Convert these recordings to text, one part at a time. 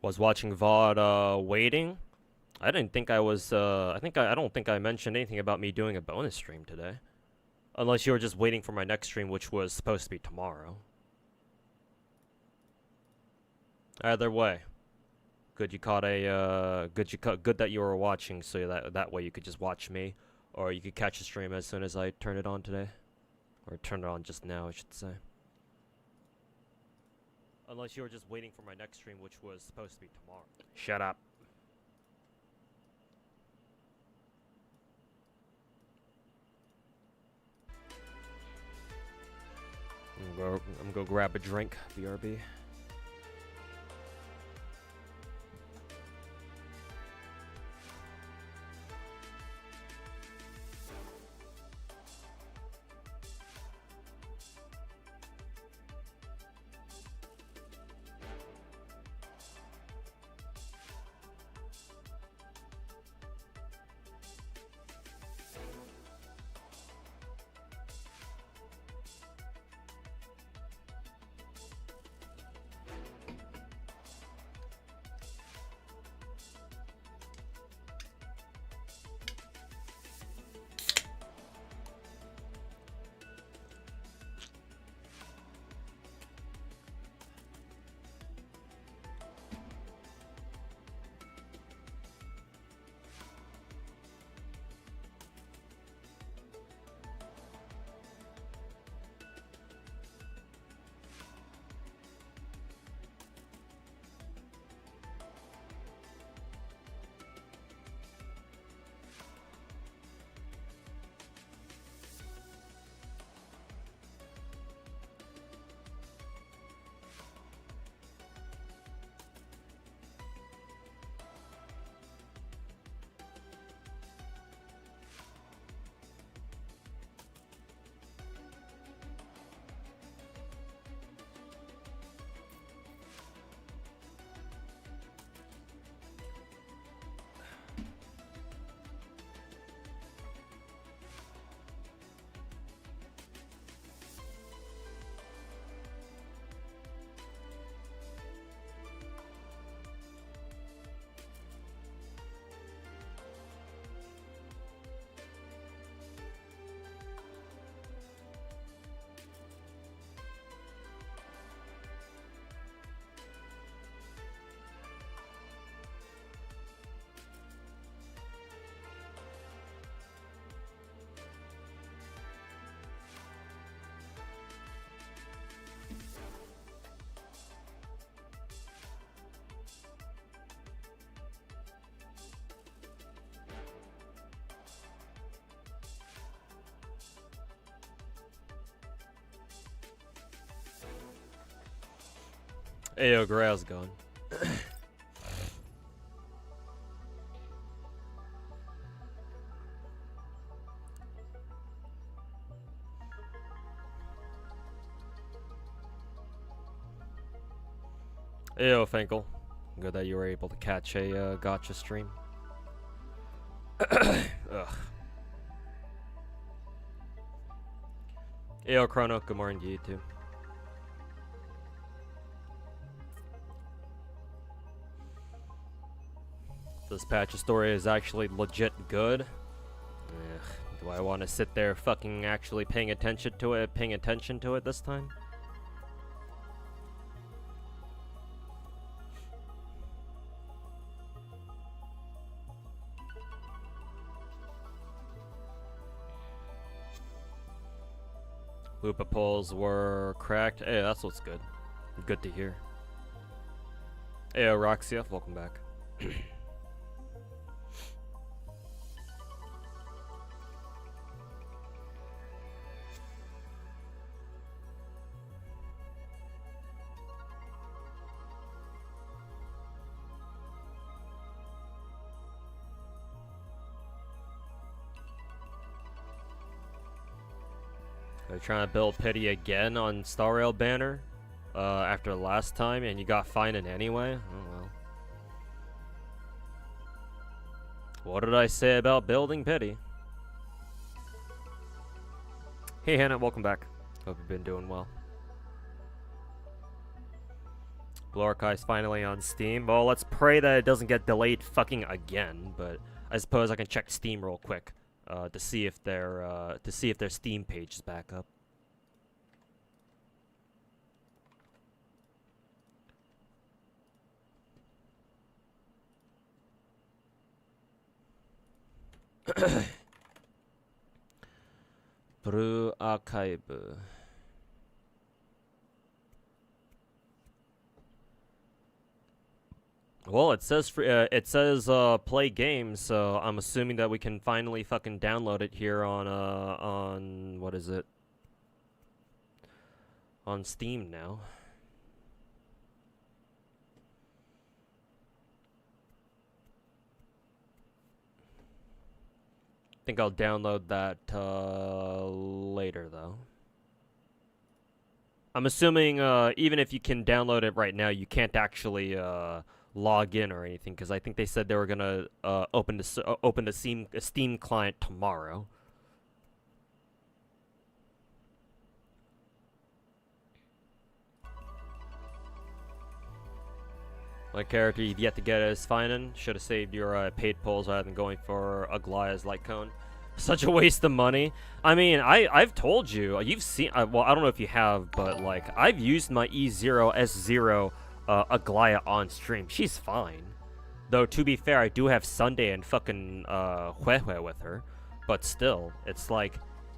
Was watching VOD waiting. I didn't think I was I don't think I mentioned anything about me doing a bonus stream today. Unless you were just waiting for my next stream, which was supposed to be tomorrow. Either way. Good you caught a good that you were watching, so that way you could just watch me. Or you could catch the stream as soon as I turn it on today. Or turn it on just now, I should say. Unless you were just waiting for my next stream, which was supposed to be tomorrow. Shut up. I'm gonna go grab a drink, BRB. Hey, yo, Grail's gone. Hey, yo, Finkel. Good that you were able to catch a gotcha stream. Ugh. Hey, yo, Chrono. Good morning to you, too. This patch of story is actually legit good. Ugh, do I want to sit there fucking actually paying attention to it this time? Lupa polls were cracked. Hey, that's what's good. Good to hear. Hey, Roxia, welcome back. They're trying to build pity again on Star Rail banner after last time, and you got fined anyway? Oh well. What did I say about building pity? Hey Hannah, welcome back. Hope you've been doing well. Blue Archive's finally on Steam. Well, let's pray that it doesn't get delayed fucking again. But I suppose I can check Steam real quick to see if their Steam page is back up. Blue Archive. Well, it says play games, so I'm assuming that we can finally fucking download it here on what is it? On Steam now. I think I'll download that later though. I'm assuming even if you can download it right now, you can't actually log in or anything, because I think they said they were gonna open the Steam client tomorrow. My character you've yet to get is Finan. Should have saved your paid polls rather than going for Aglaya's light cone. Such a waste of money. I mean, I've told you. You've seen. Well, I don't know if you have, but like I've used my E0 S0 Aglaya on stream. She's fine. Though to be fair, I do have Sunday and fucking Huehue with her. But still, it's like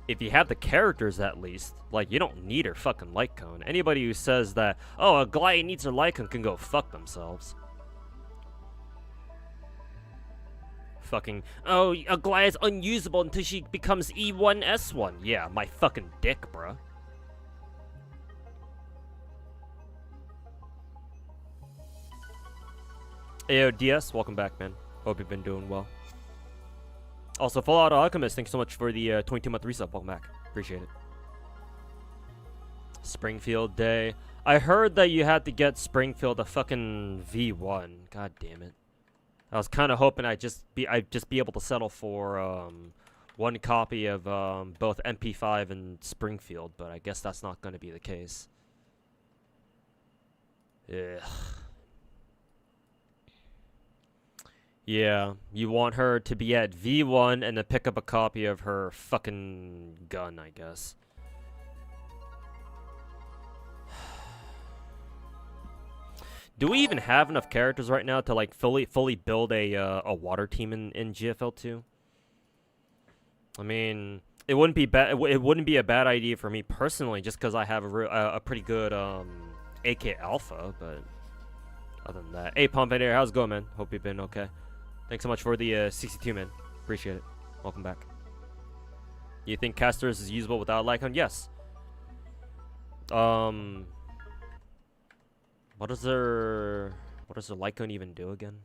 if you have the characters at least, like you don't need her fucking light cone. Anybody who says that, oh, Aglaya needs her light cone can go fuck themselves. Fucking, oh, Aglaya's unusable until she becomes E1 S1. Yeah, my fucking dick, bruh. Ayo, DS, welcome back, man. Hope you've been doing well. Also, Fallout Alchemist, thanks so much for the 22-month resub. Welcome back. Appreciate it. Springfield Day. I heard that you had to get Springfield a fucking V1. God damn it. I was kind of hoping I'd just be able to settle for one copy of both MP5 and Springfield, but I guess that's not going to be the case. Ugh. Yeah, you want her to be at V1 and then pick up a copy of her fucking gun, I guess. Do we even have enough characters right now to like fully build a water team in GFL 2? I mean, it wouldn't be bad. It wouldn't be a bad idea for me personally, just because I have a pretty good AK Alpha. But other than that, hey Pump in here, how's it going, man? Hope you've been okay. Thanks so much for the 62, man. Appreciate it. Welcome back. You think Casters is usable without Lycon? Yes. What does their Lycon even do again?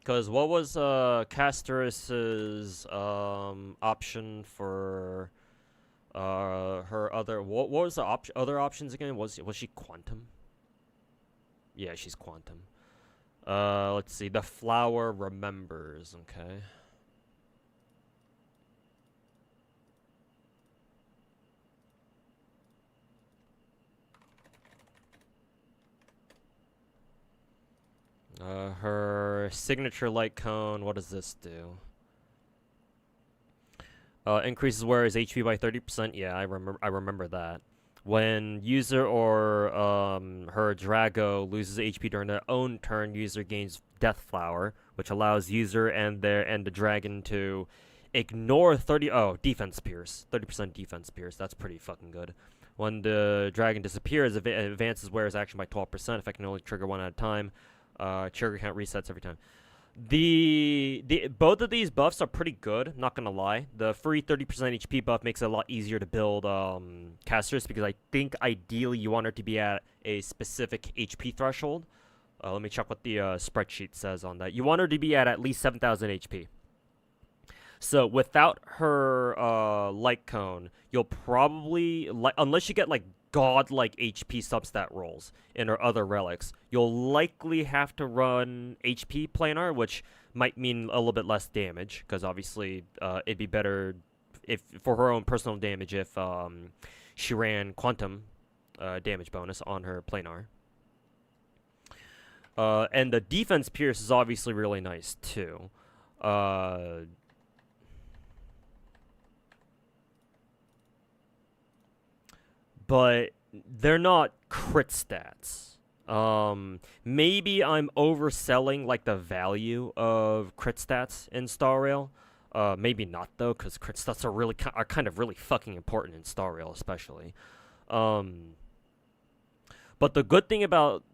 Because what was Casterus's option for her other? What was the other options again? Was she Quantum? Yeah, she's Quantum. Let's see. The flower remembers. Okay. Her signature light cone, what does this do? Increases wearer's HP by 30%. Yeah, I remember that. When user or her Drago loses HP during their own turn, user gains Death Flower, which allows user and the dragon to ignore defense pierce. 30% defense pierce. That's pretty fucking good. When the dragon disappears, it advances wearer's action by 12%. If I can only trigger one at a time. Trigger count resets every time. Both of these buffs are pretty good, not gonna lie. The free 30% HP buff makes it a lot easier to build casters, because I think ideally you want her to be at a specific HP threshold. Let me check what the spreadsheet says on that. You want her to be at least 7,000 HP. So without her light cone, you'll probably, unless you get like godlike HP substat rolls in her other relics, you'll likely have to run HP planar, which might mean a little bit less damage, because obviously it'd be better if for her own personal damage if she ran quantum damage bonus on her planar. And the defense pierce is obviously really nice too. But they're not crit stats. Maybe I'm overselling like the value of crit stats in Star Rail. Maybe not though, because crit stats are kind of really fucking important in Star Rail, especially. But the good thing about,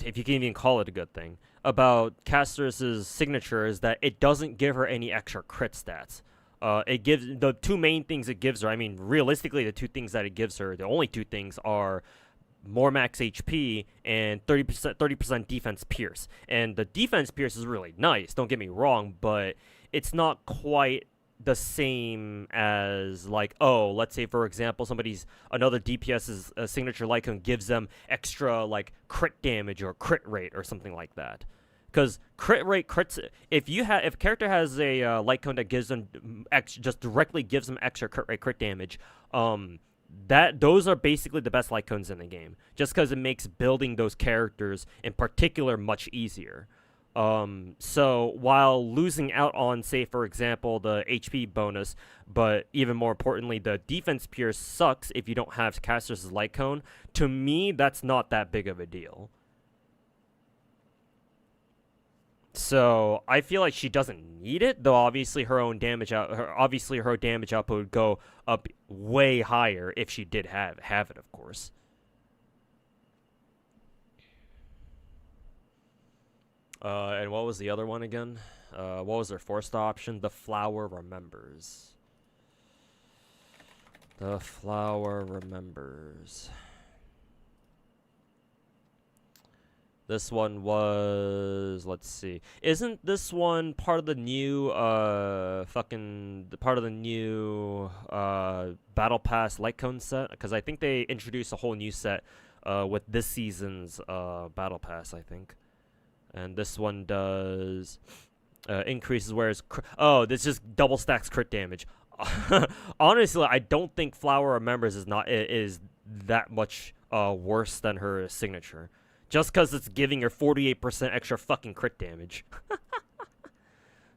if you can even call it a good thing, about Caster's signature is that it doesn't give her any extra crit stats. It gives the two main things it gives her. I mean, realistically, the two things that it gives her, the only two things are more max HP and 30% defense pierce. And the defense pierce is really nice. Don't get me wrong, but it's not quite the same as like, oh, let's say for example another DPS's signature Lycon gives them extra like crit damage or crit rate or something like that. Because crit rate crits, if a character has a light cone that gives them just directly gives them extra crit rate crit damage, those are basically the best light cones in the game. Just because it makes building those characters in particular much easier. So while losing out on, say for example, the HP bonus, but even more importantly, the defense pierce sucks if you don't have Caster's light cone. To me, that's not that big of a deal. So I feel like she doesn't need it, though. Obviously, her damage output would go up way higher if she did have it, of course. And what was the other one again? What was their forced option? The Flower Remembers. The Flower Remembers. This one was, let's see. Isn't this one part of the new Battle Pass Light Cone set? Because I think they introduced a whole new set with this season's Battle Pass, I think. And this one does increases whereas this just double stacks crit damage. Honestly, I don't think Flower Remembers is that much worse than her signature. Just because it's giving her 48% extra fucking crit damage.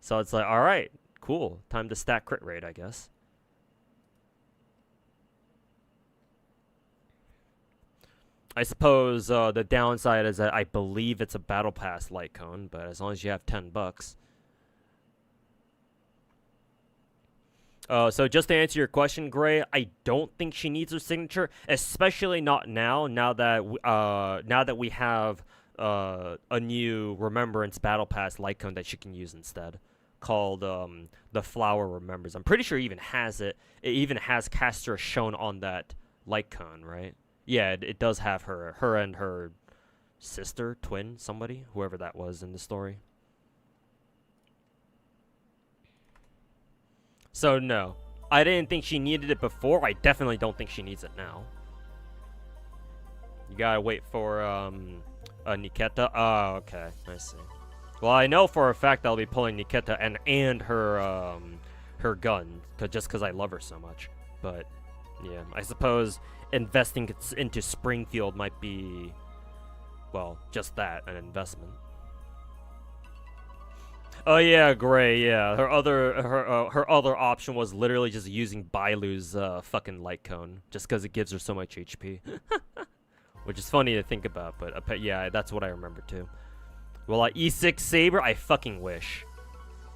So it's like, alright, cool. Time to stack crit rate, I guess. I suppose the downside is that I believe it's a Battle Pass light cone, but as long as you have $10. So just to answer your question, Gray, I don't think she needs her signature, especially not now. Now that we have a new Remembrance Battle Pass light cone that she can use instead, called the Flower Remembers. I'm pretty sure it even has it. It even has Caster shown on that light cone, right? Yeah, it does have her and her sister, twin, somebody, whoever that was in the story. So no, I didn't think she needed it before. I definitely don't think she needs it now. You gotta wait for Niketa. Oh, okay, I see. Well, I know for a fact I'll be pulling Niketa and her her gun, just because I love her so much. But yeah, I suppose investing into Springfield might be, well, just that, an investment. Oh yeah, Gray. Yeah, her other option was literally just using Bailu's fucking light cone, just because it gives her so much HP, which is funny to think about. But yeah, that's what I remember too. Will I E6 Saber? I fucking wish.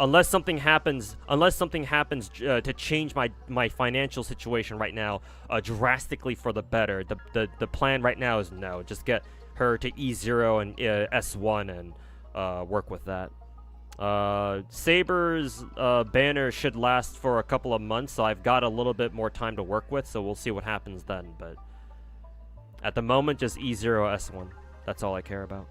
Unless something happens to change my financial situation right now drastically for the better. The plan right now is no, just get her to E0 and S1 and work with that. Saber's banner should last for a couple of months, so I've got a little bit more time to work with, so we'll see what happens then. But at the moment, just E0 S1. That's all I care about.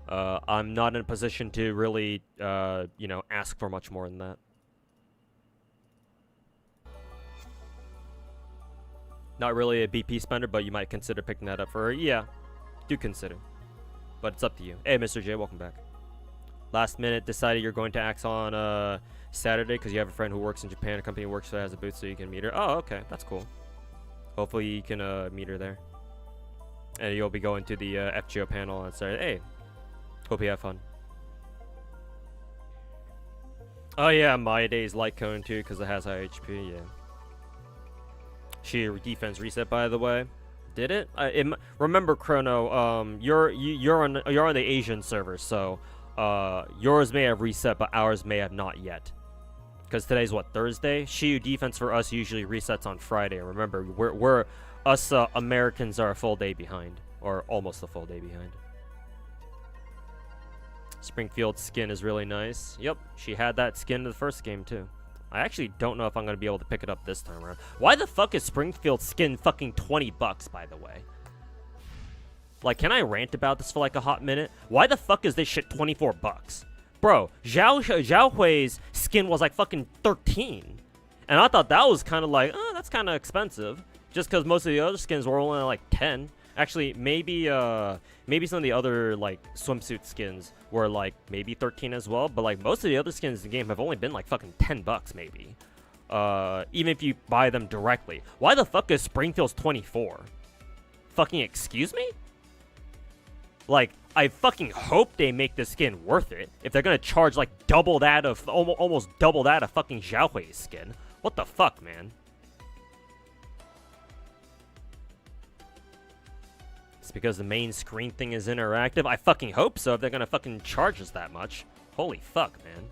I'm not in a position to really, you know, ask for much more than that. Not really a BP spender, but you might consider picking that up for her. Yeah, do consider. But it's up to you. Hey, Mr. J, welcome back. Last minute decided you're going to axe on Saturday because you have a friend who works in Japan. A company works that has a booth, so you can meet her. Oh, okay, that's cool. Hopefully you can meet her there. And you'll be going to the FGO panel on Saturday. Hey, hope you have fun. Oh yeah, my day's light cone too because it has high HP. Yeah. She defense reset, by the way. Did it? Remember, Chrono. You're on the Asian server, so yours may have reset, but ours may have not yet. Because today's what, Thursday? Shiyu defense for us usually resets on Friday. Remember, we're us Americans are a full day behind, or almost a full day behind. Springfield skin is really nice. Yep, she had that skin in the first game too. I actually don't know if I'm going to be able to pick it up this time around. Why the fuck is Springfield skin fucking 20 bucks, by the way? Like, can I rant about this for like a hot minute? Why the fuck is this shit 24 bucks? Bro, Zhao Hui's skin was like fucking 13. And I thought that was kind of like, oh, that's kind of expensive. Just because most of the other skins were only like 10. Actually, maybe some of the other like swimsuit skins were like maybe 13 as well, but like most of the other skins in the game have only been like fucking 10 bucks maybe. Even if you buy them directly. Why the fuck is Springfield's 24? Fucking excuse me? Like, I fucking hope they make this skin worth it if they're gonna charge like double that of almost double that of fucking Zhao Hui's skin. What the fuck, man? It's because the main screen thing is interactive. I fucking hope so if they're gonna fucking charge us that much. Holy fuck, man.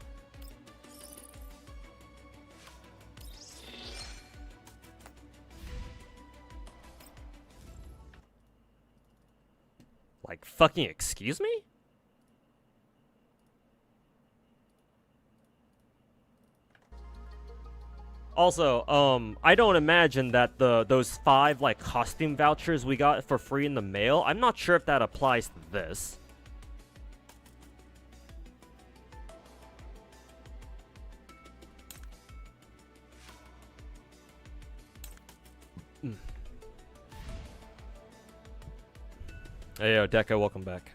Like, fucking excuse me? Also, I don't imagine that those 5 like costume vouchers we got for free in the mail, I'm not sure if that applies to this. Hey yo, Deca, welcome back.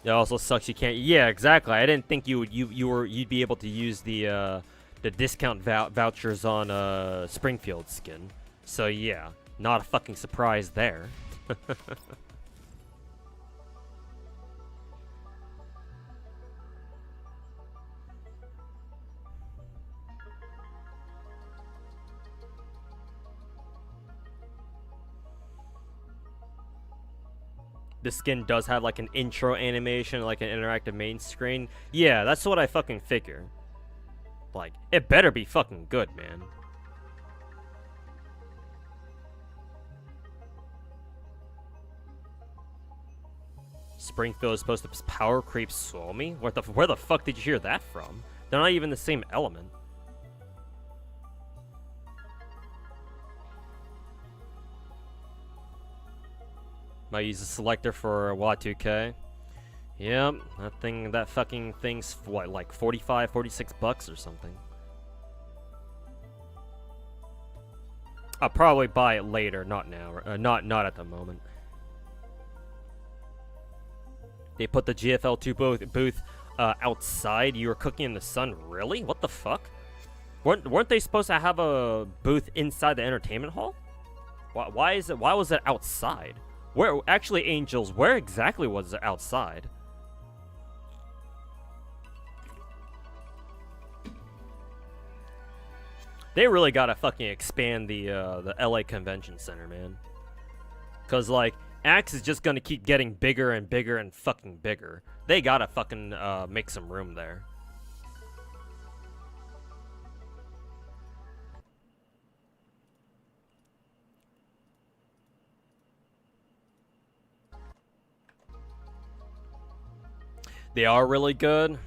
It also sucks you can't. Yeah, exactly. I didn't think you'd be able to use the discount vouchers on Springfield skin. So yeah, not a fucking surprise there. The skin does have like an intro animation, like an interactive main screen. Yeah, that's what I fucking figure. Like, it better be fucking good, man. Springfield is supposed to power creep Suomi? Where the fuck did you hear that from? They're not even the same element. Might use a selector for Y2K. Yep, that fucking thing's what, like 45, 46 bucks or something. I'll probably buy it later, not now, not at the moment. They put the GFL2 booth outside. You were cooking in the sun, really? What the fuck? Weren't they supposed to have a booth inside the entertainment hall? Why was it outside? Where actually, Angels? Where exactly was it outside? They really gotta fucking expand the LA Convention Center, man. Cause like Axe is just gonna keep getting bigger and bigger and fucking bigger. They gotta fucking make some room there. They are really good.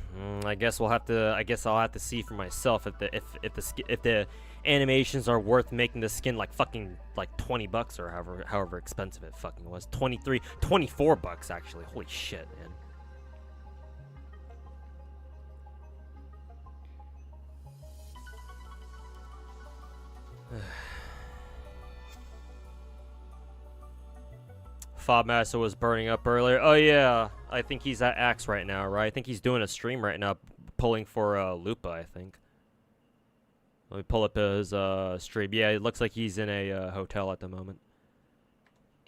I guess we'll have to. I guess I'll have to see for myself if the animations are worth making the skin like fucking like $20 or however expensive it fucking was. 24 bucks actually. Holy shit, man. Fob Master was burning up earlier. Oh yeah, I think he's at Axe right now, right? I think he's doing a stream right now, pulling for Lupa, I think. Let me pull up his stream. Yeah, it looks like he's in a hotel at the moment.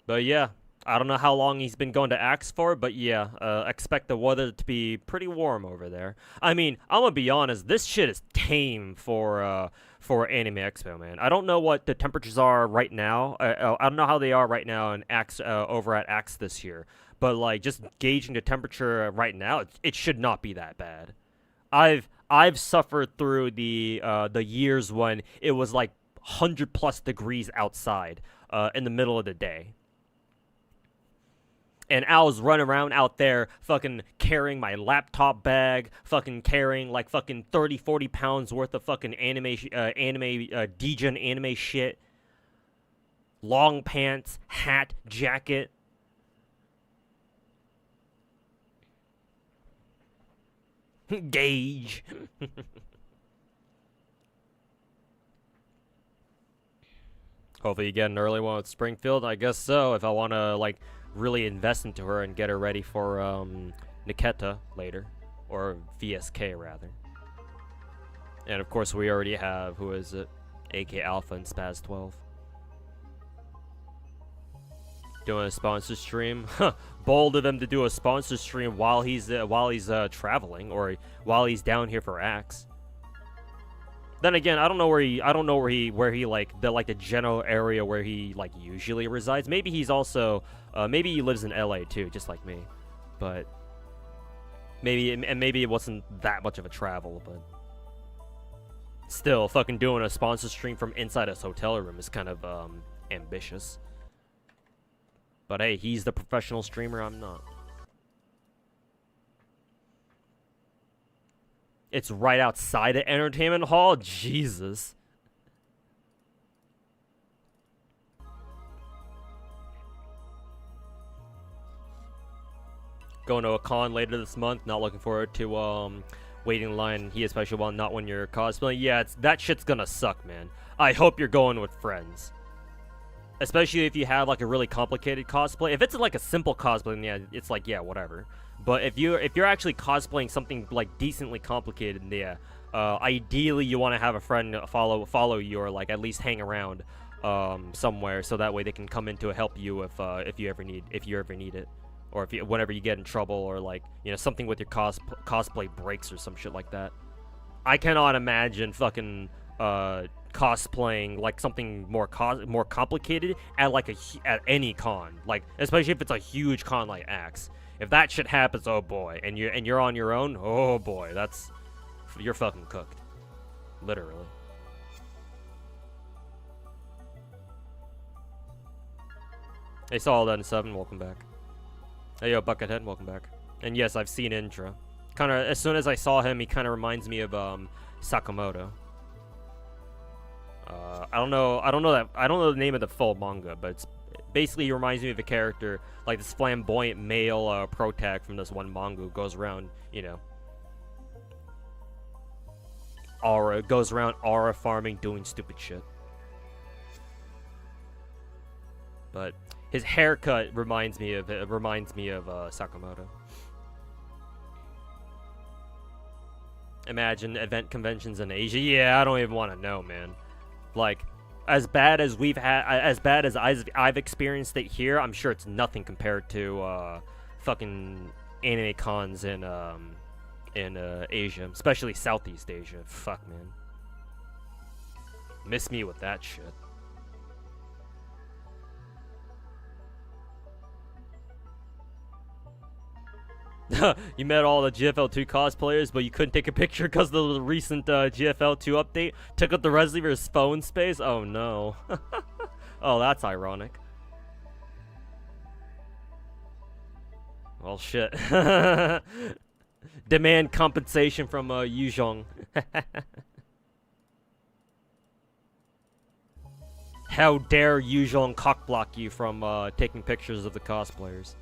But yeah, I don't know how long he's been going to Axe for, but yeah, expect the weather to be pretty warm over there. I mean, I'm gonna be honest, this shit is tame for Anime Expo, man. I don't know what the temperatures are right now. I don't know how they are right now in Axe, over at Axe this year. But like, just gauging the temperature right now, it should not be that bad. I've suffered through the years when it was like 100+ degrees outside in the middle of the day. And I was running around out there fucking carrying my laptop bag, fucking carrying like fucking 30-40 pounds worth of fucking degen anime shit. Long pants, hat, jacket. Gauge. Hopefully you get an early one with Springfield. I guess so, if I want to like really invest into her and get her ready for Niketa later, or VSK rather. And of course we already have, who is it, AK Alpha and Spaz 12 doing a sponsor stream. Bold of him to do a sponsor stream while he's traveling, or while he's down here for Axe. Then again, I don't know where he like the general area where he like usually resides. Maybe he's also maybe he lives in LA too, just like me. But maybe it wasn't that much of a travel, but still, fucking doing a sponsor stream from inside his hotel room is kind of ambitious. But hey, he's the professional streamer, I'm not. It's right outside the entertainment hall? Jesus. Going to a con later this month. Not looking forward to waiting in line. He especially well, not when you're cosplaying. Yeah, that shit's gonna suck, man. I hope you're going with friends. Especially if you have like a really complicated cosplay. If it's like a simple cosplay, then yeah, it's like, yeah, whatever. But if you're actually cosplaying something like decently complicated, yeah, ideally you want to have a friend follow you, or like at least hang around somewhere, so that way they can come in to help you if you ever need it, or whenever you get in trouble, or like, you know, something with your cosplay breaks or some shit like that. I cannot imagine fucking cosplaying like something more complicated at any con, like especially if it's a huge con like Axe. If that shit happens, oh boy, and you're on your own, oh boy, you're fucking cooked, literally. Hey, Solid7, welcome back. Hey, yo, Buckethead, welcome back. And yes, I've seen Intra. Kind of, as soon as I saw him, he kind of reminds me of Sakamoto. I don't know the name of the full manga, but it's basically, he reminds me of a character like this flamboyant male protag from this one manga who goes around, you know, aura farming, doing stupid shit. But his haircut reminds me of Sakamoto. Imagine event conventions in Asia. Yeah, I don't even want to know, man. Like, as bad as I've experienced it here, I'm sure it's nothing compared to fucking anime cons in Asia, especially Southeast Asia. Fuck, man. Miss me with that shit. You met all the GFL2 cosplayers, but you couldn't take a picture because of the recent GFL2 update. Took up the rest of your phone space? Oh no. Oh, that's ironic. Well, shit. Demand compensation from Yuzhong. How dare Yuzhong cockblock you from taking pictures of the cosplayers?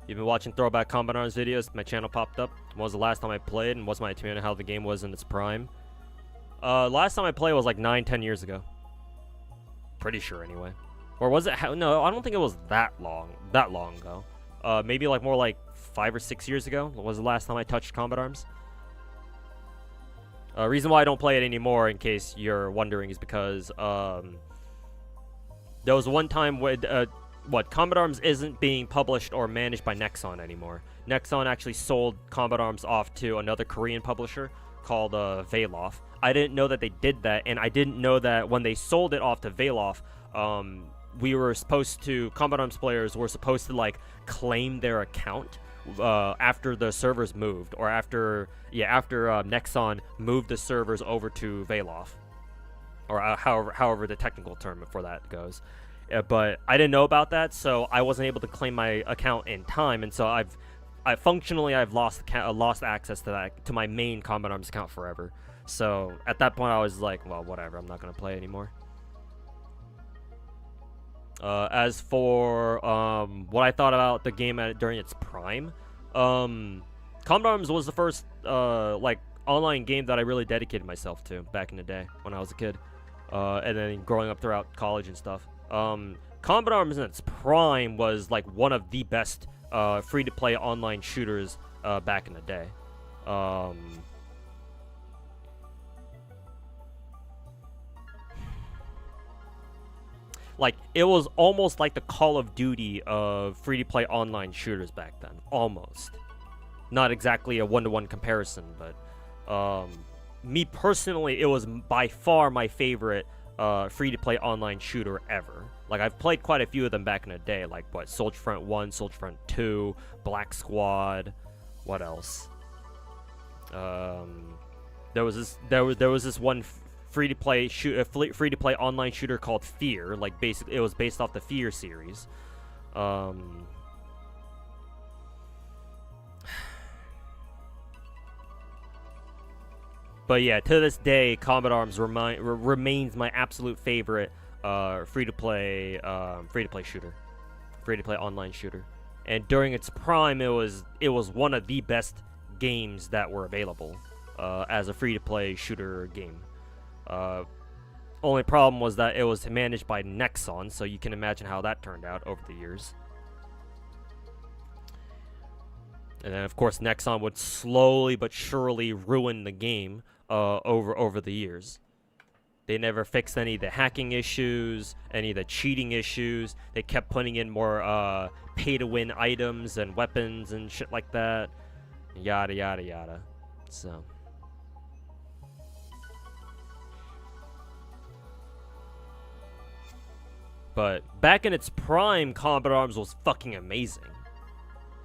You've been watching Throwback Combat Arms videos. My channel popped up. When was the last time I played, and what's my opinion on how the game was in its prime? Last time I played was like 9-10 years ago. Pretty sure, anyway. Or was it? No, I don't think it was that long ago. Maybe like more like 5 or 6 years ago was the last time I touched Combat Arms. Reason why I don't play it anymore, in case you're wondering, is because there was one time when Combat Arms isn't being published or managed by Nexon anymore. Nexon actually sold Combat Arms off to another Korean publisher called Velof. I didn't know that they did that, and I didn't know that when they sold it off to Velof, we were supposed to, Combat Arms players were supposed to like claim their account after the servers moved, or after Nexon moved the servers over to Velof, or however the technical term for that goes. But I didn't know about that, so I wasn't able to claim my account in time, and so I've lost access to my main Combat Arms account forever. So at that point, I was like, well, whatever, I'm not gonna play anymore. As for what I thought about the game during its prime, Combat Arms was the first like online game that I really dedicated myself to back in the day when I was a kid, and then growing up throughout college and stuff. Combat Arms in its prime was like one of the best free-to-play online shooters back in the day. Like, it was almost like the Call of Duty of free-to-play online shooters back then. Almost. Not exactly a one-to-one comparison, but me personally, it was by far my favorite free-to-play online shooter ever. Like, I've played quite a few of them back in the day, like, Soldier Front 1, Soldier Front 2, Black Squad, what else? There was this one free-to-play free-to-play online shooter called Fear. Like, basically, it was based off the Fear series. But yeah, to this day, Combat Arms remains my absolute favorite free-to-play shooter, free-to-play online shooter. And during its prime, it was one of the best games that were available as a free-to-play shooter game. Only problem was that it was managed by Nexon, so you can imagine how that turned out over the years. And then, of course, Nexon would slowly but surely ruin the game over the years. They never fixed any of the hacking issues, any of the cheating issues. They kept putting in more pay-to-win items and weapons and shit like that. Yada, yada, yada. So... But back in its prime, Combat Arms was fucking amazing.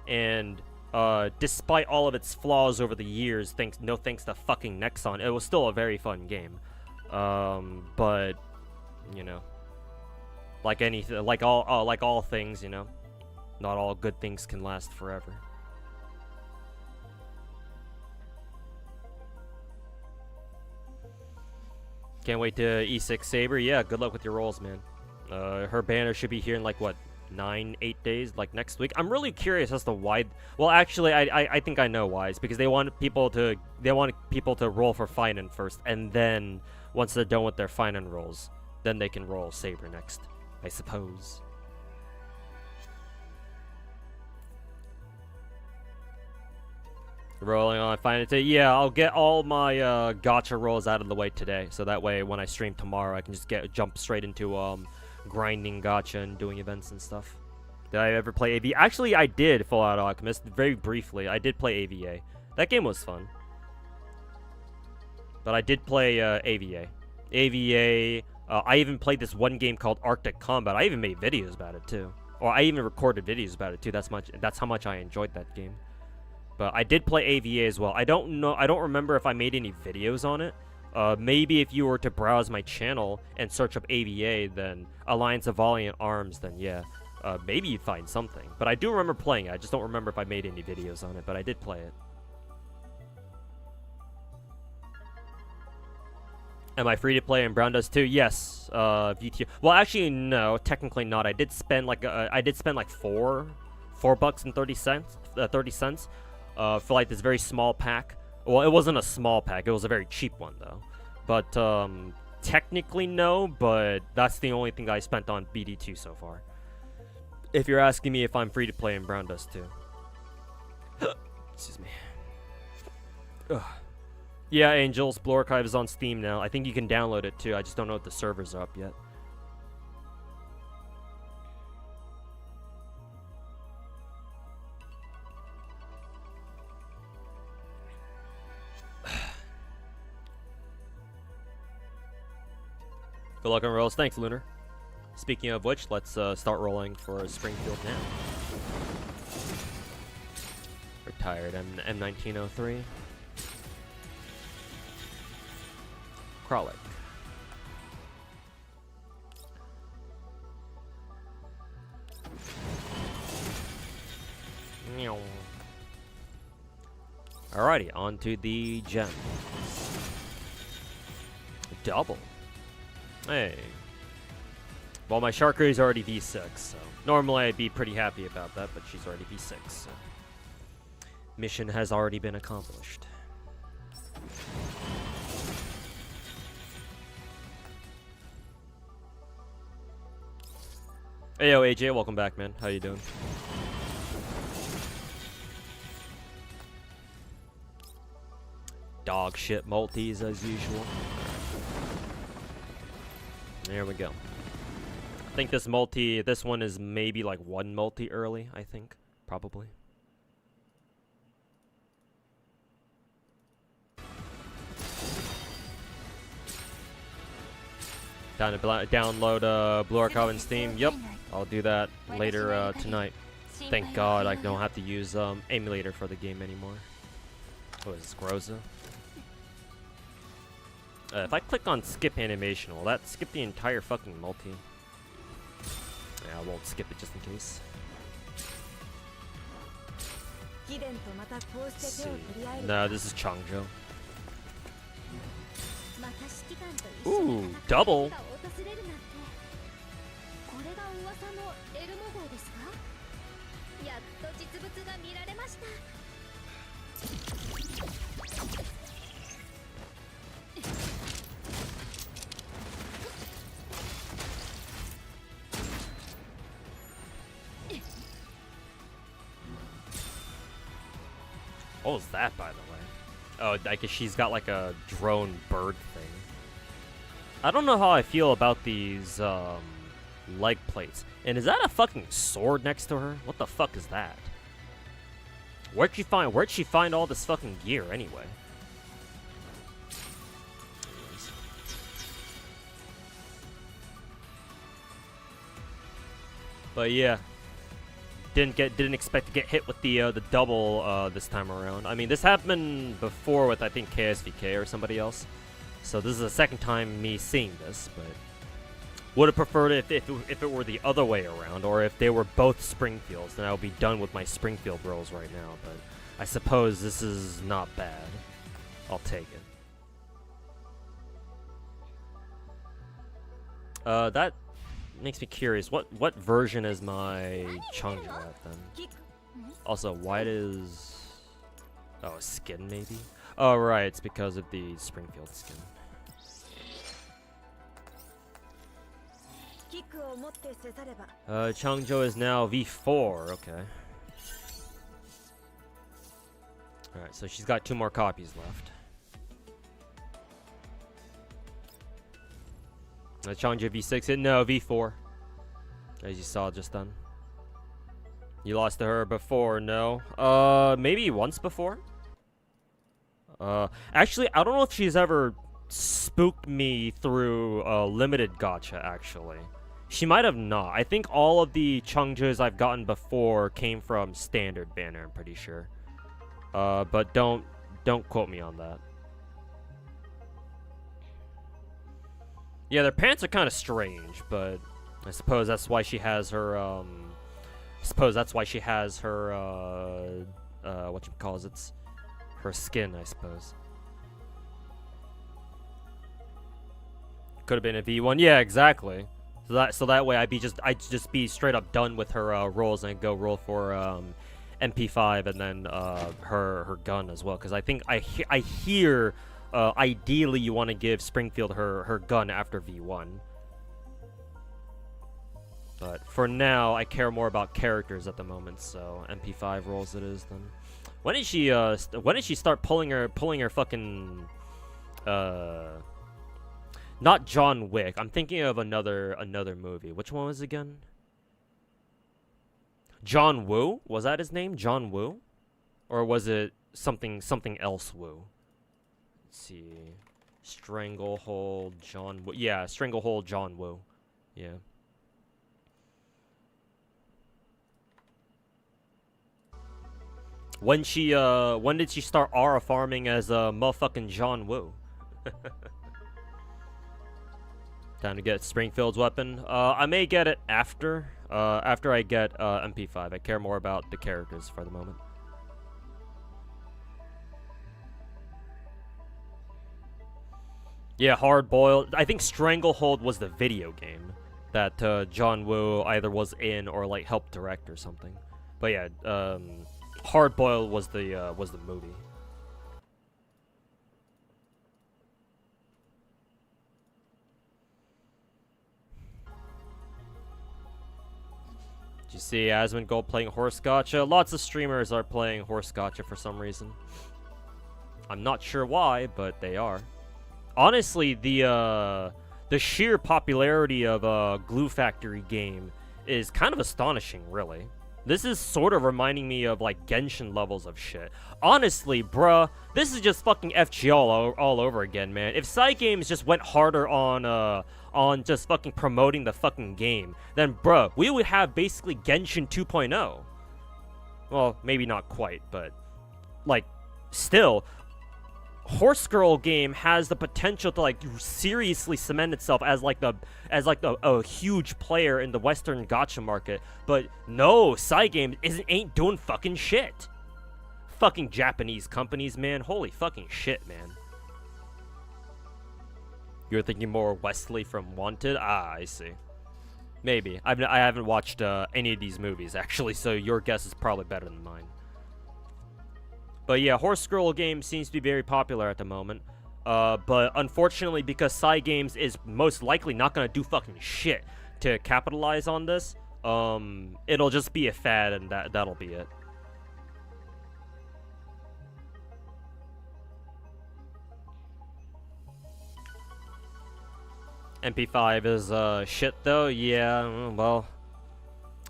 And despite all of its flaws over the years, thanks to fucking Nexon, it was still a very fun game. But you know, like anything, like all things, you know, not all good things can last forever. Can't wait to E6 Saber. Yeah, good luck with your rolls, man. Her banner should be here in like what, 9-8 days, like next week. I'm really curious as to why. Well, actually, I think I know why. It's because they want people to roll for Finan first, and then once they're done with their Finan rolls, then they can roll Saber next, I suppose. Rolling on Finan today. Yeah, I'll get all my gacha rolls out of the way today, so that way when I stream tomorrow, I can just jump straight into grinding gacha and doing events and stuff. Did I ever play AVA? Actually, I did, Full Out Alchemist, very briefly. I did play AVA. That game was fun. But I did play AVA. AVA, I even played this one game called Arctic Combat. I even made videos about it, too. Or I even recorded videos about it, too. That's how much I enjoyed that game. But I did play AVA as well. I don't remember if I made any videos on it. Maybe if you were to browse my channel and search up AVA, then Alliance of Valiant Arms, then yeah. maybe you'd find something. But I do remember playing it. I just don't remember if I made any videos on it, but I did play it. Am I free to play in Brown Dust 2? Yes. VT. Well, actually, no. Technically not. I did spend like $4 and 30 cents. 30 cents. For like this very small pack. Well, it wasn't a small pack. It was a very cheap one though. But technically no. But that's the only thing I spent on BD2 so far. If you're asking me if I'm free to play in Brown Dust 2. Excuse me. Ugh. Yeah, Angels, Blue Archive is on Steam now. I think you can download it too. I just don't know if the servers are up yet. Good luck on rolls. Thanks, Lunar. Speaking of which, let's start rolling for Springfield now. Retired M1903. Kralik. Alrighty, on to the gems. Double. Hey. Well, my Sharker is already V6, so normally I'd be pretty happy about that, but she's already V6, so mission has already been accomplished. Hey, yo, AJ, welcome back, man. How you doing? Dog shit multis as usual. There we go. I think this one is maybe like one multi early, I think. Probably. Download Blue Archive on Steam. Yep, I'll do that later tonight. Thank God I don't have to use emulator for the game anymore. Oh, is this Groza? If I click on skip animation, will that skip the entire fucking multi? Yeah, I won't skip it just in case. Let's see. No, this is Changzhou. Ooh, double. What was that, by the way? Oh, I guess she's got like a drone bird thing. I don't know how I feel about these leg plates. And is that a fucking sword next to her? What the fuck is that? Where'd she find all this fucking gear anyway? But yeah. Didn't expect to get hit with the double this time around. I mean, this happened before with I think KSVK or somebody else. So this is the second time me seeing this, but would have preferred it if it were the other way around, or if they were both Springfields, then I would be done with my Springfield rolls right now. But I suppose this is not bad. I'll take it. That makes me curious. What version is my Changzhou at then? Also, why does... Oh, skin maybe? Oh, right. It's because of the Springfield skin. Changzhou is now V4. Okay. Alright, so she's got 2 more copies left. Changzhou V6, no, V4. As you saw just then. You lost to her before, no? Maybe once before? Actually, I don't know if she's ever spooked me through limited gacha, actually. She might have not. I think all of the Changzhous I've gotten before came from standard banner, I'm pretty sure. But don't quote me on that. Yeah, their pants are kind of strange, but I suppose that's why she has her Suppose that's why she has her, whatchamacallits, her skin, I suppose. Could have been a V1. Yeah, exactly. So that way I'd just be straight up done with her rolls and go roll for MP5 and then her gun as well. Because I think I hear ideally you want to give Springfield her gun after V1. But for now, I care more about characters at the moment. So MP5 rolls it is then. When did she start pulling her fucking not John Wick. I'm thinking of another movie. Which one was it again? John Woo? Was that his name? John Woo? Or was it something else Woo? Let's see. Stranglehold John Woo. Yeah, Stranglehold John Woo. Yeah. When did she start aura farming as motherfucking John Woo? Time to get Springfield's weapon. I may get it after I get MP5. I care more about the characters for the moment. Yeah, Hard Boiled. I think Stranglehold was the video game that John Woo either was in or like helped direct or something. But yeah, Hard Boiled was the movie. Did you see Asmongold playing Horse Gacha? Lots of streamers are playing Horse Gacha for some reason. I'm not sure why, but they are. Honestly, the sheer popularity of a Glue Factory game is kind of astonishing, really. This is sort of reminding me of, like, Genshin levels of shit. Honestly, bruh, this is just fucking FGL all over again, man. If Cygames just went harder on just fucking promoting the fucking game, then, bruh, we would have basically Genshin 2.0. Well, maybe not quite, but, like, still, Horse Girl game has the potential to like seriously cement itself as a huge player in the Western gacha market, but no, Cygames ain't doing fucking shit. Fucking Japanese companies, man. Holy fucking shit, man. You're thinking more Wesley from Wanted? Ah, I see. Maybe. I haven't watched any of these movies actually, so your guess is probably better than mine. But yeah, Horse Girl game seems to be very popular at the moment. But unfortunately, because Cygames is most likely not gonna do fucking shit to capitalize on this, it'll just be a fad and that'll be it. MP5 is shit though. Yeah, well,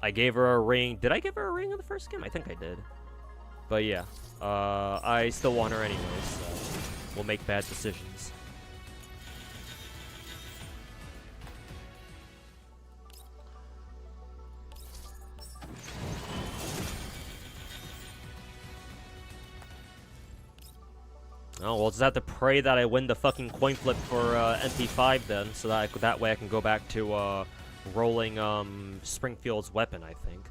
I gave her a ring. Did I give her a ring in the first game? I think I did. But yeah. I still want her anyways, so we'll make bad decisions. Oh, we'll just have to pray that I win the fucking coin flip for MP5 then, so that way I can go back to rolling Springfield's weapon, I think.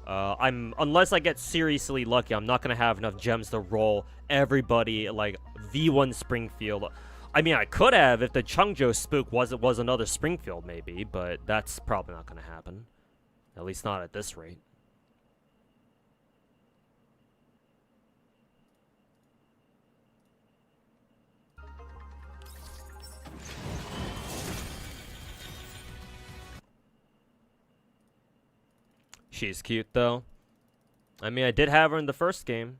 Unless I get seriously lucky, I'm not gonna have enough gems to roll everybody like V1 Springfield. I mean, I could have if the Chungjo spook was another Springfield maybe, but that's probably not gonna happen. At least not at this rate. She's cute, though. I mean, I did have her in the first game.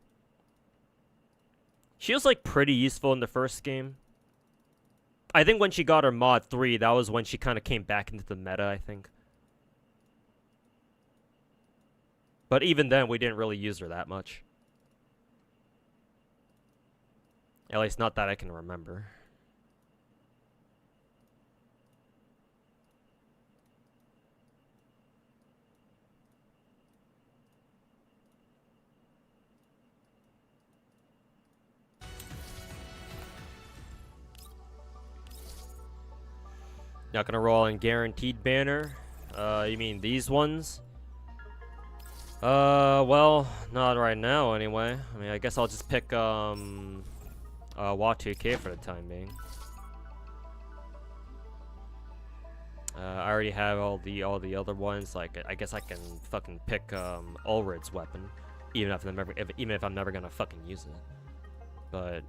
She was, like, pretty useful in the first game. I think when she got her mod 3, that was when she kind of came back into the meta, I think. But even then, we didn't really use her that much. At least not that I can remember. Not gonna roll in guaranteed banner. You mean these ones? Well, not right now anyway. I mean, I guess I'll just pick, Y2K for the time being. I already have all the other ones. Like, I guess I can fucking pick, Ulrid's weapon, even if I'm never gonna fucking use it. But,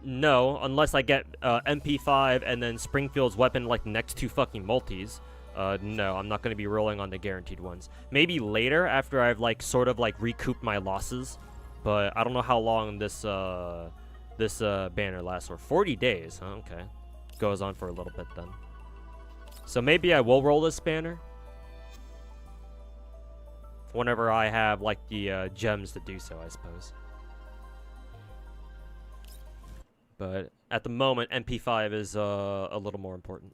no, unless I get, MP5 and then Springfield's weapon, like, next to fucking multis. No, I'm not going to be rolling on the guaranteed ones. Maybe later, after I've, like, sort of, like, recouped my losses. But I don't know how long this banner lasts for. 40 days, huh? Okay. Goes on for a little bit, then. So maybe I will roll this banner. Whenever I have, like, the, gems to do so, I suppose. But at the moment, MP5 is, a little more important.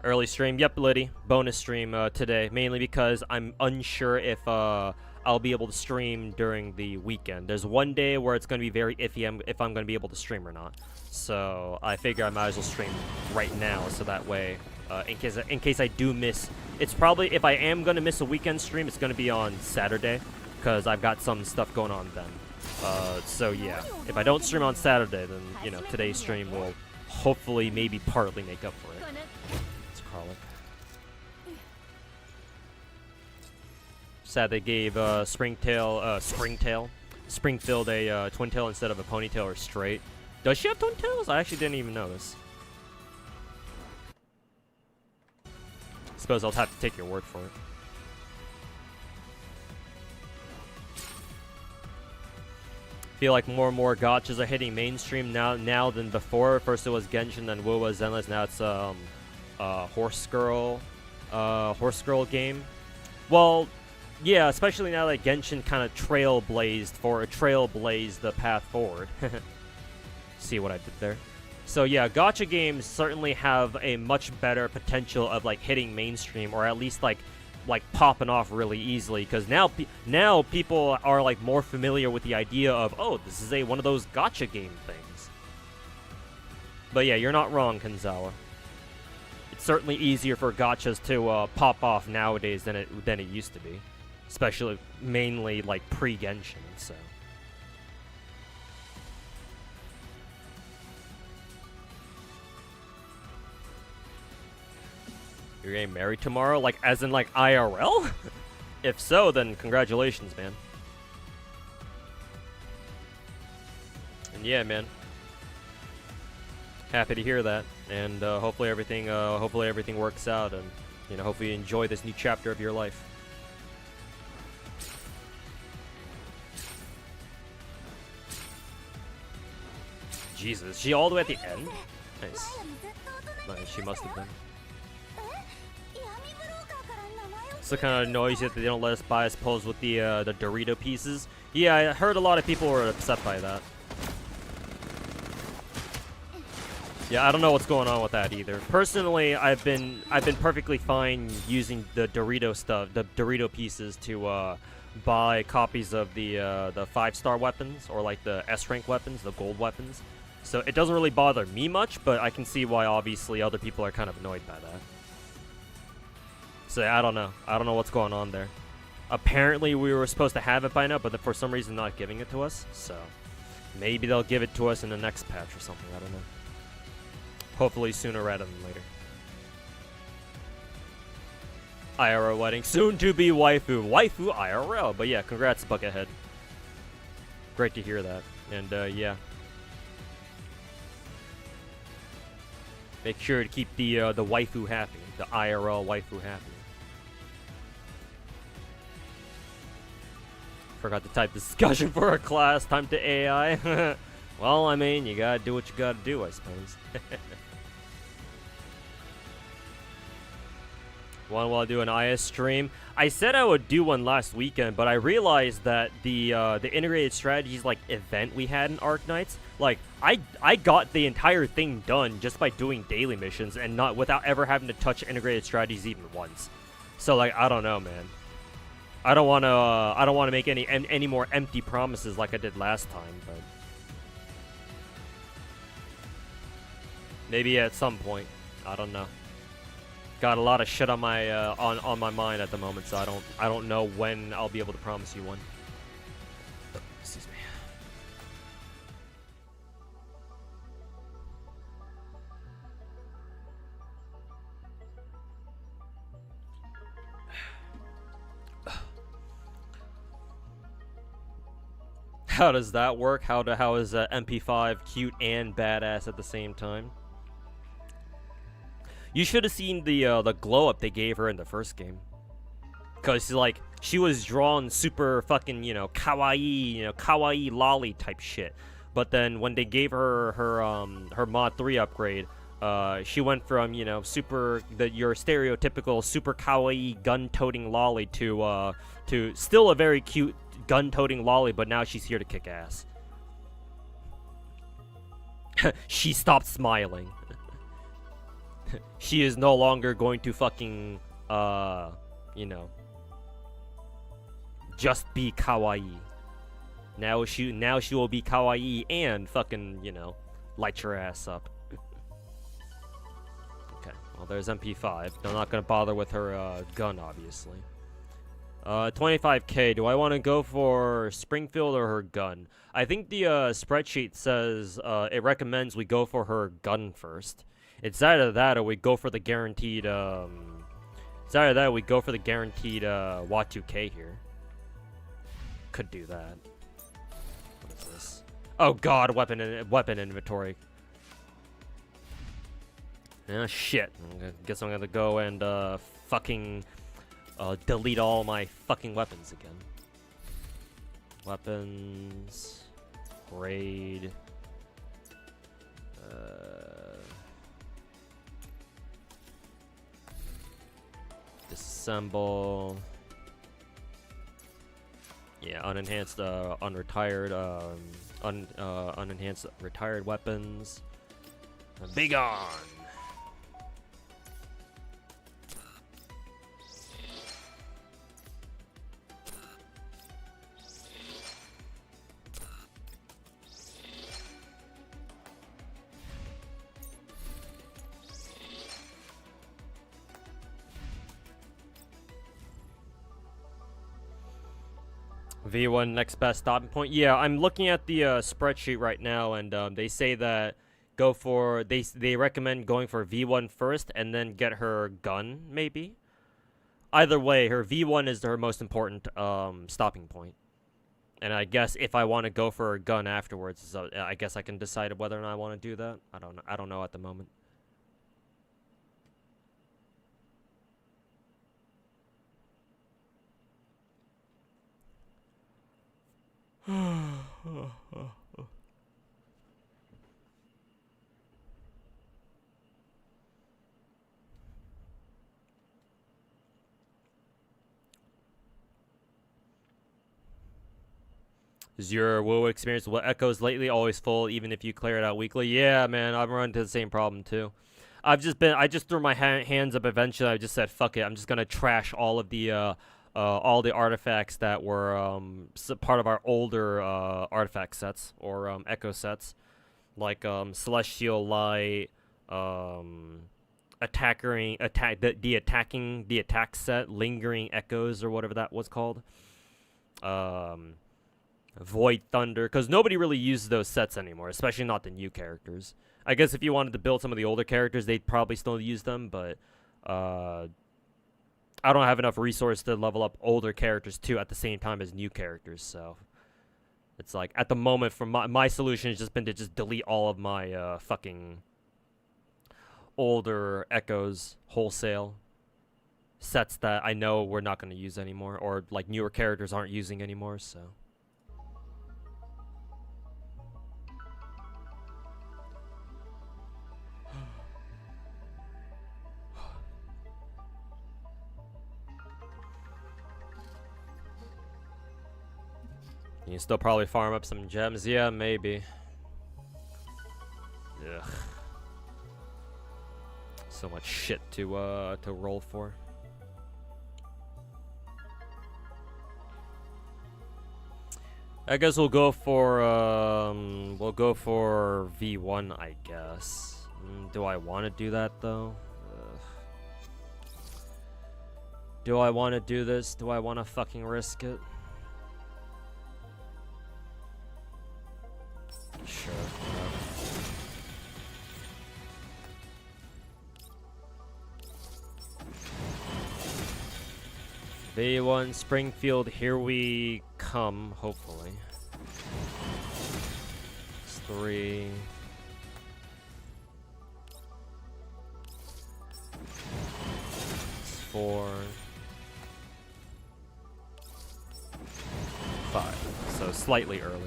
Early stream, yep, Liddy. Bonus stream today, mainly because I'm unsure if I'll be able to stream during the weekend. There's one day where it's going to be very iffy if I'm going to be able to stream or not. So I figure I might as well stream right now, so that way, in case I do miss, it's probably, if I am going to miss a weekend stream, it's going to be on Saturday, because I've got some stuff going on then. So yeah, if I don't stream on Saturday, then, you know, today's stream will hopefully maybe partly make up for it. Sad they gave Springfield a twin tail instead of a ponytail or straight. Does she have twin tails? I actually didn't even know this. Suppose I'll have to take your word for it. Feel like more and more gachas are hitting mainstream now than before. First it was Genshin, then WoW was Zenless. Now it's horse girl game. Well, yeah, especially now that Genshin kind of trailblazed the path forward. See what I did there? So yeah, gacha games certainly have a much better potential of like hitting mainstream, or at least like popping off really easily, because now people are like more familiar with the idea of, oh, this is one of those gacha game things. But yeah, you're not wrong, Kanzawa. It's certainly easier for gachas to pop off nowadays than it used to be. Especially, mainly, like, pre-Genshin, so. You're getting married tomorrow? Like, as in, like, IRL? If so, then congratulations, man. And yeah, man. Happy to hear that. And hopefully everything works out, and, you know, hopefully you enjoy this new chapter of your life. Jesus, she all the way at the end? Nice. Nice, she must have been. It's the kind of noise that they don't let us buy, I suppose, with the Dorito pieces. Yeah, I heard a lot of people were upset by that. Yeah, I don't know what's going on with that either. Personally, I've been perfectly fine using the Dorito pieces to buy copies of the 5-star weapons, or like the S-rank weapons, the gold weapons. So it doesn't really bother me much, but I can see why obviously other people are kind of annoyed by that. So I don't know. I don't know what's going on there. Apparently we were supposed to have it by now, but for some reason not giving it to us. So maybe they'll give it to us in the next patch or something. I don't know. Hopefully sooner rather than later. IRL wedding. Soon to be waifu. Waifu IRL. But yeah, congrats, Buckethead. Great to hear that. And yeah. Make sure to keep the waifu happy. The IRL waifu happy. Forgot to type discussion for a class. Time to AI. Well, I mean, you gotta do what you gotta do, I suppose. While I do an IS stream. I said I would do one last weekend, but I realized that the integrated strategies like event we had in Arknights, like I got the entire thing done just by doing daily missions and not without ever having to touch integrated strategies even once. So like I don't know, man. I don't want to make any more empty promises like I did last time, but maybe at some point. I don't know. Got a lot of shit on my on my mind at the moment, so I don't know when I'll be able to promise you one. Excuse me. How does that work? How is MP5 cute and badass at the same time? You should have seen the glow up they gave her in the first game, cause like she was drawn super fucking kawaii lolly type shit, but then when they gave her her mod 3 upgrade, she went from your stereotypical super kawaii gun toting lolly to still a very cute gun toting lolly, but now she's here to kick ass. She stopped smiling. She is no longer going to fucking, just be kawaii. Now she will be kawaii and fucking, light your ass up. Okay, well there's MP5. I'm not gonna bother with her gun, obviously. 25k. Do I want to go for Springfield or her gun? I think the spreadsheet says it recommends we go for her gun first. It's either that or we go for the guaranteed, Y2K here. Could do that. What is this? Oh god, weapon inventory. Ah, shit. Guess I'm gonna go and, fucking, delete all my fucking weapons again. Weapons. Raid. Disassemble. Yeah, unenhanced, unenhanced retired weapons. Be gone! V1 next best stopping point. Yeah, I'm looking at the spreadsheet right now, and they say that they recommend going for V1 first and then get her gun, maybe. Either way, her V1 is her most important stopping point. And I guess if I want to go for her gun afterwards, so I guess I can decide whether or not I want to do that. I don't know at the moment. Is your WoW experience with echoes lately always full, even if you clear it out weekly? Yeah, man, I've run into the same problem too. I just threw my hands up eventually. I just said, fuck it, I'm just gonna trash all the artifacts that were part of our older artifact sets or echo sets, like celestial light, attack set, lingering echoes or whatever that was called, void thunder, because nobody really uses those sets anymore, especially not the new characters. I guess if you wanted to build some of the older characters, they'd probably still use them, but I don't have enough resource to level up older characters too at the same time as new characters, so it's like at the moment for my solution has just been to just delete all of my fucking older echoes wholesale. sets that I know we're not going to use anymore, or like newer characters aren't using anymore, so. You can still probably farm up some gems. Yeah, maybe. Ugh. So much shit to roll for. I guess we'll go for V1, I guess. Do I want to do that though? Ugh. Do I want to do this? Do I want to fucking risk it? Sure. V1 Springfield, here we come, hopefully. It's 3. It's 4. 5. So slightly early.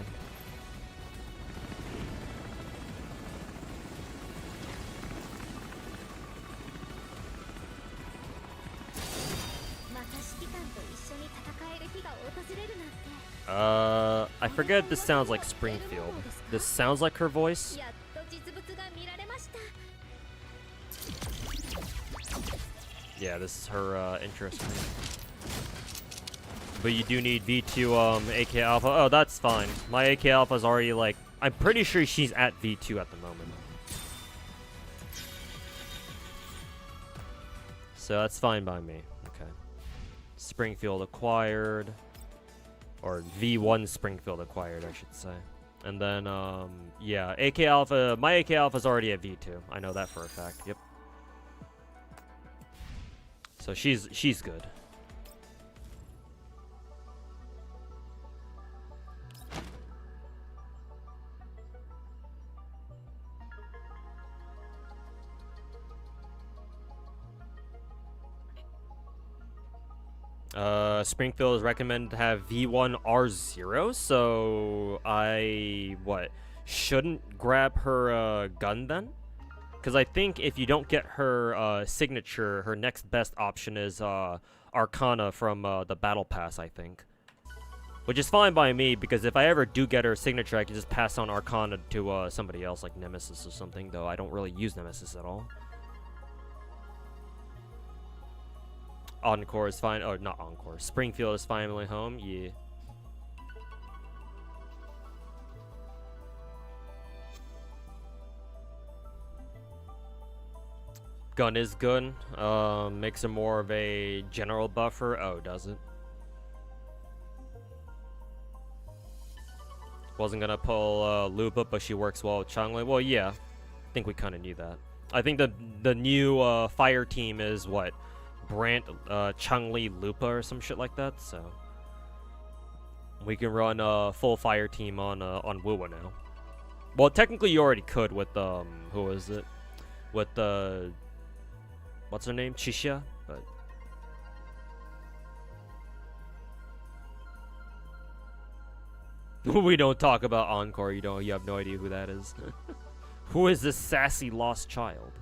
I forget if this sounds like Springfield. This sounds like her voice. Yeah, this is her interest. But you do need V2 AK Alpha. Oh, that's fine. My AK Alpha's already like, I'm pretty sure she's at V2 at the moment. So that's fine by me. Okay. Springfield acquired. Or V1 Springfield acquired, I should say. And then, yeah, AK Alpha, my AK Alpha's already at V2. I know that for a fact, yep. So she's good. Springfield is recommended to have V1 R0, so I, shouldn't grab her, gun then? Because I think if you don't get her, signature, her next best option is, Arcana from, the Battle Pass, I think. Which is fine by me, because if I ever do get her signature, I can just pass on Arcana to, somebody else, like Nemesis or something, though I don't really use Nemesis at all. Encore is fine. Oh, not Encore. Springfield is finally home. Yeah. Gun is good. Makes her more of a general buffer. Oh, does it? Wasn't gonna pull Lupa, but she works well with Changli. Well, yeah. I think we kind of knew that. I think the new fire team is what? Brant, Changli, Lupa, or some shit like that, so we can run a full fire team on Wuwa now. Well, technically you already could with who is it? With what's her name? Chisha, but we don't talk about Encore. You have no idea who that is. Who is this sassy lost child?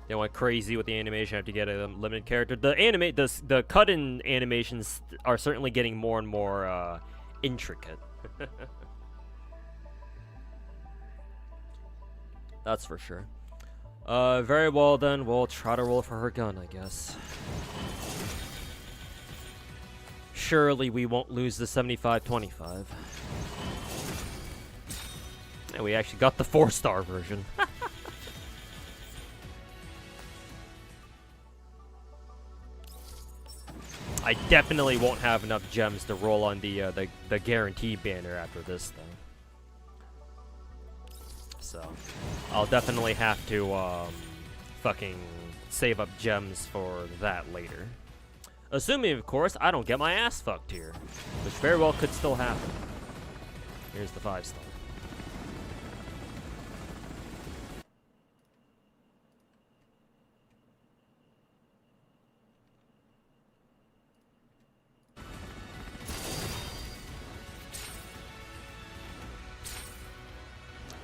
They went crazy with the animation. I have to get a limited character. The cut-in animations are certainly getting more and more intricate. That's for sure. Very well then. We'll try to roll for her gun, I guess. Surely we won't lose the 75-25. And we actually got the 4-star version. I definitely won't have enough gems to roll on the guarantee banner after this, though. So, I'll definitely have to, fucking save up gems for that later. Assuming, of course, I don't get my ass fucked here. Which very well could still happen. Here's the 5-star.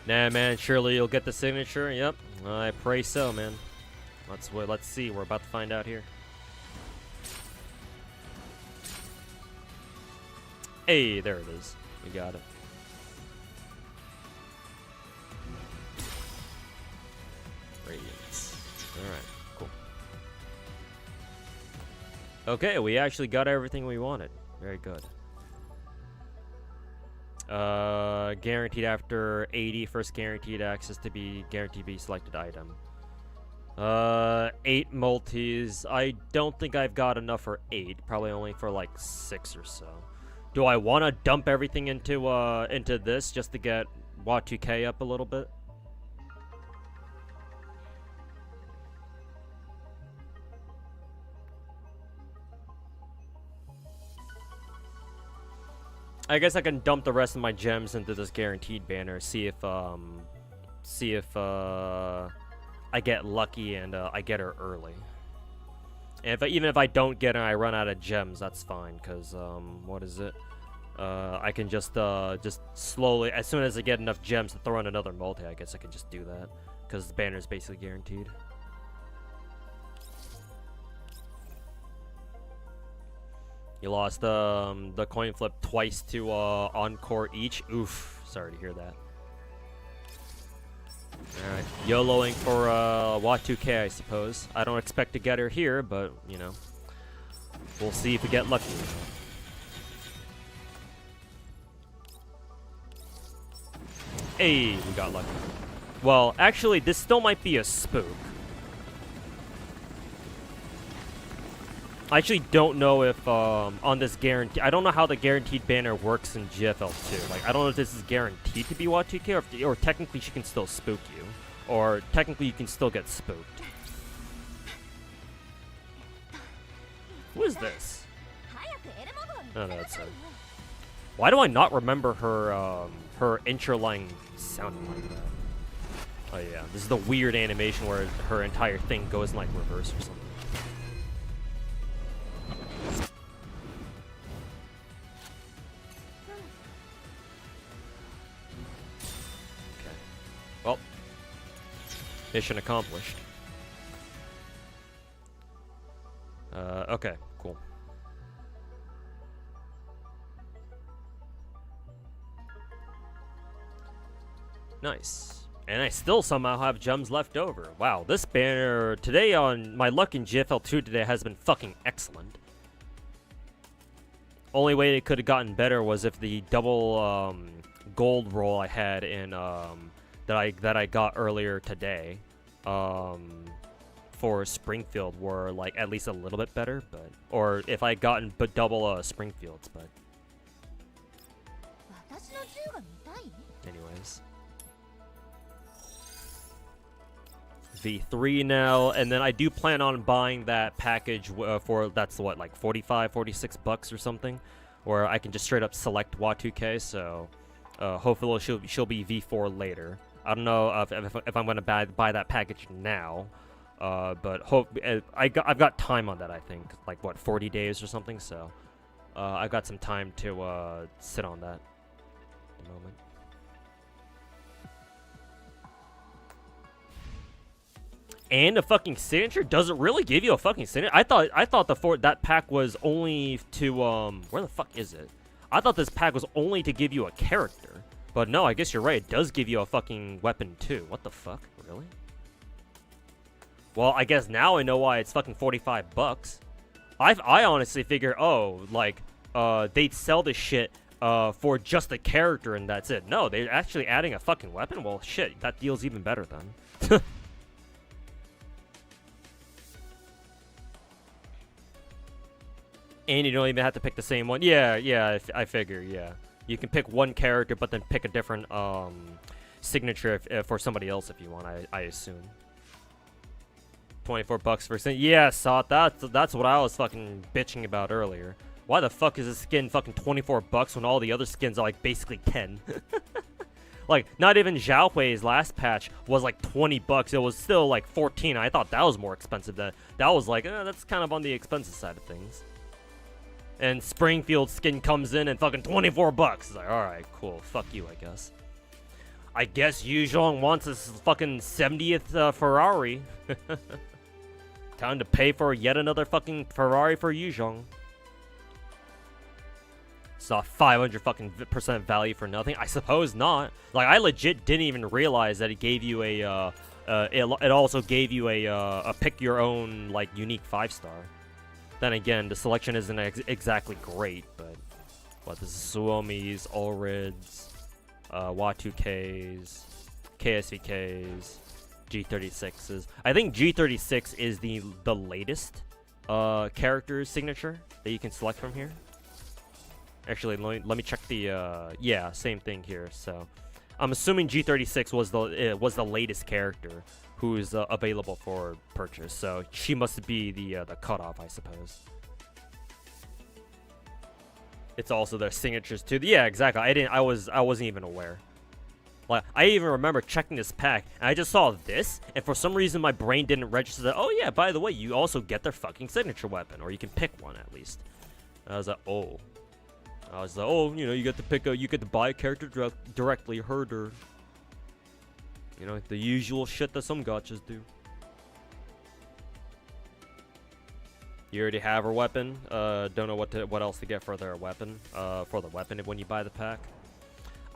Nah, man, surely you'll get the signature. Yep, I pray so, man. Let's see. We're about to find out here. Hey, there it is. We got it. Radiance. Alright, cool. Okay, we actually got everything we wanted. Very good. Guaranteed after 80, first guaranteed access to be guaranteed to be selected item. 8 multis. I don't think I've got enough for 8. Probably only for like 6 or so. Do I want to dump everything into this just to get Y2K up a little bit? I guess I can dump the rest of my gems into this guaranteed banner. See if I get lucky and I get her early. And even if I don't get her, I run out of gems. That's fine, cause what is it? I can just slowly, as soon as I get enough gems to throw in another multi, I guess I can just do that, cause the banner is basically guaranteed. You lost the coin flip twice to Encore each. Oof, sorry to hear that. Alright, YOLOing for Wa2K, I suppose. I don't expect to get her here, but, you know, we'll see if we get lucky. Hey, we got lucky. Well, actually, this still might be a spook. I actually don't know if on this guarantee, I don't know how the guaranteed banner works in GFL2. Like, I don't know if this is guaranteed to be Y2K or technically she can still spook you, or technically you can still get spooked. Who is this? Oh, no, that's her. Why do I not remember her her intro line sounding like that? Oh yeah, this is the weird animation where her entire thing goes in like reverse or something. Well, mission accomplished. Okay, cool. Nice. And I still somehow have gems left over. Wow, this banner today on my luck in GFL2 today has been fucking excellent. Only way it could have gotten better was if the double gold roll I had in that I got earlier today for Springfield were like at least a little bit better, but or if I gotten double Springfields, but anyways. V3 now, and then I do plan on buying that package for that's what, like 45, 46 bucks or something, where I can just straight up select Wa2K. So hopefully she'll be V4 later. I don't know if I'm gonna buy that package now, but I've got time on that. I think like what 40 days or something. So I've got some time to sit on that at the moment. And a fucking signature? Does it really give you a fucking signature? I thought that pack was only to where the fuck is it? I thought this pack was only to give you a character. But no, I guess you're right. It does give you a fucking weapon too. What the fuck? Really? Well, I guess now I know why it's fucking 45 bucks. I honestly figure, oh, like they'd sell this shit for just a character and that's it. No, they're actually adding a fucking weapon? Well, shit, that deal's even better then. And you don't even have to pick the same one. Yeah, I figure, yeah. You can pick one character, but then pick a different signature for somebody else if you want, I assume. 24 bucks for skin. Yeah, Sot, that's what I was fucking bitching about earlier. Why the fuck is this skin fucking 24 bucks when all the other skins are like basically 10? Like, not even Zhao Hui's last patch was like 20 bucks. It was still like 14. I thought that was more expensive. That was like, that's kind of on the expensive side of things. And Springfield skin comes in and fucking 24 bucks. It's like, alright, cool. Fuck you, I guess. I guess Yu Zhong wants his fucking 70th Ferrari. Time to pay for yet another fucking Ferrari for Yu Zhong. It's not 500 fucking percent value for nothing. I suppose not. Like, I legit didn't even realize that it gave you a, it also gave you a pick your own, like, unique 5-star. Then again, the selection isn't exactly great, but... What, this is Suomi's, Ulrids, Y2Ks, KSVKs, G36s. I think G36 is the latest character signature that you can select from here. Actually, let me check the yeah, same thing here. So, I'm assuming G36 was the latest character who is available for purchase. So she must be the cutoff, I suppose. It's also their signatures too. Yeah, exactly. I wasn't even aware. Like, I even remember checking this pack, and I just saw this, and for some reason my brain didn't register that, oh yeah, by the way, you also get their fucking signature weapon, or you can pick one at least. I was like, oh. I was like, oh, you know, you get to pick you get to buy a character directly, herder. You know, the usual shit that some gachas do. You already have her weapon. Don't know what else to get for their weapon. For the weapon when you buy the pack.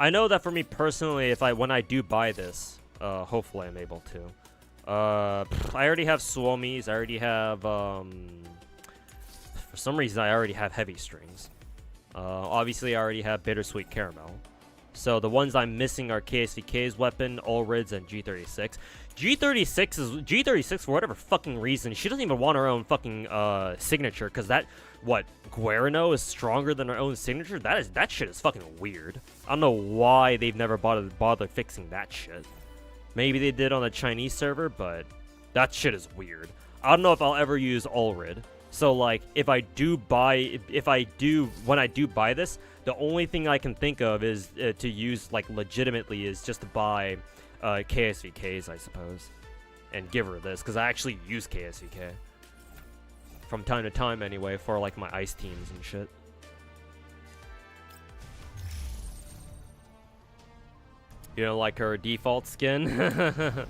I know that for me personally, when I do buy this, hopefully I'm able to. I already have Suomis. I already have for some reason I already have heavy strings. Obviously I already have bittersweet caramel. So the ones I'm missing are KSVK's weapon, Ulrids, and G36. G36 for whatever fucking reason, she doesn't even want her own fucking signature, because Guarino is stronger than her own signature? That shit is fucking weird. I don't know why they've never bothered fixing that shit. Maybe they did on the Chinese server, but that shit is weird. I don't know if I'll ever use Ulrid. So like, when I do buy this, the only thing I can think of is to use, like, legitimately is just to buy KSVKs, I suppose, and give her this, because I actually use KSVK from time to time anyway for, like, my ice teams and shit. You know, like her default skin?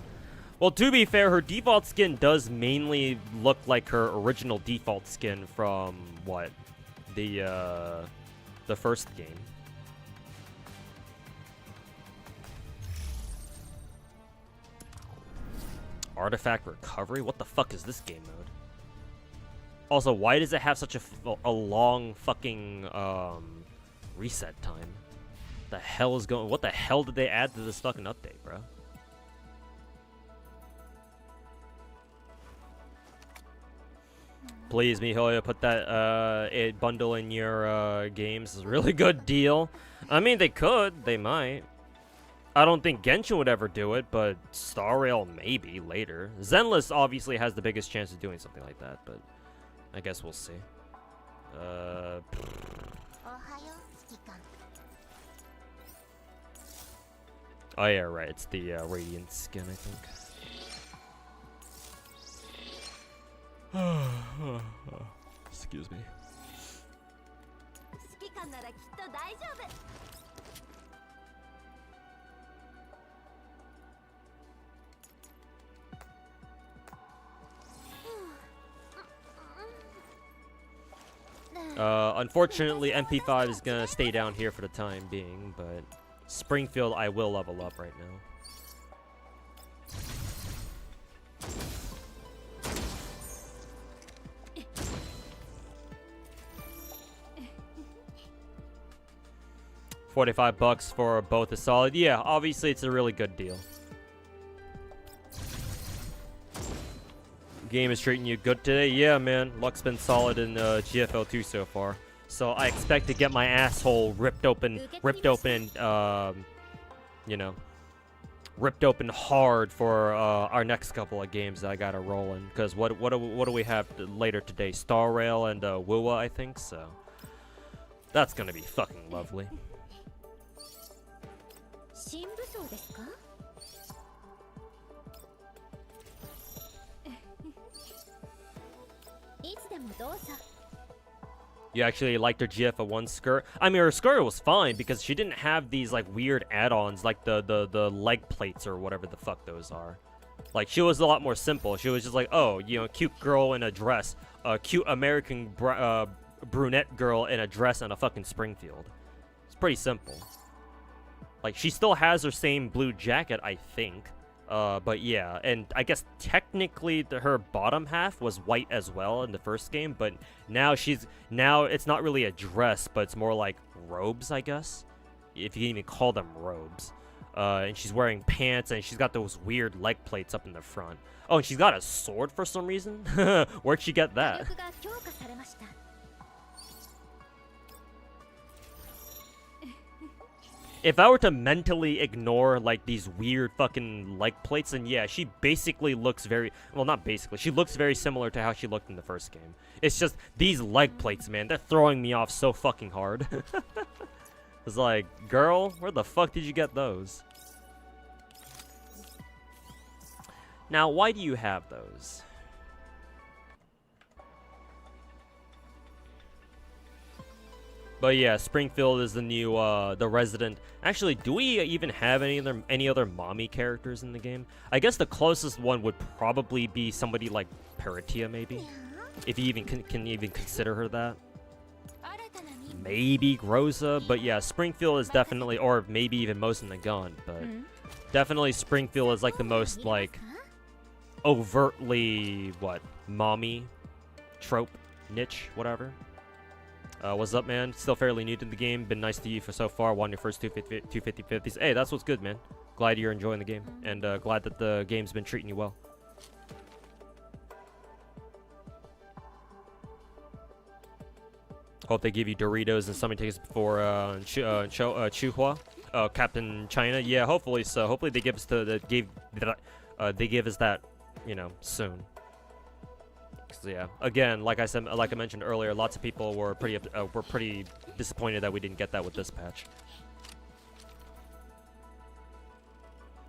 Well, to be fair, her default skin does mainly look like her original default skin from, what, the first game. Artifact recovery? What the fuck is this game mode? Also, why does it have such a long fucking reset time? The hell is going? What the hell did they add to this fucking update, bro? Please, MiHoYo, put that bundle in your games. It's a really good deal. I mean, they could. They might. I don't think Genshin would ever do it, but Star Rail maybe later. Zenless obviously has the biggest chance of doing something like that, but I guess we'll see. Oh yeah, right. It's the Radiant skin, I think. Excuse me. Unfortunately, MP5 is gonna stay down here for the time being, but Springfield I will level up right now. $45 for both is solid. Yeah, obviously it's a really good deal. Game is treating you good today? Yeah, man. Luck's been solid in GFL2 so far. So I expect to get my asshole ripped open, you know, ripped open hard for our next couple of games that I gotta roll in. Because what do we have later today? Star Rail and Wuwa, I think. So that's gonna be fucking lovely. You actually liked her GF1 skirt? I mean, her skirt was fine because she didn't have these like weird add-ons like the leg plates or whatever the fuck those are. Like, she was a lot more simple. She was just like, oh, you know, cute girl in a dress, a cute American brunette girl in a dress and a fucking Springfield. It's pretty simple. Like, she still has her same blue jacket, I think. But yeah, and I guess technically her bottom half was white as well in the first game, but now it's not really a dress, but it's more like robes, I guess, if you can even call them robes. And she's wearing pants, and she's got those weird leg plates up in the front. Oh, and she's got a sword for some reason? Where'd she get that? If I were to mentally ignore, like, these weird fucking leg plates, then yeah, she basically looks very... Well, not basically. She looks very similar to how she looked in the first game. It's just, these leg plates, man, they're throwing me off so fucking hard. It's like, girl, where the fuck did you get those? Now, why do you have those? But yeah, Springfield is the new, the resident. Actually, do we even have any other mommy characters in the game? I guess the closest one would probably be somebody like Peritia, maybe, if you even can even consider her that. Maybe Groza, but yeah, Springfield is definitely, or maybe even Mosin the Gun, but definitely Springfield is like the most like overtly mommy trope niche, whatever. What's up, man? Still fairly new to the game. Been nice to you for so far. Won your first 250-50s. Hey, that's what's good, man. Glad you're enjoying the game. And glad that the game's been treating you well. Hope they give you Doritos and summer tickets before Chuhua. Captain China. Yeah, hopefully so. Hopefully they give us they give us that, you know, soon. So yeah, again, like I mentioned earlier, lots of people were pretty disappointed that we didn't get that with this patch.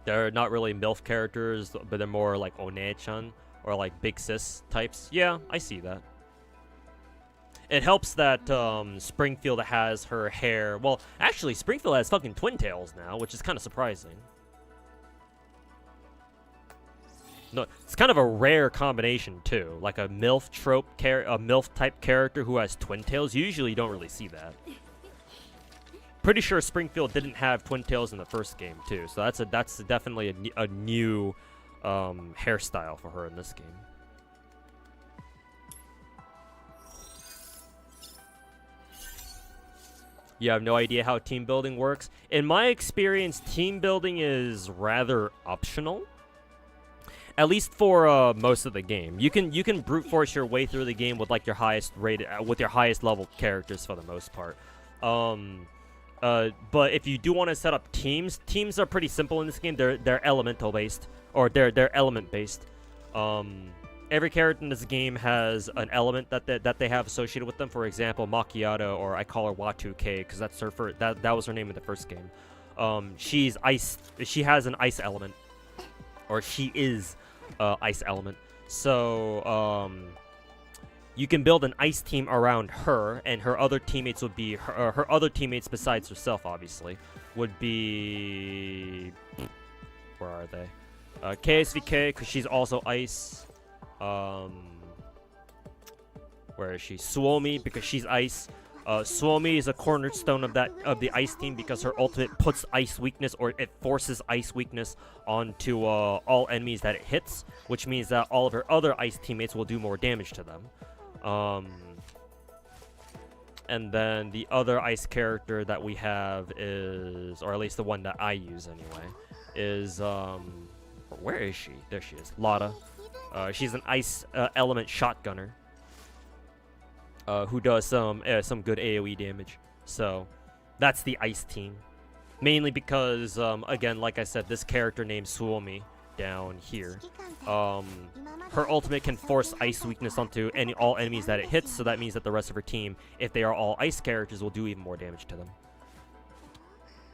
They're not really MILF characters, but they're more like One-chan or like big sis types. Yeah, I see that. It helps that Springfield has her hair. Well, actually, Springfield has fucking twin tails now, which is kind of surprising. No, it's kind of a rare combination too, like a MILF trope a MILF type character who has twin tails. Usually you don't really see that. Pretty sure Springfield didn't have twin tails in the first game too, so that's definitely a new hairstyle for her in this game. You have no idea how team building works? In my experience, team building is rather optional. At least for most of the game, you can brute force your way through the game with like your highest rated, with your highest level characters for the most part. But if you do want to set up teams are pretty simple in this game. They're elemental based, or they're element based. Every character in this game has an element that they have associated with them. For example, Macchiato, or I call her Watu-K because that's her that was her name in the first game. She's ice. She has an ice element, or she is. Ice element. So you can build an ice team around her, and her other teammates would be her other teammates besides herself, obviously, would be, where are they? KSVK, because she's also ice. Where is she? Suomi, because she's ice. Suomi is a cornerstone of the ice team because her ultimate puts ice weakness, or it forces ice weakness onto all enemies that it hits, which means that all of her other ice teammates will do more damage to them. And then the other ice character that we have is, or at least the one that I use anyway, is where is she? There she is, Lada. She's an ice element shotgunner. Who does some good AoE damage. So that's the ice team. Mainly because, again, like I said, this character named Suomi down here, her ultimate can force ice weakness onto all enemies that it hits, so that means that the rest of her team, if they are all ice characters, will do even more damage to them.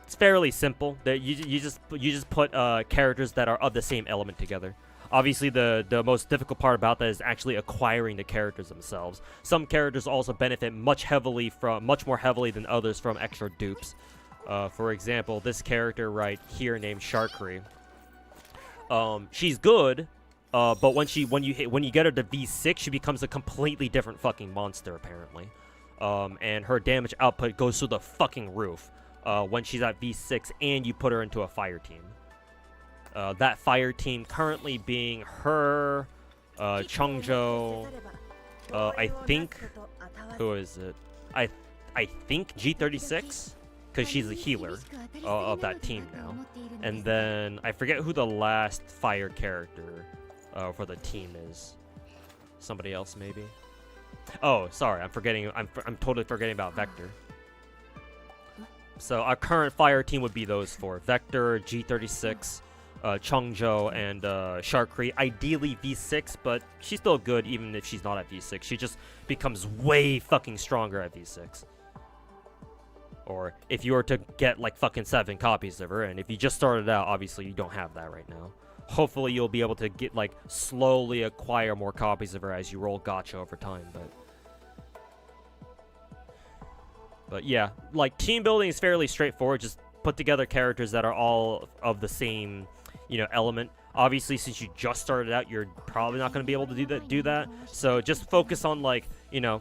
It's fairly simple. You just put characters that are of the same element together. Obviously, the most difficult part about that is actually acquiring the characters themselves. Some characters also benefit much more heavily than others from extra dupes. For example, this character right here named Sharkry. She's good, but when you get her to V6, she becomes a completely different fucking monster apparently. And her damage output goes through the fucking roof when she's at V6, and you put her into a fire team. That fire team currently being her, Chungjo, I think, who is it? I think G36, because she's a healer of that team now. And then I forget who the last fire character for the team is. Somebody else maybe. Oh, sorry, I'm totally forgetting about Vector. So our current fire team would be those four: Vector, G36, Chungjo, and Sharkry. Ideally V6, but she's still good even if she's not at V6. She just becomes way fucking stronger at V6. Or if you were to get like fucking 7 copies of her, and if you just started out, obviously you don't have that right now. Hopefully you'll be able to get like slowly acquire more copies of her as you roll gacha over time, but yeah, like team building is fairly straightforward. Just put together characters that are all of the same, you know, element. Obviously, since you just started out, you're probably not going to be able to do that. So just focus on, like, you know,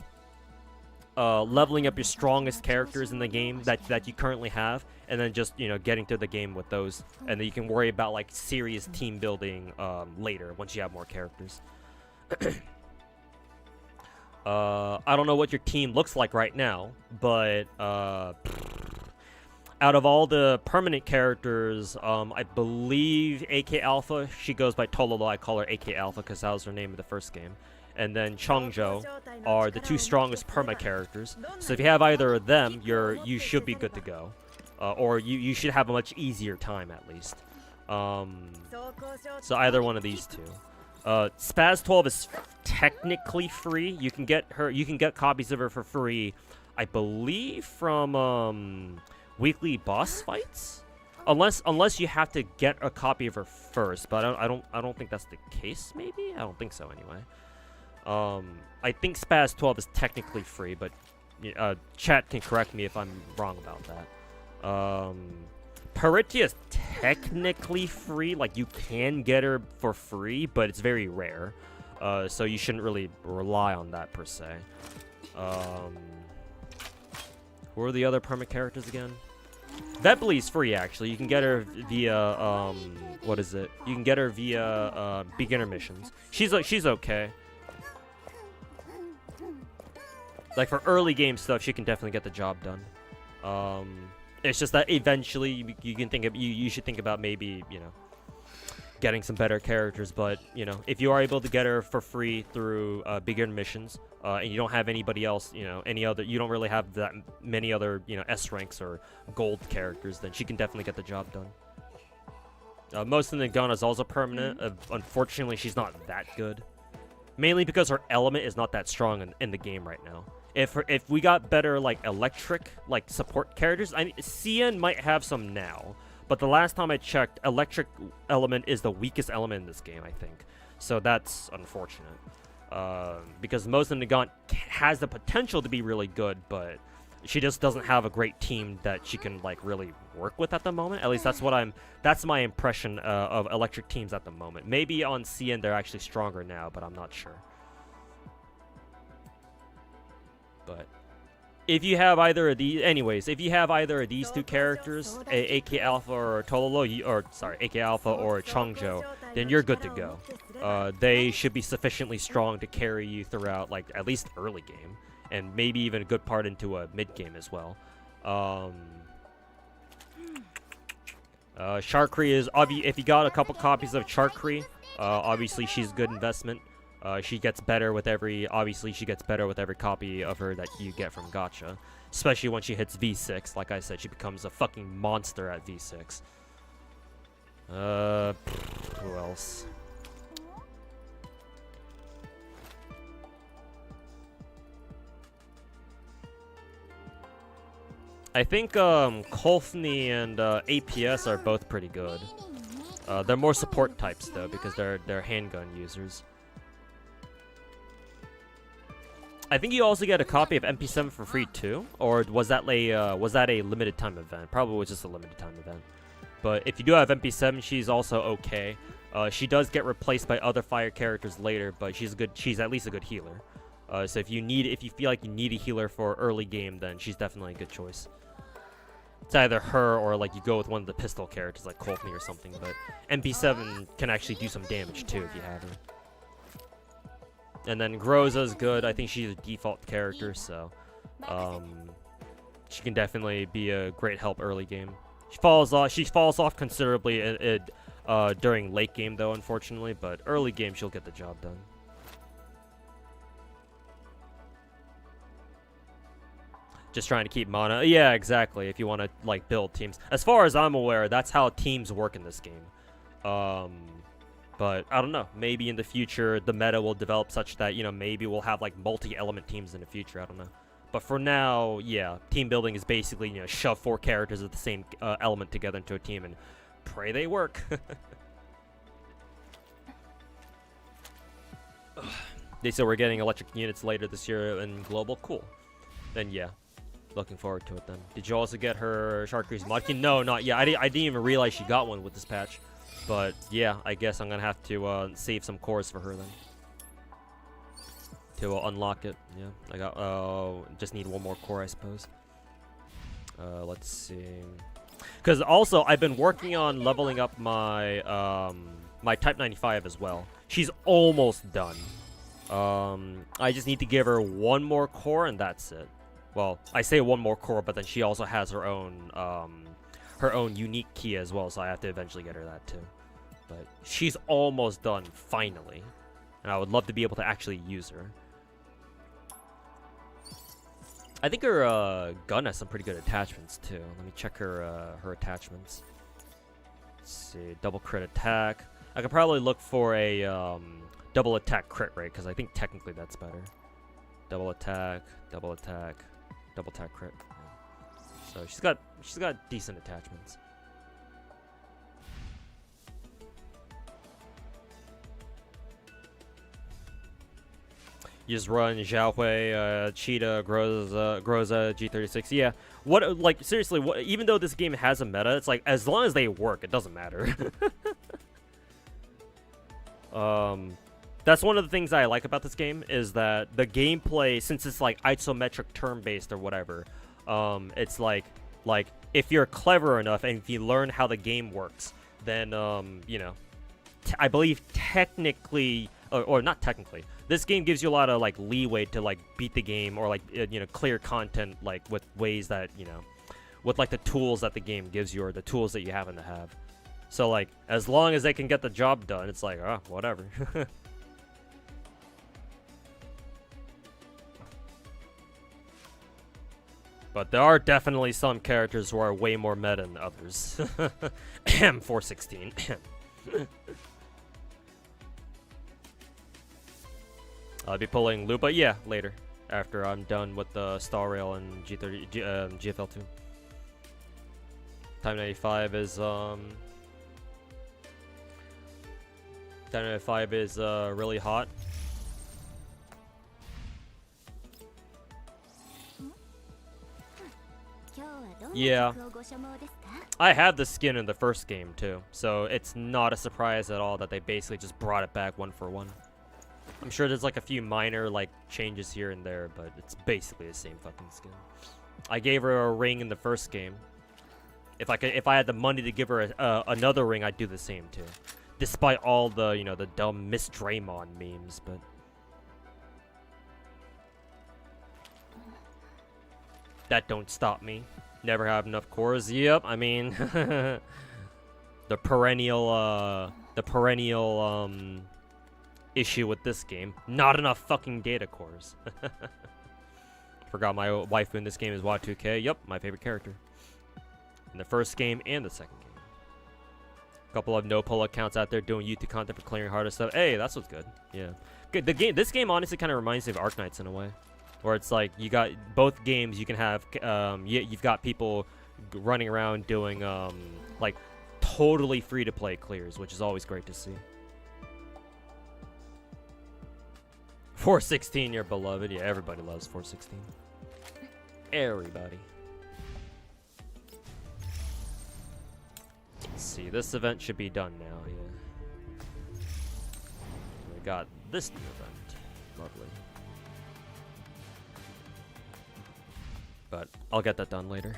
leveling up your strongest characters in the game that you currently have, and then just, you know, getting to the game with those, and then you can worry about like serious team building later once you have more characters. I don't know what your team looks like right now, but out of all the permanent characters, I believe AK Alpha, she goes by Tololo. I call her AK Alpha because that was her name in the first game. And then Chungjo are the 2 strongest perma characters. So if you have either of them, you should be good to go, or you should have a much easier time at least. So either one of these 2. Spaz 12 is technically free. You can get copies of her for free, I believe, from weekly boss fights, unless you have to get a copy of her first. But I don't think that's the case. Maybe I don't think so anyway. I think Spaz 12 is technically free, but chat can correct me if I'm wrong about that. Peritia is technically free, like you can get her for free, but it's very rare. So you shouldn't really rely on that per se. Who are the other perma characters again? Vetblee's free actually. You can get her via what is it? You can get her via beginner missions. She's okay. Like for early game stuff, she can definitely get the job done. It's just that eventually you can think of you should think about maybe, you know, getting some better characters. But you know, if you are able to get her for free through beginner missions, and you don't have anybody else, you know, you don't really have that many other, you know, S ranks or gold characters, then she can definitely get the job done. Most of the gun is also permanent. Unfortunately, she's not that good, mainly because her element is not that strong in the game right now. If we got better like electric like support characters, CN might have some now, but the last time I checked, electric element is the weakest element in this game, I think. So that's unfortunate, because most of Nagant has the potential to be really good, but she just doesn't have a great team that she can like really work with at the moment. At least that's my impression of electric teams at the moment. Maybe on CN they're actually stronger now, but I'm not sure. But if you have either of these, if you have either of these 2 characters, AK Alpha or Tololo, AK Alpha or Chungjo, then you're good to go. They should be sufficiently strong to carry you throughout, like, at least early game, and maybe even a good part into a mid game as well. Sharkry is if you got a couple copies of Sharkry, obviously she's a good investment. She gets better with every copy of her that you get from Gacha. Especially when she hits V6. Like I said, she becomes a fucking monster at V6. Who else? I think Kolfni and APS are both pretty good. They're more support types though, because they're handgun users. I think you also get a copy of MP7 for free too, or was that a limited time event? Probably was just a limited time event. But if you do have MP7, she's also okay. She does get replaced by other fire characters later, but she's at least a good healer. So if you feel like you need a healer for early game, then she's definitely a good choice. It's either her or like you go with one of the pistol characters like Courtney or something, but MP7 can actually do some damage too if you have her. And then Groza's good. I think she's a default character, so she can definitely be a great help early game. She falls off considerably during late game though, unfortunately, but early game she'll get the job done. Just trying to keep mana. Yeah, exactly. If you want to like build teams, as far as I'm aware, that's how teams work in this game. But I don't know. Maybe in the future the meta will develop such that maybe we'll have like multi-element teams in the future. I don't know. But for now, yeah, team building is basically shove 4 characters of the same element together into a team and pray they work. They said we're getting electric units later this year in global. Cool. Then yeah. Looking forward to it then. Did you also get her Chartreuse Modkin? No, not yet. I didn't even realize she got one with this patch. But yeah, I guess I'm gonna have to save some cores for her then. To unlock it. Yeah, I got just need one more core, I suppose. Let's see. Because also I've been working on leveling up my my Type 95 as well. She's almost done. I just need to give her one more core and that's it. Well, I say one more core, but then she also has her own unique key as well, so I have to eventually get her that too. But she's almost done, finally. And I would love to be able to actually use her. I think her gun has some pretty good attachments too. Let me check her attachments. Let's see, double crit attack. I could probably look for a double attack crit rate, because I think technically that's better. Double attack, double attack. Double attack crit. Yeah. So she's got decent attachments. You just run Xiaohui, Cheetah, Groza, G36. Yeah. What, like, seriously, even though this game has a meta, it's like, as long as they work, it doesn't matter. That's one of the things I like about this game, is that the gameplay, since it's like isometric turn-based or whatever, it's like if you're clever enough and if you learn how the game works, then I believe technically, or not technically, this game gives you a lot of like leeway to like beat the game or like clear content like with ways that with like the tools that the game gives you or the tools that you happen to have. So like as long as they can get the job done, it's like whatever. But there are definitely some characters who are way more meta than others. 416. I'll be pulling Lupa, yeah, later. After I'm done with the Star Rail and GFL2. Time 95 is Time 95 is really hot. Yeah, I had the skin in the first game too, so it's not a surprise at all that they basically just brought it back one for one. I'm sure there's like a few minor like changes here and there, but it's basically the same fucking skin. I gave her a ring in the first game. If I had the money to give her another ring, I'd do the same too. Despite all the the dumb Miss Draymond memes, but. That don't stop me. Never have enough cores. Yep, I mean the perennial issue with this game. Not enough fucking data cores. Forgot my waifu in this game is Y2K. Yep, my favorite character. In the first game and the second game. A couple of no-pull accounts out there doing YouTube content for clearing harder stuff. Hey, that's what's good. Yeah. Good. This game honestly kind of reminds me of Arknights in a way. Where it's like you got both games, you can have you've got people running around doing like totally free-to-play clears, which is always great to see. 416, your beloved. Yeah, everybody loves 416. Everybody. Let's see, this event should be done now, yeah. We got this new event. Lovely. But I'll get that done later.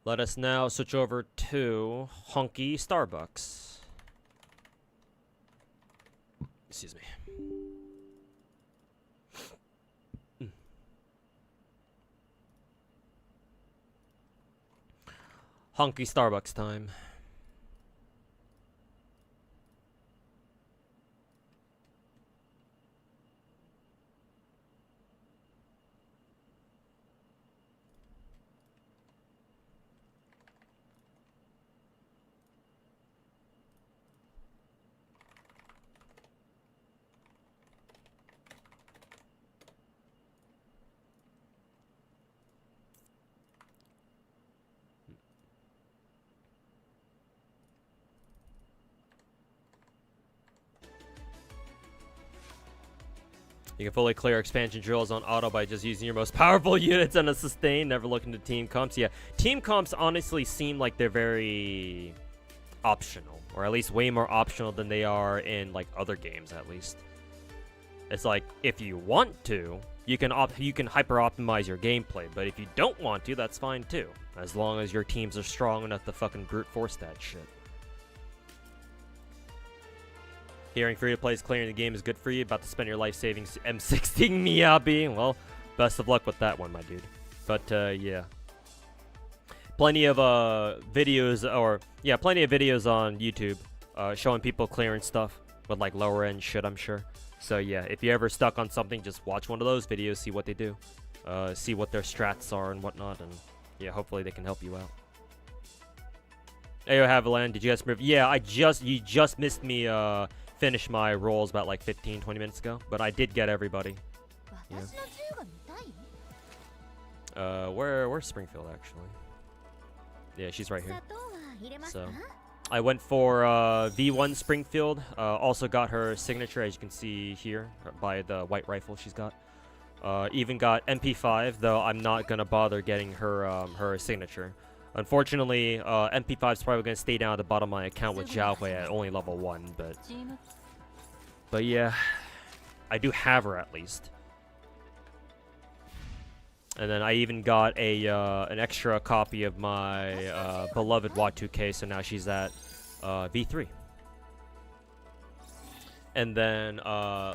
Let us now switch over to Honky Starbucks. Excuse me. Honky Starbucks time. You can fully clear expansion drills on auto by just using your most powerful units and a sustain, never looking to team comps. Yeah, team comps honestly seem like they're very optional, or at least way more optional than they are in like other games at least. It's like, if you want to, you can hyper optimize your gameplay, but if you don't want to, that's fine too. As long as your teams are strong enough to fucking brute force that shit. Hearing free-to-plays clearing the game is good for you. About to spend your life saving M16 Miyabi. Well, best of luck with that one, my dude. But, yeah. Plenty of, videos on YouTube, showing people clearing stuff with, like, lower-end shit, I'm sure. So, yeah, if you're ever stuck on something, just watch one of those videos, see what they do. See what their strats are and whatnot, and, yeah, hopefully they can help you out. Ayo, Haviland, did you guys... Yeah, you just missed me, finish my rolls about like 15-20 minutes ago, but I did get everybody. Yeah. Where's Springfield actually? Yeah, she's right here. So I went for V1 Springfield. Also got her signature, as you can see here, by the white rifle she's got. Even got MP5, though I'm not gonna bother getting her her signature. Unfortunately, MP5's probably going to stay down at the bottom of my account with Xiaohui at only level 1, but yeah, I do have her at least. And then I even got a an extra copy of my beloved Y2K, so now she's at V3. And then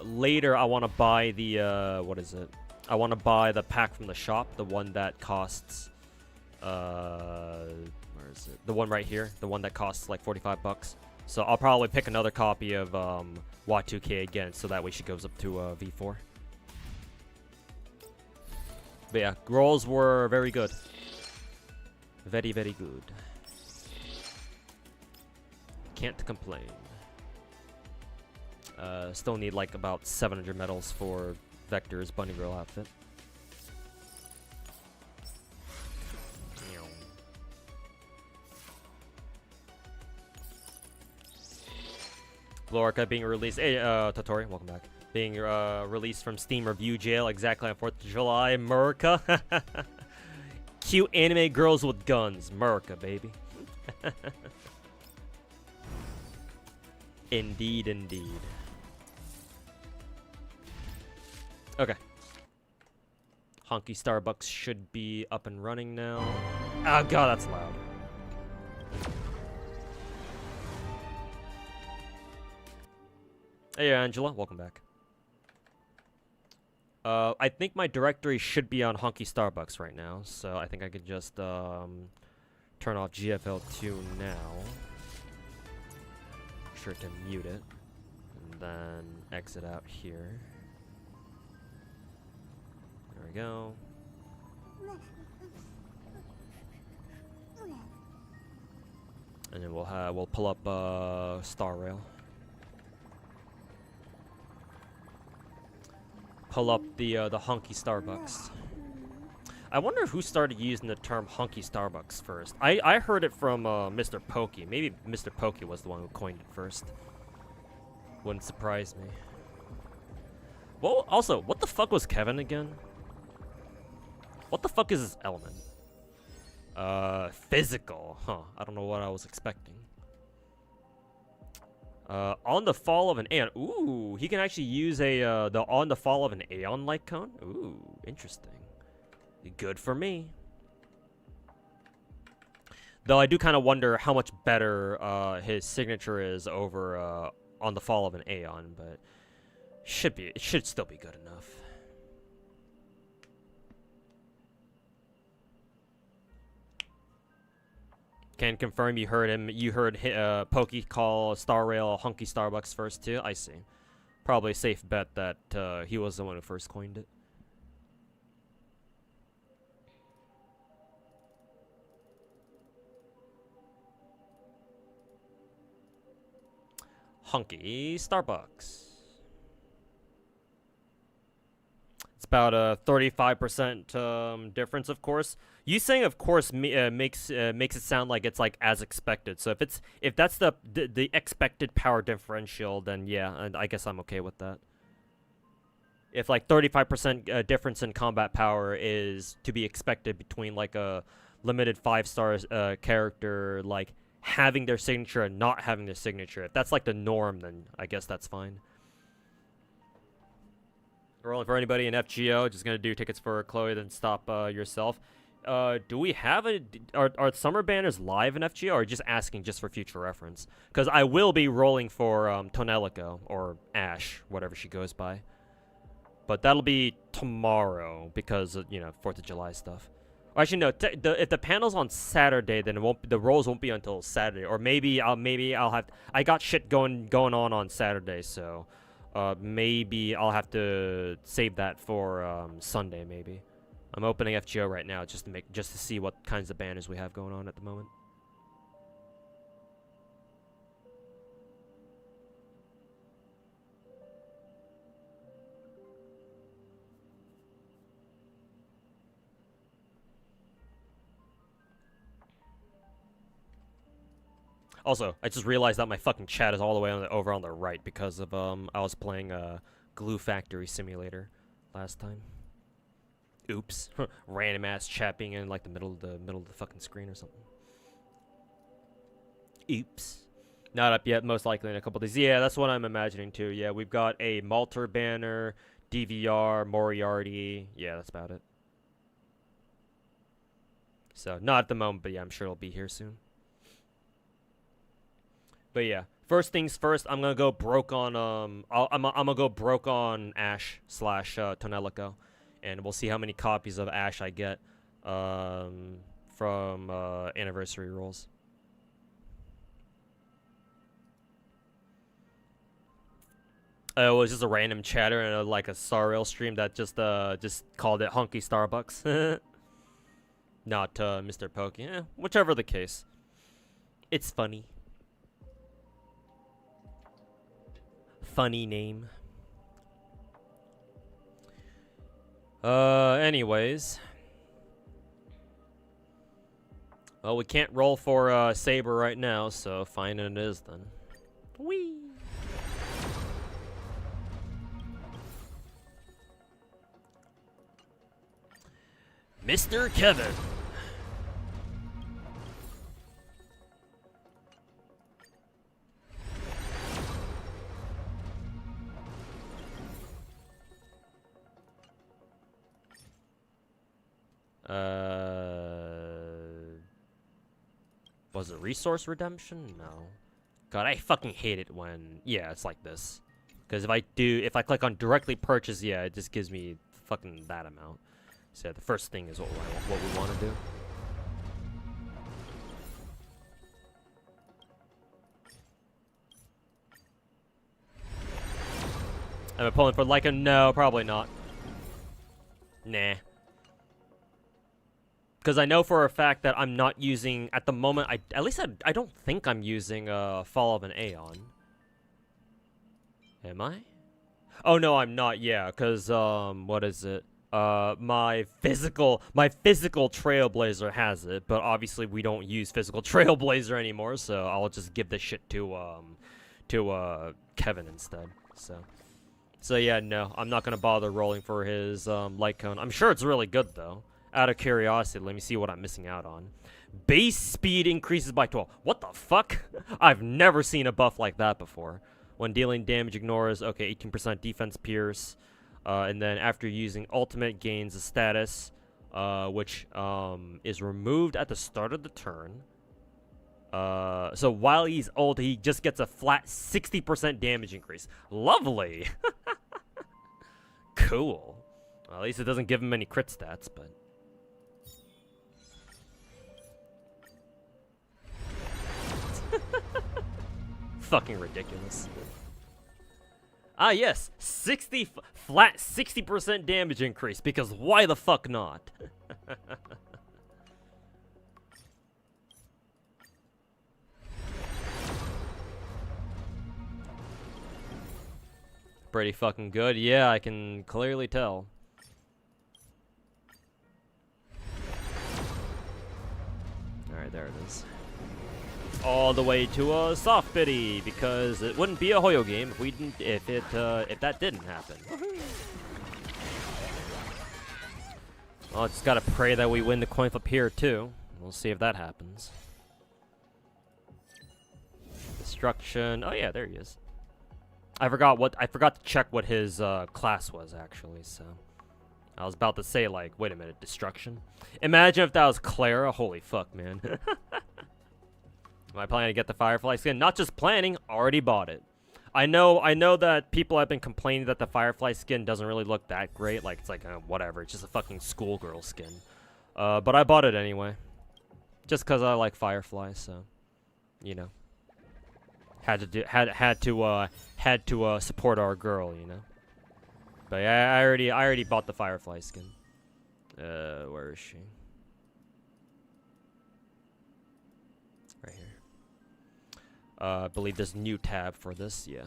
later I want to buy the, what is it? I want to buy the pack from the shop, the one that costs... where is it? The one right here, the one that costs like 45 bucks. So I'll probably pick another copy of Y2K again, so that way she goes up to V4. But yeah, rolls were very good. Very, very good. Can't complain. Still need like about 700 medals for Vector's Bunny Girl outfit. Lorca being released. Hey, Totori, welcome back. Being released from Steam Review Jail exactly on 4th of July. America. Cute anime girls with guns. America, baby. Indeed, indeed. Okay. Honky Starbucks should be up and running now. Oh god, that's loud. Hey Angela, welcome back. I think my directory should be on Honky Starbucks right now, so I think I could just turn off GFL2 now. Make sure to mute it, and then exit out here. There we go. And then we'll pull up Star Rail. Pull up the hunky Starbucks. I wonder who started using the term hunky Starbucks first. I heard it from Mr. Pokey. Maybe Mr. Pokey was the one who coined it first. Wouldn't surprise me. Well, also, what the fuck was Kevin again? What the fuck is his element? Physical. Huh. I don't know what I was expecting. On the fall of an Aeon. Ooh, he can actually use the on the fall of an Aeon light cone. Ooh, interesting. Good for me. Though I do kind of wonder how much better his signature is over on the fall of an Aeon, but it should still be good enough. Can confirm you heard Pokey call Star Rail hunky Starbucks first too. I see. Probably a safe bet that he was the one who first coined it. Hunky Starbucks. It's about a 35% difference, of course. You saying "of course" makes it sound like it's like as expected. So if that's the expected power differential, then yeah, I guess I'm okay with that. If like 35% difference in combat power is to be expected between like a limited 5-star character, like having their signature and not having their signature, if that's like the norm, then I guess that's fine. Rolling for anybody in FGO, just gonna do tickets for Chloe, then stop yourself. Do we have are summer banners live in FGO, or just asking just for future reference? Because I will be rolling for Tonelico, or Ash, whatever she goes by. But that'll be tomorrow, because of, 4th of July stuff. Or actually, no. If the panel's on Saturday, then the rolls won't be until Saturday. Or maybe I'll have. I got shit going on Saturday, so maybe I'll have to save that for Sunday. Maybe. I'm opening FGO right now just to see what kinds of banners we have going on at the moment. Also, I just realized that my fucking chat is all the way over on the right because of I was playing Glue Factory Simulator last time. Oops. Random ass chat being in like the middle of the fucking screen or something. Oops. Not up yet, most likely in a couple days. Yeah, that's what I'm imagining too. Yeah, we've got a Malter banner, DVR, Moriarty. Yeah, that's about it. So, not at the moment, but yeah, I'm sure it'll be here soon. But yeah, first things first, I'm gonna go broke on I'm gonna go broke on Ash / Tonelico, and we'll see how many copies of Ash I get from anniversary rolls. It was just a random chatter in like a Star Rail stream that just called it hunky Starbucks. Not Mr. Pokey. Whichever the case, it's funny. Funny name. Anyways. Well, we can't roll for Saber right now, so fine it is then. Whee! Mr. Kevin. Was it resource redemption? No. God, I fucking hate it when, yeah, it's like this. Because if I click on directly purchase, yeah, it just gives me fucking that amount. So the first thing is what we want to do. Am I pulling for Leica? No, probably not. Nah. Because I know for a fact that I'm not using, at the moment, I don't think I'm using Fall of an Aeon. Am I? Oh no, I'm not, yeah, because, what is it? My physical Trailblazer has it, but obviously we don't use physical Trailblazer anymore, so I'll just give this shit to Kevin instead, So yeah, no, I'm not gonna bother rolling for his, light cone. I'm sure it's really good, though. Out of curiosity, let me see what I'm missing out on. Base speed increases by 12. What the fuck? I've never seen a buff like that before. When dealing damage, ignores, okay, 18% defense pierce. And then after using ultimate, gains a status, which is removed at the start of the turn. So while he's ult, he just gets a flat 60% damage increase. Lovely! Cool. Well, at least it doesn't give him any crit stats, but... Fucking ridiculous. Ah, yes, flat 60% damage increase, because why the fuck not? Pretty fucking good. Yeah, I can clearly tell. Alright, there it is. All the way to a soft pity, because it wouldn't be a Hoyo game if we didn't, if that didn't happen. Well, just gotta pray that we win the coin flip here too. We'll see if that happens. Destruction. Oh yeah, there he is. I forgot to check what his class was actually. So I was about to say, like, wait a minute, destruction. Imagine if that was Clara. Holy fuck, man. Am I planning to get the Firefly skin? Not just planning, already bought it. I know that people have been complaining that the Firefly skin doesn't really look that great. Like, it's like, whatever, it's just a fucking schoolgirl skin. But I bought it anyway. Just because I like Firefly, so, you know. Had to support our girl, you know. But yeah, I already bought the Firefly skin. Where is she? Right here. I believe there's a new tab for this, yeah.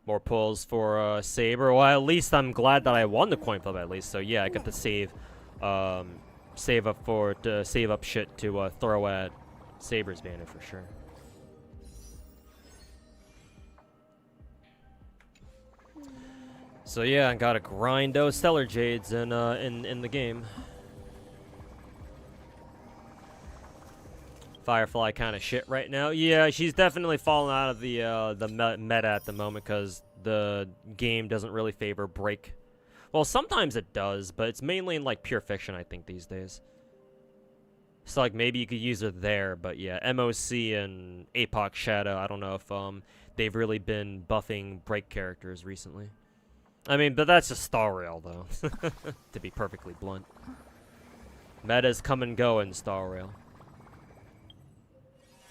More pulls for Saber. Well, at least I'm glad that I won the coin flip at least. So yeah, I got to save up shit to throw at Saber's banner for sure. So yeah, I gotta grind those Stellar Jades in the game. Firefly kind of shit right now. Yeah, she's definitely fallen out of the meta at the moment because the game doesn't really favor break. Well, sometimes it does, but it's mainly in like pure fiction, I think, these days. So like maybe you could use her there, but yeah, MOC and Apoc Shadow, I don't know if they've really been buffing break characters recently. I mean, but that's just Star Rail though, to be perfectly blunt. Metas come and go in Star Rail.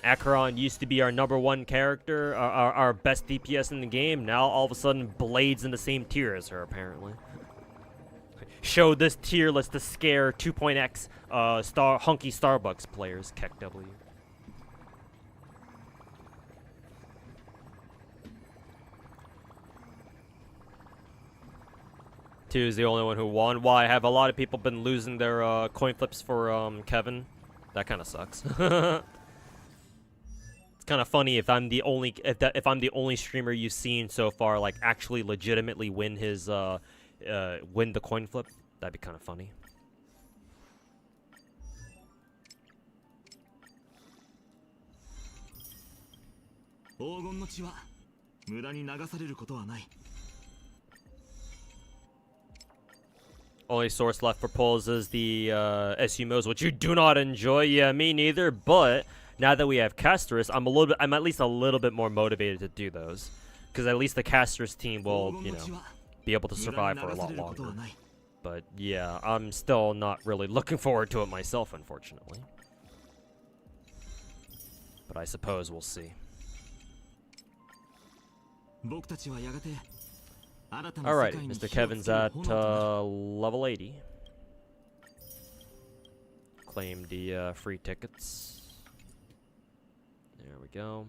Acheron used to be our #1 character, our best DPS in the game. Now all of a sudden, Blade's in the same tier as her, apparently. Show this tier list to scare 2.x hunky Starbucks players, Keck W. Two is the only one who won. Why have a lot of people been losing their coin flips for Kevin? That kind of sucks. Kind of funny if I'm the only streamer you've seen so far like actually legitimately win his win the coin flip. That'd be kind of funny. Only source left for pulls is the SUMOs, which you do not enjoy. Yeah, me neither, but now that we have Casters, I'm at least a little bit more motivated to do those. Because at least the Casters team will, you know, be able to survive for a lot longer. But yeah, I'm still not really looking forward to it myself, unfortunately. But I suppose we'll see. Alrighty, Mr. Kevin's at level 80. Claim the free tickets. There we go.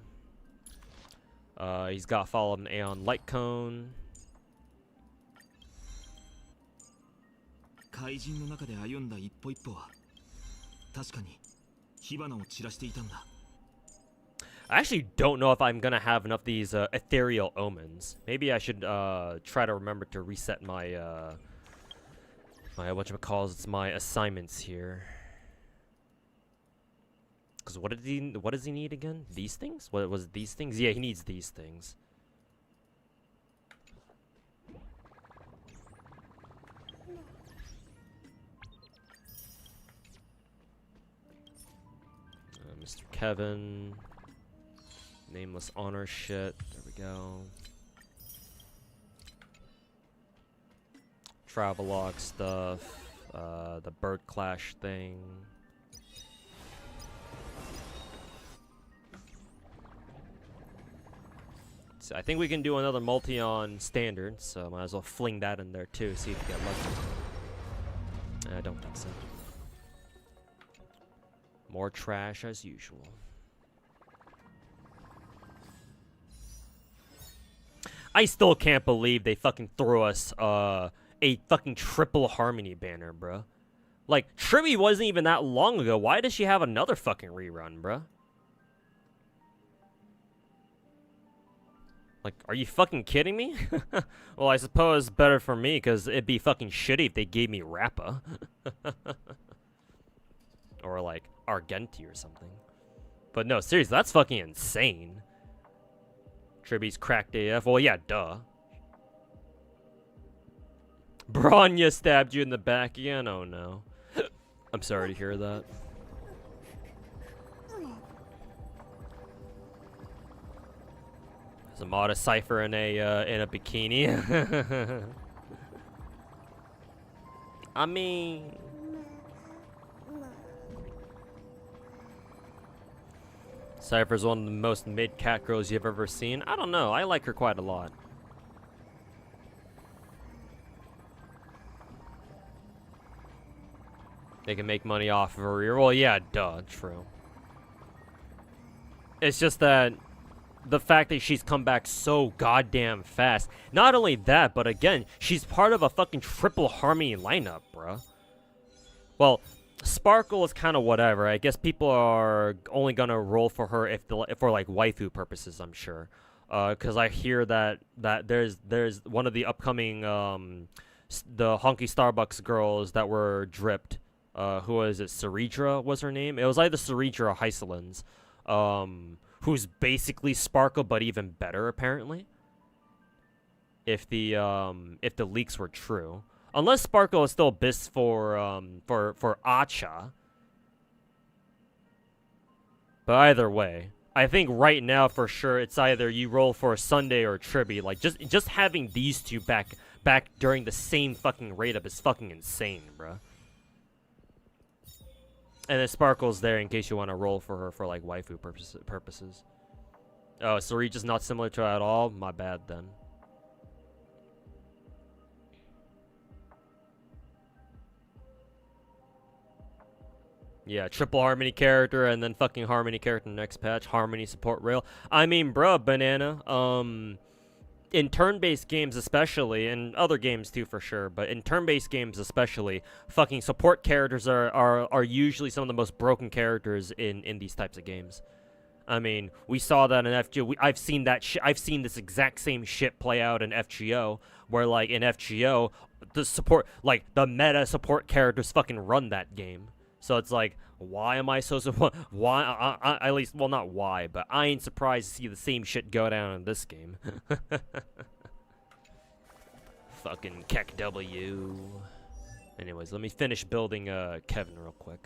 He's got followed an Aeon Light Cone. I actually don't know if I'm gonna have enough of these ethereal omens. Maybe I should try to remember to reset my my assignments here. Cause what does he need again? These things? What was it, these things? Yeah, he needs these things. Mr. Kevin. Nameless honor shit. There we go. Travelogue stuff. The bird clash thing. So I think we can do another multi on standard, so might as well fling that in there too, see if we get lucky. I don't think so. More trash as usual. I still can't believe they fucking threw us a fucking triple harmony banner, bruh. Like, Tribby wasn't even that long ago. Why does she have another fucking rerun, bruh? Like, are you fucking kidding me? Well, I suppose better for me, because it'd be fucking shitty if they gave me Rappa. Or, like, Argenti or something. But no, seriously, that's fucking insane. Tribby's cracked AF. Well, yeah, duh. Bronya stabbed you in the back again? Oh, no. I'm sorry to hear that. There's a Mata Cypher in a bikini. I mean... Cypher's one of the most mid-cat girls you've ever seen. I don't know. I like her quite a lot. They can make money off of her. Well, yeah, duh, true. It's just that the fact that she's come back so goddamn fast. Not only that, but again, she's part of a fucking triple harmony lineup, bruh. Well, Sparkle is kind of whatever. I guess people are only gonna roll for her if for like waifu purposes, I'm sure. Because I hear that there's one of the upcoming the honky Starbucks girls that were dripped. Who was it? Ceridra was her name. It was either Ceridra or Hysolins. Who's basically Sparkle but even better apparently. If the leaks were true. Unless Sparkle is still bis for Gacha. But either way, I think right now for sure it's either you roll for Sunday or Tribby. Like just having these two back during the same fucking rate up is fucking insane, bruh. And then Sparkle's there in case you want to roll for her for like waifu purposes. Oh, so Reach is not similar to her at all? My bad then. Yeah, triple harmony character and then fucking harmony character next patch. Harmony support rail. I mean, bruh, Banana. In turn-based games especially, and other games too for sure, but in turn-based games especially, fucking support characters are usually some of the most broken characters in these types of games. I mean, we saw that in FGO. I've seen that I've seen this exact same shit play out in FGO, where like in FGO, the meta support characters fucking run that game. So it's like, why am I so why I at least, well, not why, but I ain't surprised to see the same shit go down in this game. Fucking Keck W. Anyways, let me finish building Kevin real quick.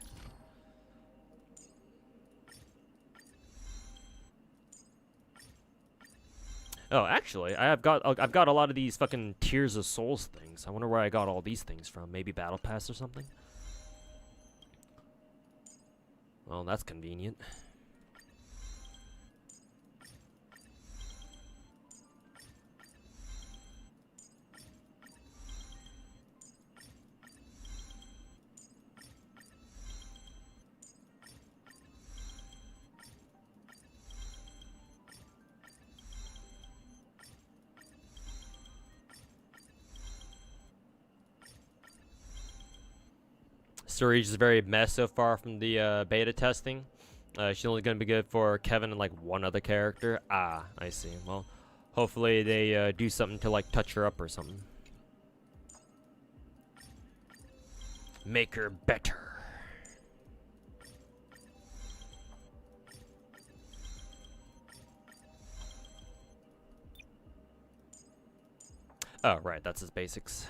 Oh, actually, I've got a lot of these fucking Tears of Souls things. I wonder where I got all these things from. Maybe Battle Pass or something? Well, that's convenient. story is just very meh so far from the beta testing. She's only gonna be good for Kevin and like one other character. Ah, I see. Well, hopefully they do something to like touch her up or something. Make her better. Oh, right, that's his basics.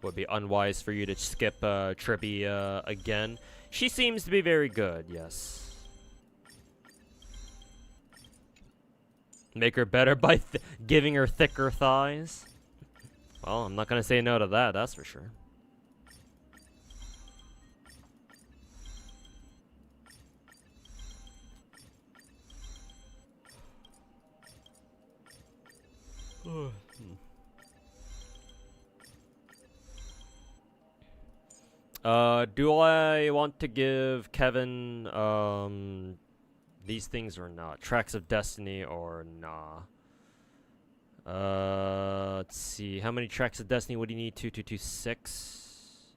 Would be unwise for you to skip Trippy again. She seems to be very good, yes. Make her better by giving her thicker thighs. Well, I'm not gonna say no to that, that's for sure. Do I want to give Kevin, these things or not? Tracks of Destiny or nah? Let's see. How many Tracks of Destiny would he need? 6.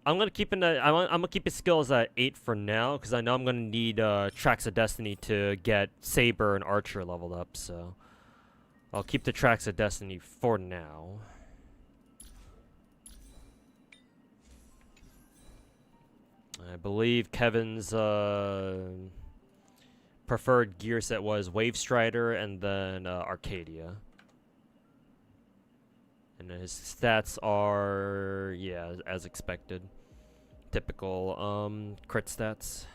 I'm gonna keep I'm gonna keep his skills at 8 for now, because I know I'm gonna need Tracks of Destiny to get Saber and Archer leveled up. So I'll keep the Tracks of Destiny for now. I believe Kevin's preferred gear set was Wave Strider and then Arcadia. And then his stats are, yeah, as expected. Typical crit stats.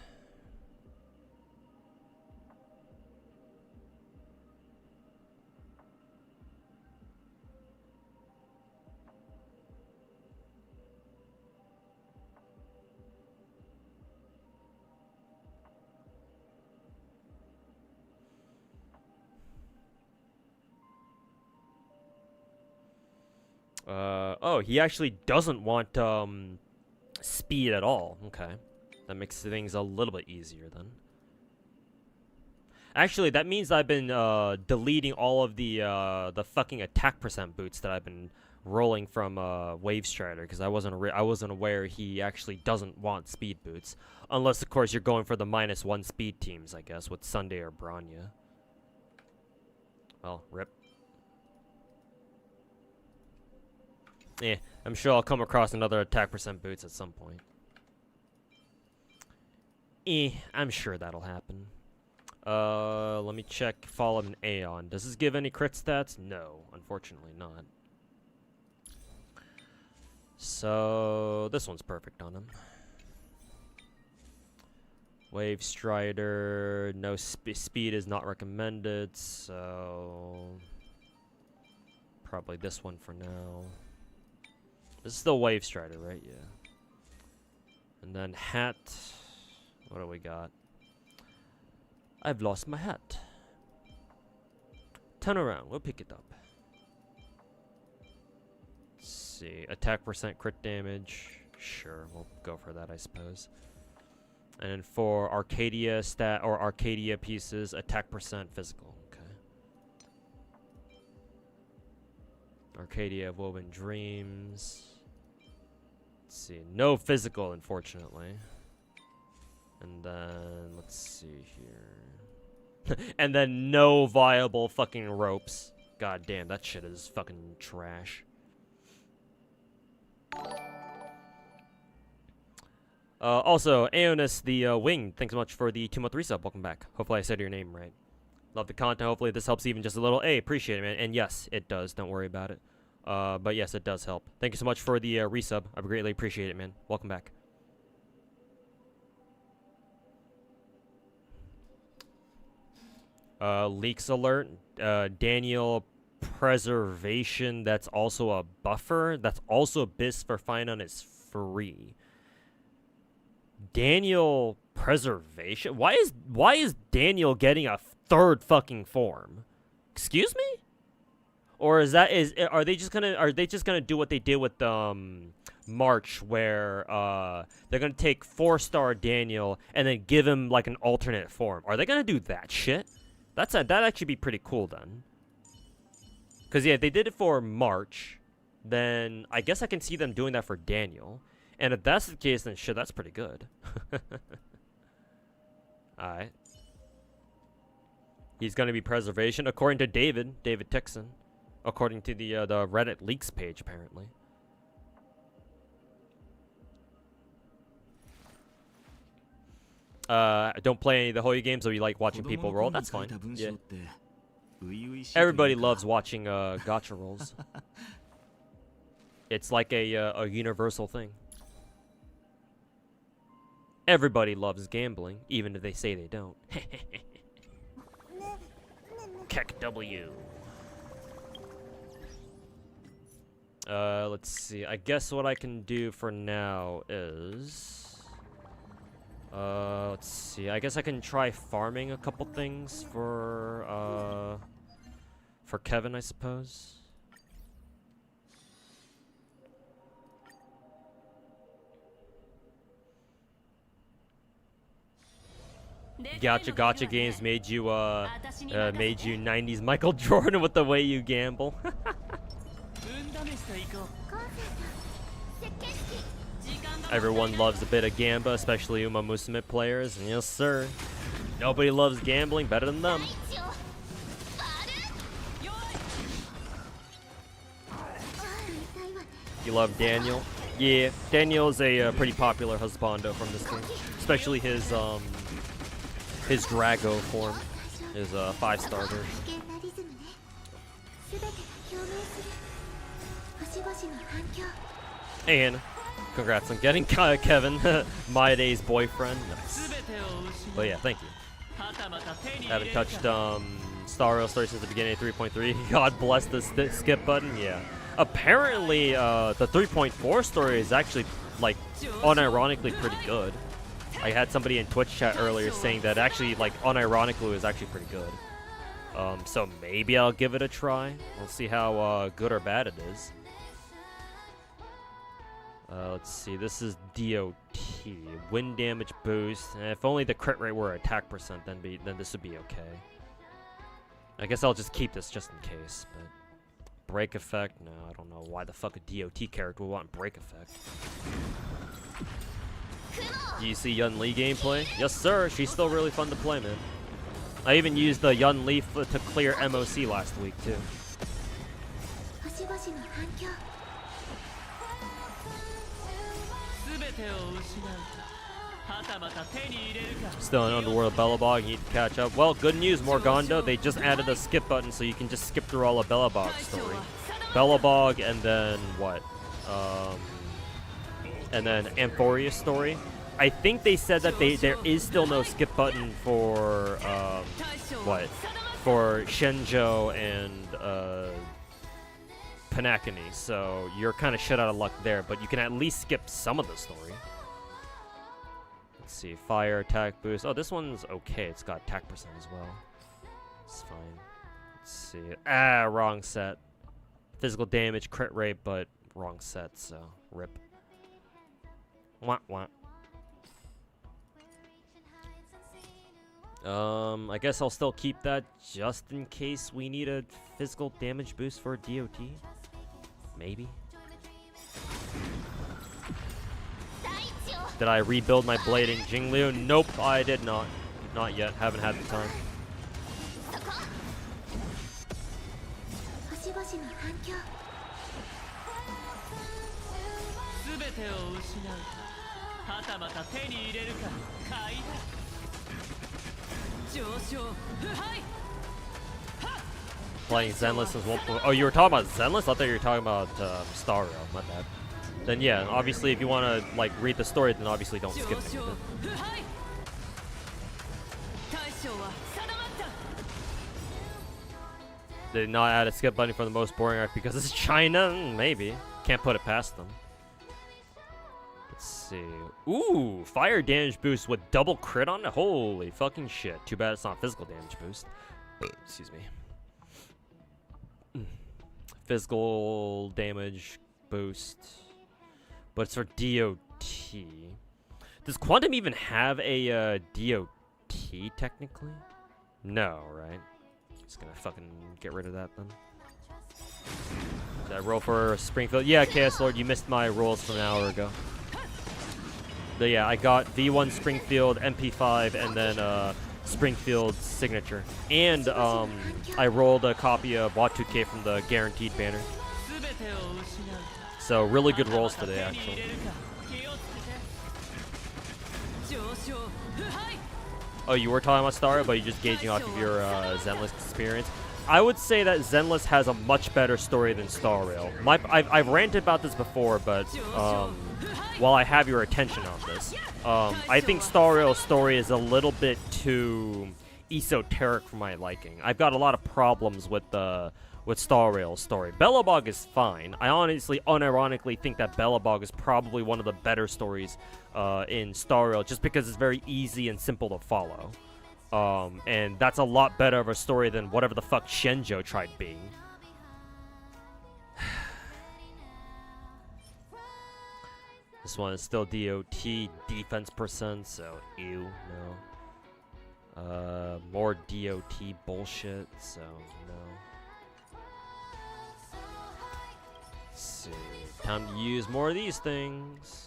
Oh, he actually doesn't want, speed at all. Okay. That makes things a little bit easier, then. Actually, that means I've been, deleting all of the fucking attack percent boots that I've been rolling from, Wave Strider, because I wasn't aware he actually doesn't want speed boots. Unless, of course, you're going for the -1 speed teams, I guess, with Sunday or Branya. Well, rip. Eh, I'm sure I'll come across another attack percent boots at some point. I'm sure that'll happen. Let me check Fallen and Aeon. Does this give any crit stats? No, unfortunately not. So, this one's perfect on him. Wave Strider, no speed is not recommended, so probably this one for now. This is the Wave Strider, right? Yeah. And then hat. What do we got? I've lost my hat. Turn around. We'll pick it up. Let's see. Attack percent, crit damage. Sure, we'll go for that, I suppose. And then for Arcadia stat or Arcadia pieces, attack percent, physical. Okay. Arcadia Woven Dreams. Let's see. No physical, unfortunately. And then, let's see here. And then no viable fucking ropes. God damn, that shit is fucking trash. Also, Aeonis the Wing, thanks so much for the 2-month resub. Welcome back. Hopefully I said your name right. Love the content. Hopefully this helps even just a little. Hey, appreciate it, man. And yes, it does. Don't worry about it. But yes, it does help. Thank you so much for the resub. I greatly appreciate it, man. Welcome back. Leaks alert. Daniel Preservation. That's also a buffer. That's also Abyss for Finon is free. Daniel Preservation. Why is Daniel getting a third fucking form? Excuse me? Or are they just gonna do what they did with March, where they're gonna take 4-star Daniel and then give him like an alternate form? Are they gonna do that shit? That'd actually be pretty cool then. Cause yeah, they did it for March, then I guess I can see them doing that for Daniel. And if that's the case, then shit, that's pretty good. Alright. He's gonna be preservation, according to David Tixon. According to the Reddit leaks page, apparently. Don't play any of the Hoyo games, or you like watching people roll? That's fine. Yeah. Everybody loves watching gacha rolls. It's like a universal thing. Everybody loves gambling, even if they say they don't. Keck W. Let's see. I guess what I can do for now is... let's see. I guess I can try farming a couple things for Kevin, I suppose. Gacha games made you 90s Michael Jordan with the way you gamble. Everyone loves a bit of gamba, especially Uma Musume players. Yes, sir. Nobody loves gambling better than them. You love Daniel? Yeah, Daniel's a pretty popular husbando from this game, especially his Drago form, his 5-star version. And congrats on getting Kevin, Maeda's boyfriend. Nice. But yeah, thank you. Haven't touched Star Rail story since the beginning of 3.3. God bless the skip button. Yeah. Apparently, the 3.4 story is actually, like, unironically pretty good. I had somebody in Twitch chat earlier saying that actually, like, unironically is actually pretty good. So maybe I'll give it a try. We'll see how good or bad it is. Let's see. This is DOT. Wind damage boost. If only the crit rate were attack percent, then this would be okay. I guess I'll just keep this just in case. But break effect? No, I don't know why the fuck a DOT character would want break effect. Do you see Yun Li gameplay? Yes, sir. She's still really fun to play, man. I even used the Yun Li to clear MOC last week, too. Still in Underworld Bellabog, you need to catch up. Well, good news, Morgando. They just added a skip button, so you can just skip through all of Bellabog story. Bellabog, and then what? And then Amphoria story. I think they said that there is still no skip button for what? For Shenzhou and Panakani, so you're kind of shit out of luck there, but you can at least skip some of the story. Let's see, fire, attack boost. Oh, this one's okay. It's got attack percent as well. It's fine. Let's see. Ah, wrong set. Physical damage, crit rate, but wrong set, so rip. Wah, wah. I guess I'll still keep that just in case we need a physical damage boost for DOT. Maybe. Did I rebuild my blade in Jingliu? Nope, I did not. Not yet. Haven't had the time. Playing Zenless is 1. Oh, you were talking about Zenless? I thought you were talking about Star Rail. My bad. Then yeah, obviously if you want to like read the story, then obviously don't skip any of it. They did not add a skip button for the most boring arc because it's China? Maybe. Can't put it past them. Let's see. Ooh, fire damage boost with double crit on it? Holy fucking shit. Too bad it's not physical damage boost. Excuse me. Physical damage boost. But it's for DOT. Does Quantum even have a DOT technically? No, right? Just gonna fucking get rid of that then. Did I roll for Springfield? Yeah, Chaos Lord, you missed my rolls from an hour ago. But yeah, I got V1 Springfield, MP5, and then Springfield's signature. And I rolled a copy of Y2K from the guaranteed banner. So really good rolls today, actually. Oh, you were talking about Star, but you're just gauging off of your Zenless experience. I would say that Zenless has a much better story than Star Rail. I've ranted about this before, but while I have your attention on this, I think Star Rail's story is a little bit too esoteric for my liking. I've got a lot of problems with Star Rail's story. Belobog is fine. I honestly, unironically think that Belobog is probably one of the better stories in Star Rail, just because it's very easy and simple to follow. And that's a lot better of a story than whatever the fuck Shenzhou tried being. This one is still DOT defense percent, so ew, no. More DOT bullshit, so no. Let's see. Time to use more of these things.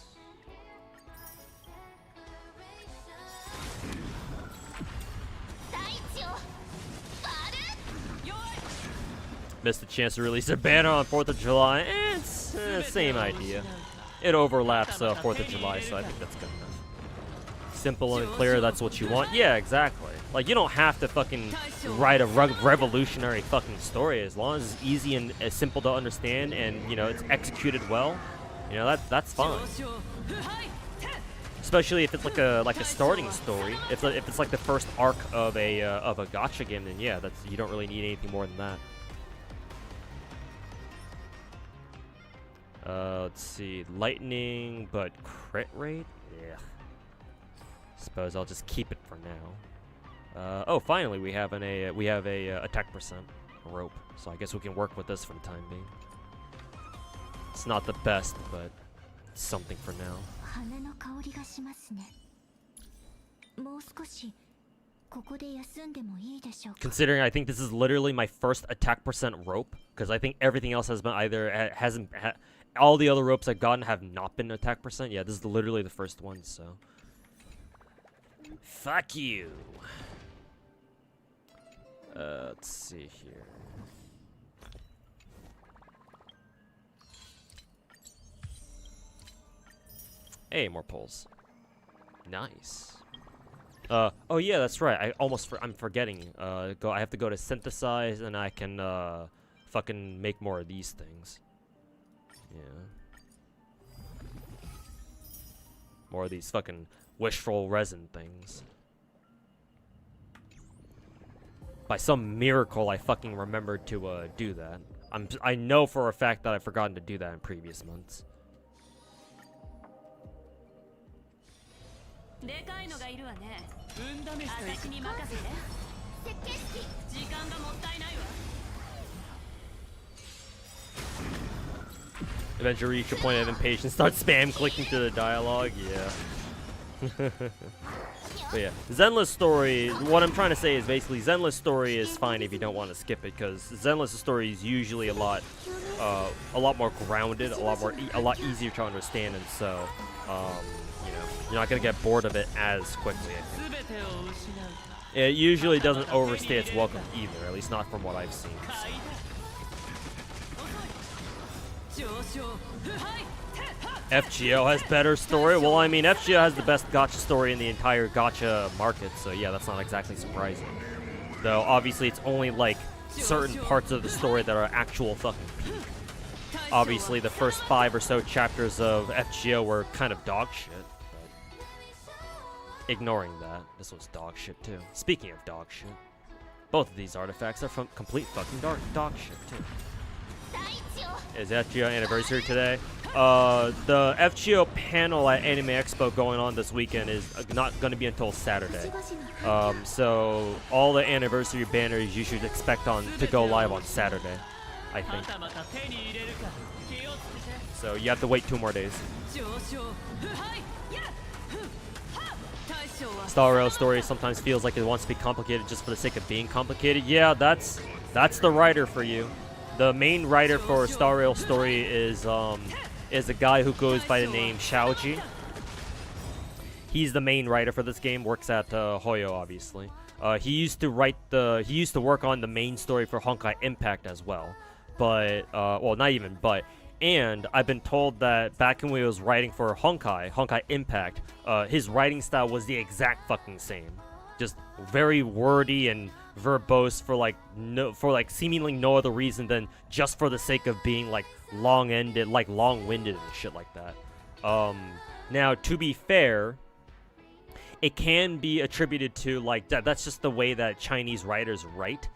Missed the chance to release a banner on 4th of July. It's same idea. It overlaps 4th of July, so I think that's good enough. Simple and clear, that's what you want. Yeah, exactly. Like, you don't have to fucking write a revolutionary fucking story. As long as it's easy and simple to understand and, you know, it's executed well, you know, that's fine. Especially if it's like a starting story. If it's like the first arc of a gacha game, then yeah, you don't really need anything more than that. Let's see, lightning, but crit rate? Yeah. Suppose I'll just keep it for now. Oh, finally we have a attack percent rope, so I guess we can work with this for the time being. It's not the best, but it's something for now. Considering I think this is literally my first attack percent rope, because I think everything else has been either all the other ropes I've gotten have not been attack percent. Yeah, this is literally the first one, so fuck you. Let's see here. Hey, more pulls. Nice. Oh yeah, that's right. I'm forgetting. I have to go to synthesize, and I can fucking make more of these things. Yeah. More of these fucking wishful resin things. By some miracle, I fucking remembered to do that. I know for a fact that I've forgotten to do that in previous months. Eventually reach a point of impatience, start spam clicking through the dialogue, yeah. But yeah, Zenless story, what I'm trying to say is basically Zenless story is fine if you don't want to skip it, because Zenless story is usually a lot more grounded, a lot easier to understand, and so, you know, you're not gonna get bored of it as quickly, I think. It usually doesn't overstay its welcome either, at least not from what I've seen. So. FGO has better story. Well, I mean, FGO has the best gacha story in the entire gacha market, so yeah, that's not exactly surprising. Though, obviously, it's only, like, certain parts of the story that are actual fucking peak. Obviously, the first 5 or so chapters of FGO were kind of dog shit, but ignoring that, this was dog shit, too. Speaking of dog shit, both of these artifacts are from complete fucking dog shit, too. Is FGO anniversary today? The FGO panel at Anime Expo going on this weekend is not going to be until Saturday. So all the anniversary banners you should expect to go live on Saturday, I think. So you have to wait 2 more days. Star Rail story sometimes feels like it wants to be complicated just for the sake of being complicated. Yeah, that's the writer for you. The main writer for Star Rail Story is a guy who goes by the name Shaoji. He's the main writer for this game. Works at Hoyo, obviously. He used to work on the main story for Honkai Impact as well. But well, not even but. And I've been told that back when he was writing for Honkai Impact, his writing style was the exact fucking same. Just very wordy and verbose for like seemingly no other reason than just for the sake of being like long-winded and shit like that. Now to be fair, it can be attributed to like that's just the way that Chinese writers write,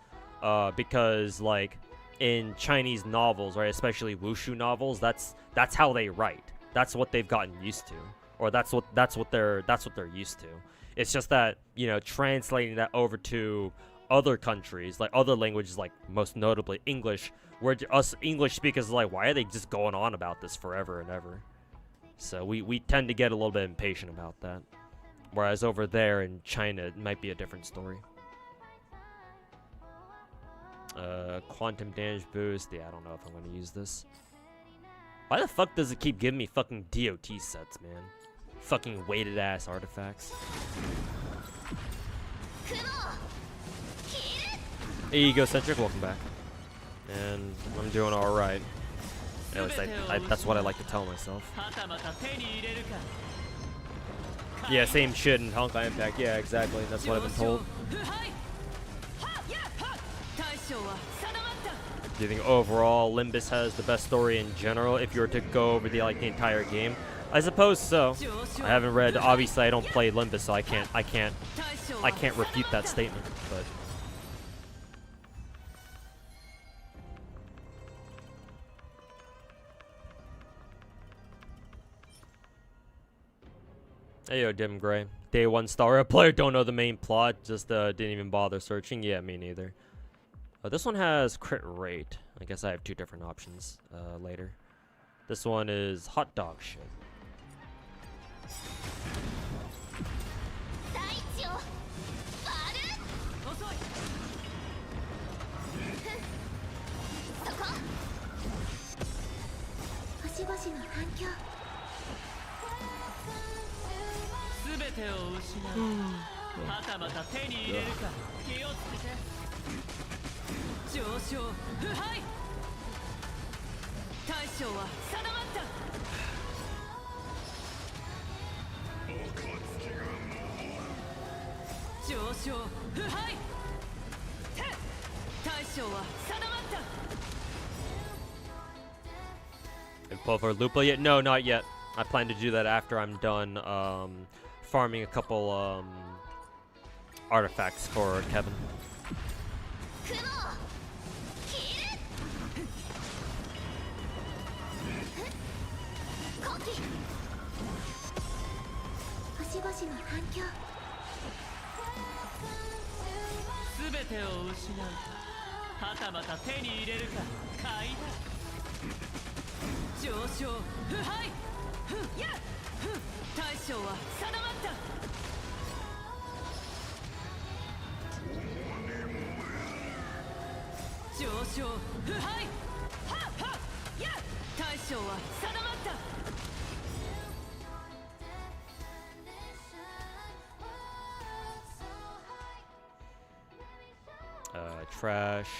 because like in Chinese novels, right, especially wushu novels, that's how they write. That's what they've gotten used to, or that's what they're used to. It's just that, you know, translating that over to other countries, like other languages, like most notably English, where us English speakers are like, why are they just going on about this forever and ever? So we tend to get a little bit impatient about that. Whereas over there in China, it might be a different story. Quantum damage boost. Yeah, I don't know if I'm going to use this. Why the fuck does it keep giving me fucking DOT sets, man? Fucking weighted ass artifacts. Hey, Egocentric, welcome back. And I'm doing alright. At least that's what I like to tell myself. Yeah, same shit in Honkai Impact. Yeah, exactly. That's what I've been told. Do you think overall Limbus has the best story in general if you were to go over the entire game? I suppose so. I haven't read. Obviously, I don't play Limbus, so I can't refute that statement. But hey yo, Dim Gray. Day 1 Star Rail player, don't know the main plot, just didn't even bother searching. Yeah, me neither. This one has crit rate. I guess I have 2 different options later. This one is hot dog shit. And pull for Lupa yet? No, not yet. I plan to do that after I'm done farming a couple artifacts for Kevin. Trash.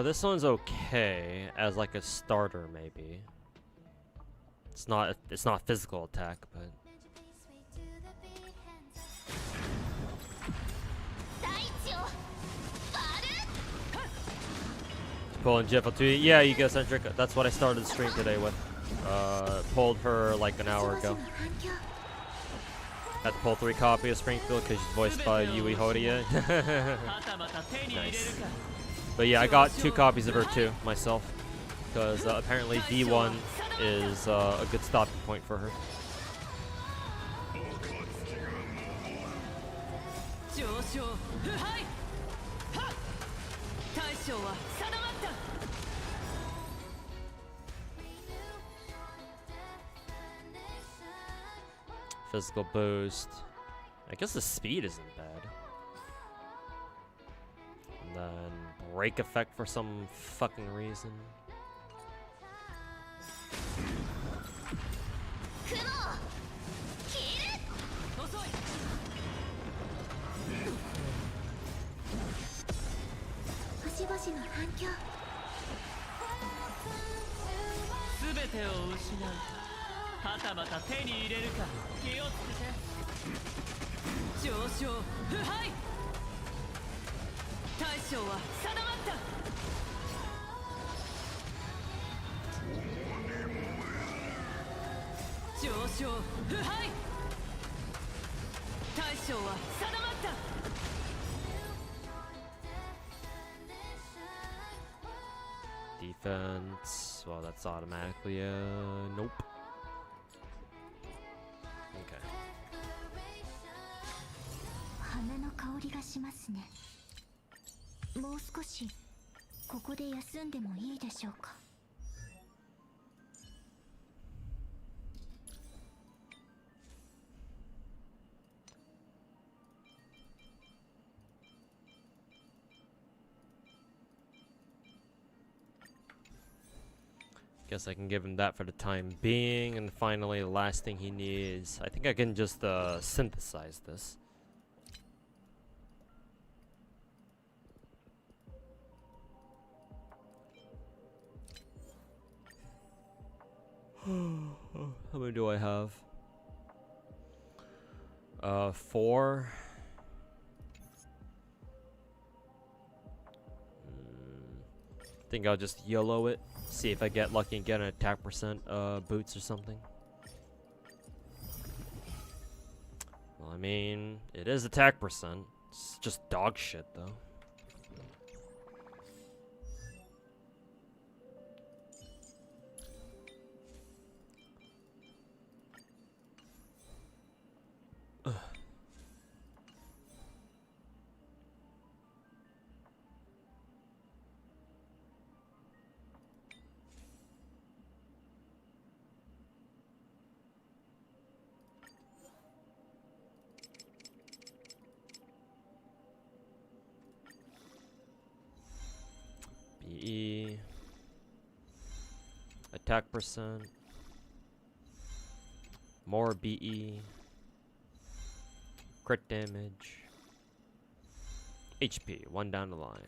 This one's okay as like a starter, maybe. It's not physical attack, but pulling Jiffle too. Yeah, Egocentric. That's what I started the stream today with. Pulled her like an hour ago. Had to pull 3 copies of Springfield because she's voiced by Yui Horia. Nice. But yeah, I got 2 copies of her too, myself. Because apparently V1 is a good stopping point for her. Physical boost. I guess the speed isn't bad. break effect for some fucking reason. Defense. Well, that's automatically nope. Okay. 花の香りがしますね。もう少しここで休んでもいいでしょうか。Guess I can give him that for the time being, and finally the last thing he needs. I think I can just synthesize this. How many do I have? 4. I think I'll just YOLO it. See if I get lucky and get an attack percent boots or something. Well, I mean, it is attack percent. It's just dog shit though. BE. Attack percent. More BE. Crit damage. HP, 1 down the line.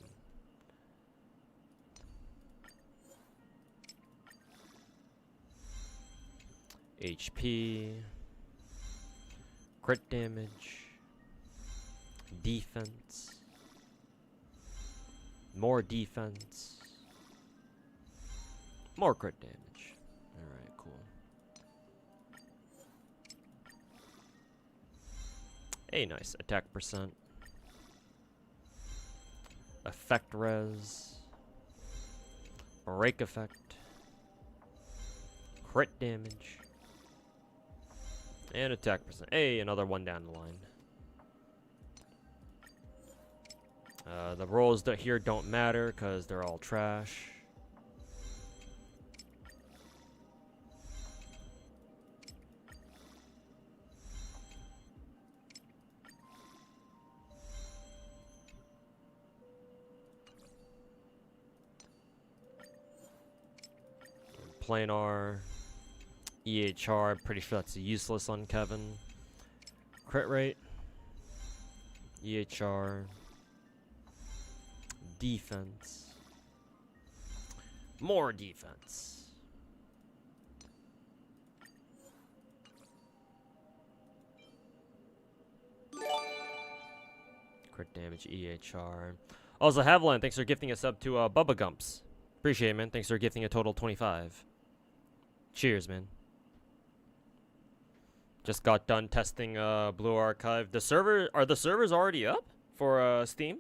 HP. Crit damage. Defense. More defense. More crit damage. Alright, cool. Hey, nice. Attack percent. Effect res. Break effect. Crit damage. And attack percent. Hey, another 1 down the line. The rolls that here don't matter because they're all trash. Planar. EHR, pretty sure that's useless on Kevin. Crit rate. EHR. Defense. More defense. Crit damage, EHR. Also, Haviland, thanks for gifting a sub to Bubba Gumps. Appreciate it, man. Thanks for gifting a total 25. Cheers, man. Just got done testing Blue Archive. Are the servers already up for Steam?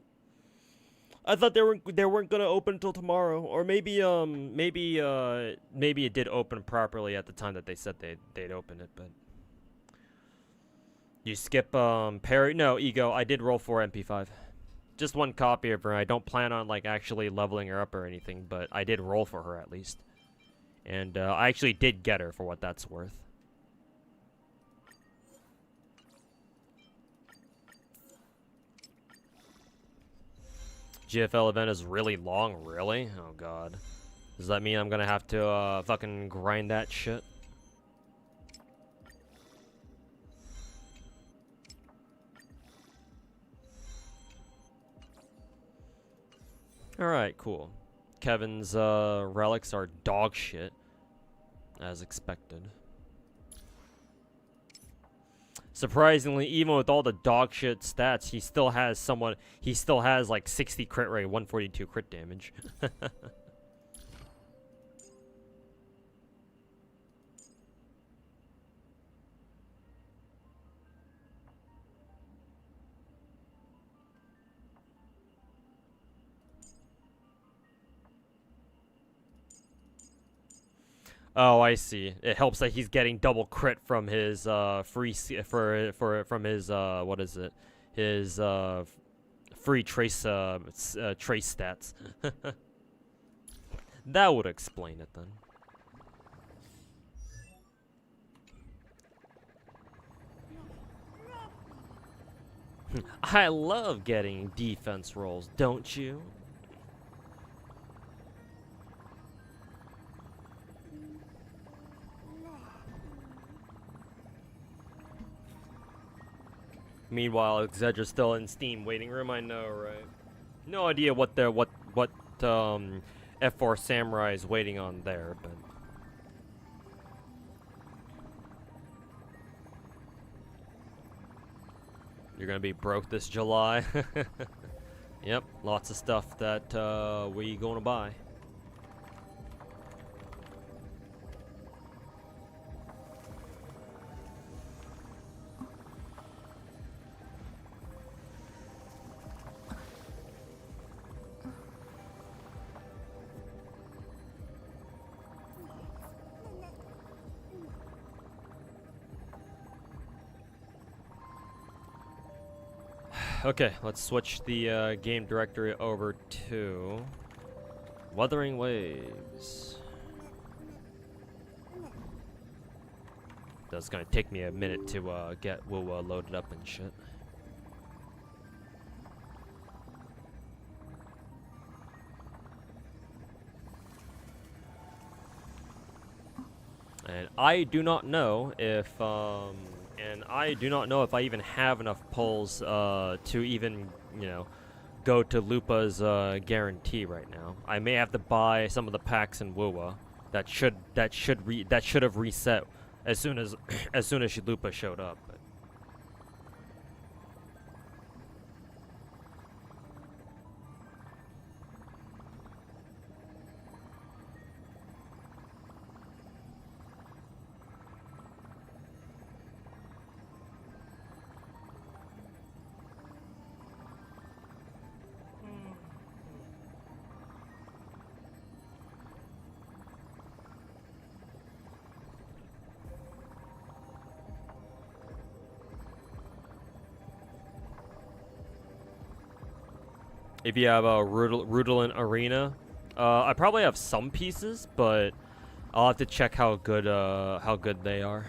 I thought they weren't gonna open until tomorrow, or maybe it did open properly at the time that they said they'd open it. But you skip Perry? No, Ego. I did roll for MP5, just 1 copy of her. I don't plan on like actually leveling her up or anything, but I did roll for her at least, and I actually did get her for what that's worth. GFL event is really long, really? Oh god. Does that mean I'm gonna have to fucking grind that shit? Alright, cool. Kevin's relics are dog shit, as expected. Surprisingly, even with all the dog shit stats, he still has like 60 crit rate, 142 crit damage. Oh, I see. It helps that he's getting double crit from his free from his what is it? His free trace trace stats. That would explain it then. I love getting defense rolls, don't you? Meanwhile, Xedra's still in Steam waiting room. I know, right? No idea what F4 Samurai is waiting on there, but you're gonna be broke this July. Yep, lots of stuff that we gonna buy. Okay, let's switch the game directory over to Wuthering Waves. That's gonna take me a minute to get Wuwa loaded up and shit. And I do not know if I even have enough pulls to even, you know, go to Lupa's guarantee right now. I may have to buy some of the packs in Wuwa that should have reset as soon as Lupa showed up. But if you have a Rudolin Arena, I probably have some pieces, but I'll have to check how good they are.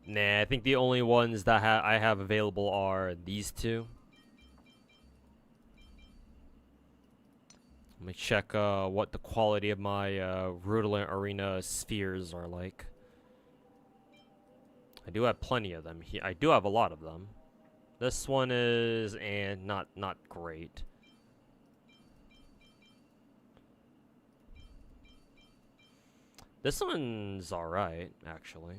Nah, I think the only ones that I have available are these two. Let me check what the quality of my Rudolin Arena spheres are like. I do have plenty of them. I do have a lot of them. This one is not great. This one's alright, actually.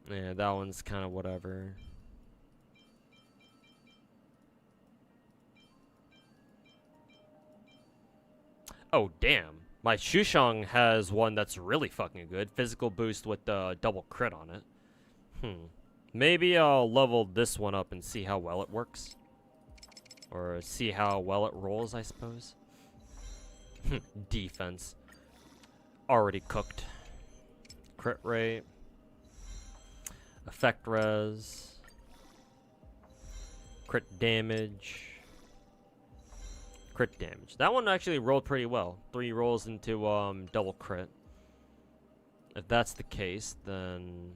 Yeah, that one's kind of whatever. Oh, damn. My Shushang has one that's really fucking good. Physical boost with double crit on it. Maybe I'll level this one up and see how well it works. Or see how well it rolls, I suppose. Defense. Already cooked. Crit rate. Effect res. Crit damage. Crit damage. That one actually rolled pretty well. 3 rolls into double crit. If that's the case, then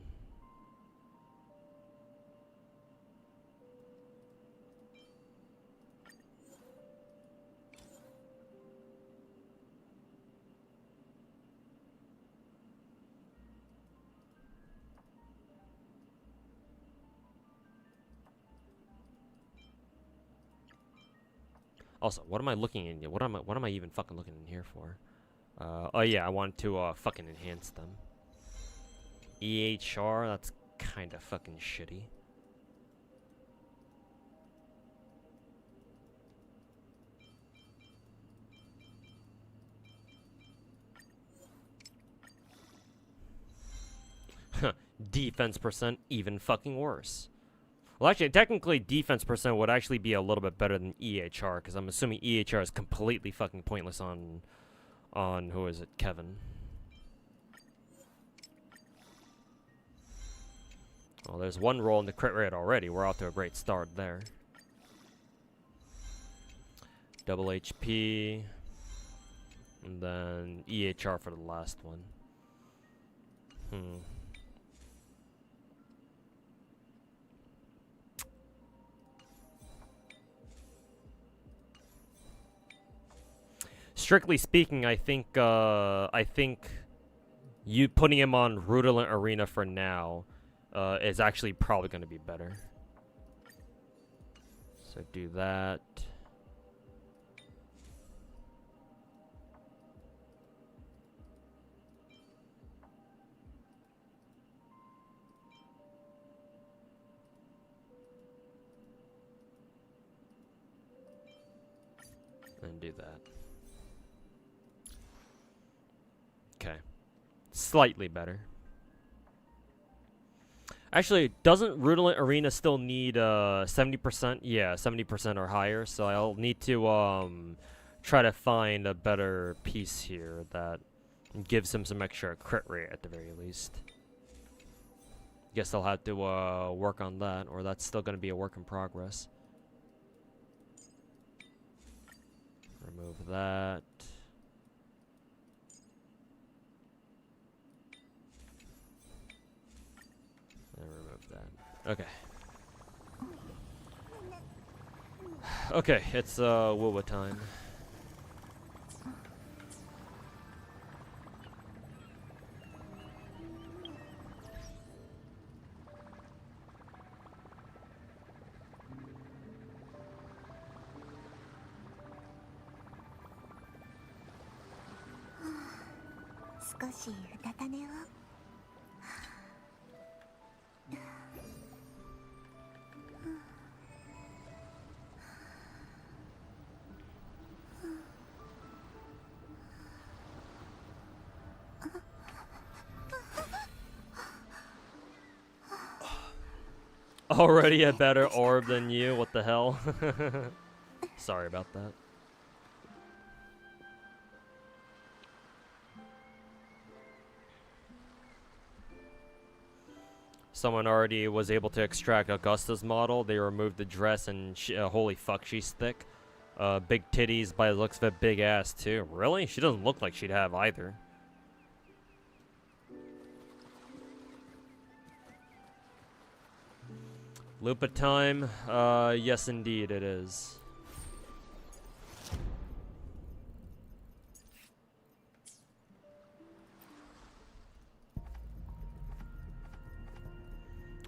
also, what am I looking in? What am I even fucking looking in here for? Oh yeah, I want to fucking enhance them. EHR, that's kind of fucking shitty. Defense percent, even fucking worse. Well, actually, technically, defense percent would actually be a little bit better than EHR, because I'm assuming EHR is completely fucking pointless on who is it, Kevin? Well, there's one roll in the crit rate already. We're off to a great start there. Double HP, and then EHR for the last one. Strictly speaking, I think you putting him on Rudolent Arena for now is actually probably going to be better. So do that. And do that. Okay. Slightly better. Actually, doesn't Rudolent Arena still need 70%? Yeah, 70% or higher. So I'll need to try to find a better piece here that gives him some extra crit rate at the very least. Guess I'll have to work on that, or that's still going to be a work in progress. Remove that. And remove that. Okay. Okay, it's Wuwa time. Already a better orb than you? What the hell? Sorry about that. Someone already was able to extract Augusta's model. They removed the dress and holy fuck, she's thick. Big titties by the looks of it, big ass too. Really? She doesn't look like she'd have either. Lupa time? Yes indeed it is.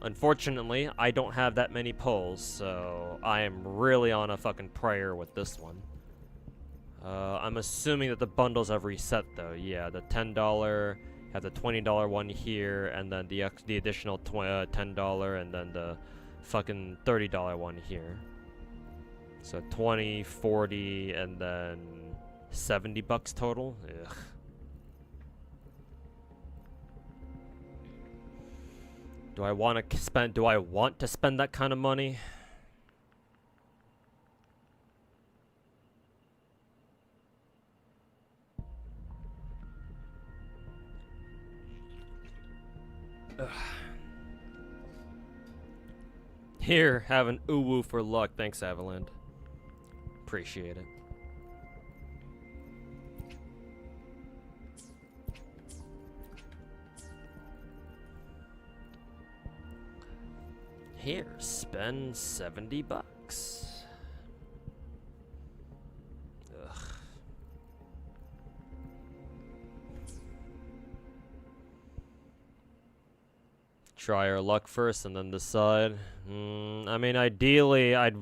Unfortunately, I don't have that many pulls, so I am really on a fucking prayer with this one. I'm assuming that the bundles have reset though. Yeah, the $10, have the $20 one here, and then the additional $10, and then the fucking $30 one here. So 20, 40, and then $70 total? Ugh. Do I want to spend that kind of money? Ugh. Here, have an uwu for luck. Thanks, Avaland. Appreciate it. Here, spend $70. Ugh. Try our luck first and then decide. I mean, ideally, I'd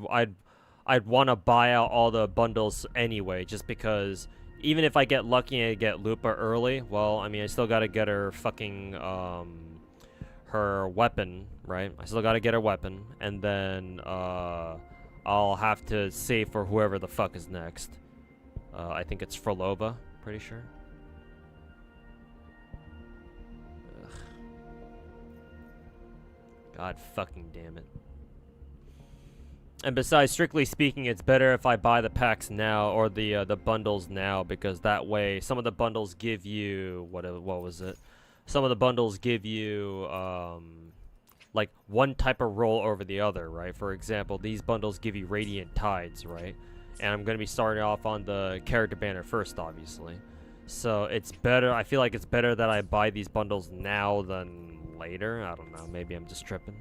want to buy out all the bundles anyway, just because even if I get lucky and I get Lupa early, well, I mean, I still gotta get her fucking her weapon, right? I still gotta get her weapon, and then I'll have to save for whoever the fuck is next. I think it's Frolova, pretty sure. Ugh. God fucking damn it. And besides, strictly speaking, it's better if I buy the packs now, or the bundles now, because that way some of the bundles give you what was it? Some of the bundles give you like one type of roll over the other, right? For example, these bundles give you Radiant Tides, right? And I'm gonna be starting off on the character banner first, obviously. So it's better. I feel like it's better that I buy these bundles now than later. I don't know. Maybe I'm just tripping.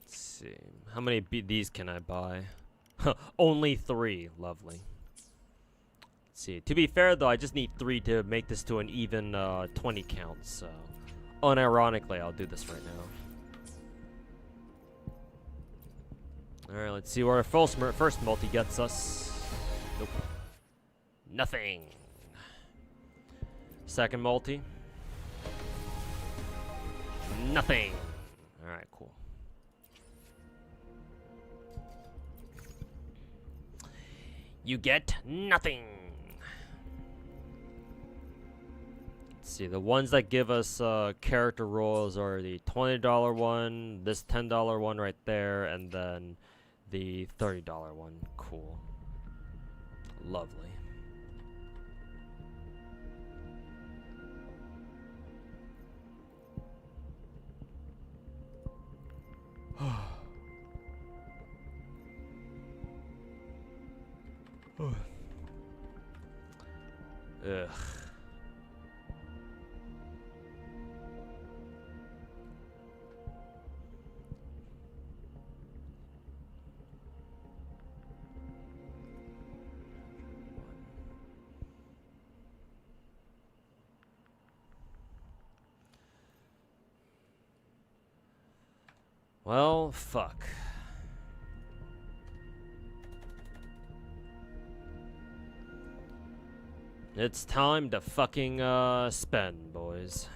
See. How many these can I buy? Only 3. Lovely. Let's see. To be fair, though, I just need 3 to make this to an even 20 count, so... Unironically, I'll do this right now. Alright, let's see where our first multi gets us. Nope. Nothing. Second multi. Nothing. Alright, cool. You get nothing. Let's see, the ones that give us character rolls are the $20 one, this $10 one right there, and then the $30 one. Cool. Lovely. Ugh. Well, fuck. It's time to fucking spend, boys.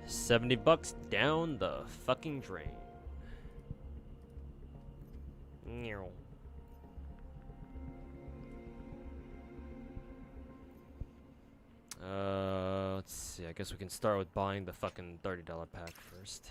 $70 down the fucking drain. Meow. Let's see. I guess we can start with buying the fucking $30 pack first.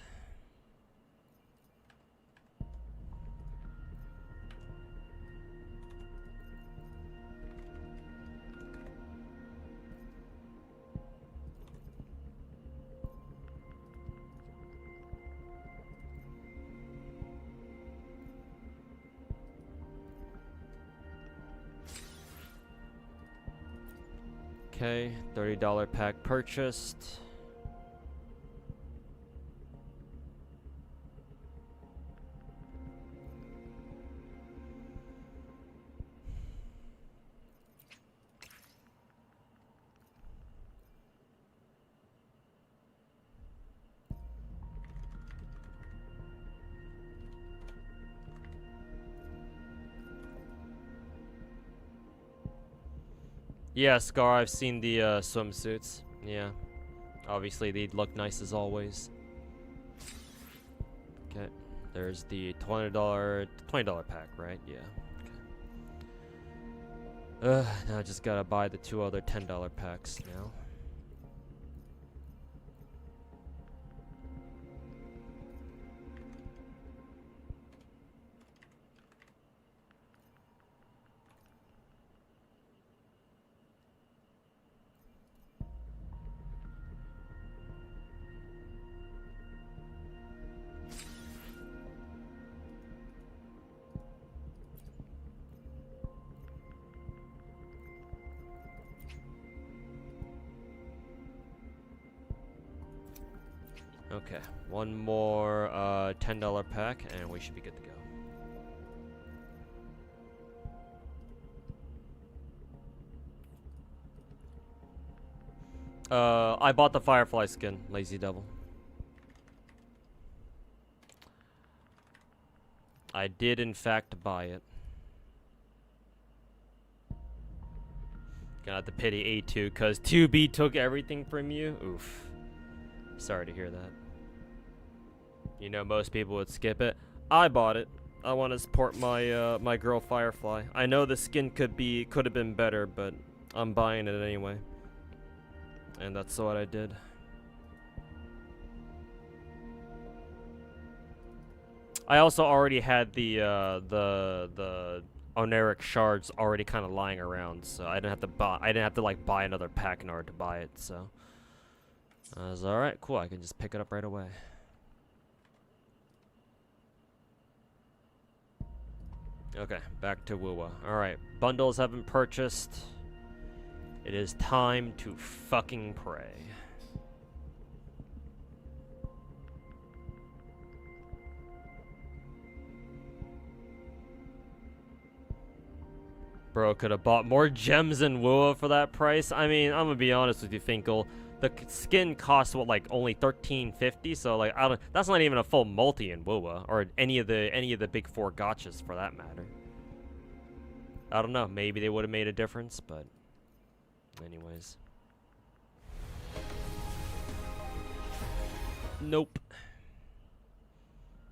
Okay, $30 pack purchased. Yeah, Scar, I've seen the swimsuits. Yeah. Obviously, they'd look nice as always. Okay. There's the $20 pack, right? Yeah. Okay. Now I just gotta buy the 2 other $10 packs now. Okay, one more $10 pack and we should be good to go. I bought the Firefly skin, Lazy Devil. I did in fact buy it. Gonna have to pity A2 cause 2B took everything from you. Oof. Sorry to hear that. You know, most people would skip it. I bought it. I want to support my my girl Firefly. I know the skin could have been better, but I'm buying it anyway. And that's what I did. I also already had the Oneric shards already kind of lying around, so I didn't have to like buy another pack in order to buy it. So I was all right, cool. I can just pick it up right away. Okay, back to Wuwa. Alright, bundles have been purchased. It is time to fucking pray. Bro, could have bought more gems in Wuwa for that price. I mean, I'm gonna be honest with you, Finkel. The skin costs what, like only $13.50. So like, that's not even a full multi in Wuwa or any of the big 4 gachas for that matter. I don't know. Maybe they would have made a difference, but anyways. Nope.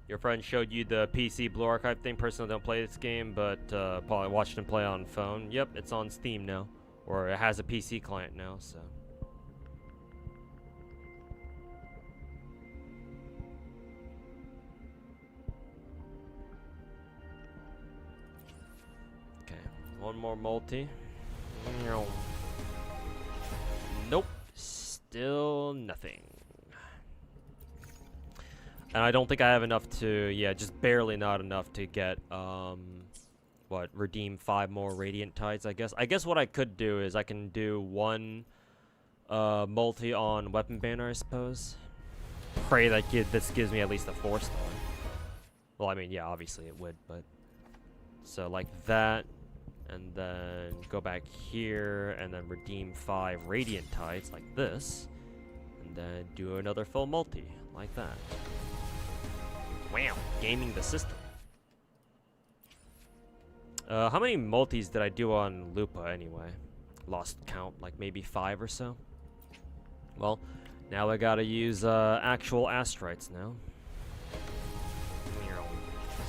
Your friend showed you the PC Blue Archive thing. Personally, don't play this game, but probably watched him play on phone. Yep, it's on Steam now, or it has a PC client now. So. Okay, one more multi. Nope, still nothing. And I don't think I have enough to, yeah, just barely not enough to get, redeem 5 more Radiant Tides, I guess. I guess what I could do is I can do 1, multi on Weapon Banner, I suppose. Pray that this gives me at least a 4-star. Well, I mean, yeah, obviously it would, but... So, like that, and then go back here, and then redeem 5 Radiant Tides, like this. And then do another full multi, like that. Wow, gaming the system. How many multis did I do on Lupa anyway? Lost count, like maybe 5 or so. Well, now I gotta use actual astrites now.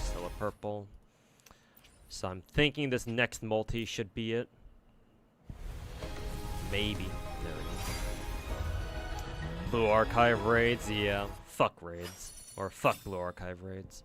Still a purple. So I'm thinking this next multi should be it. Maybe. There we go. Blue Archive raids, yeah. Fuck raids. Or fuck Blue Archive raids.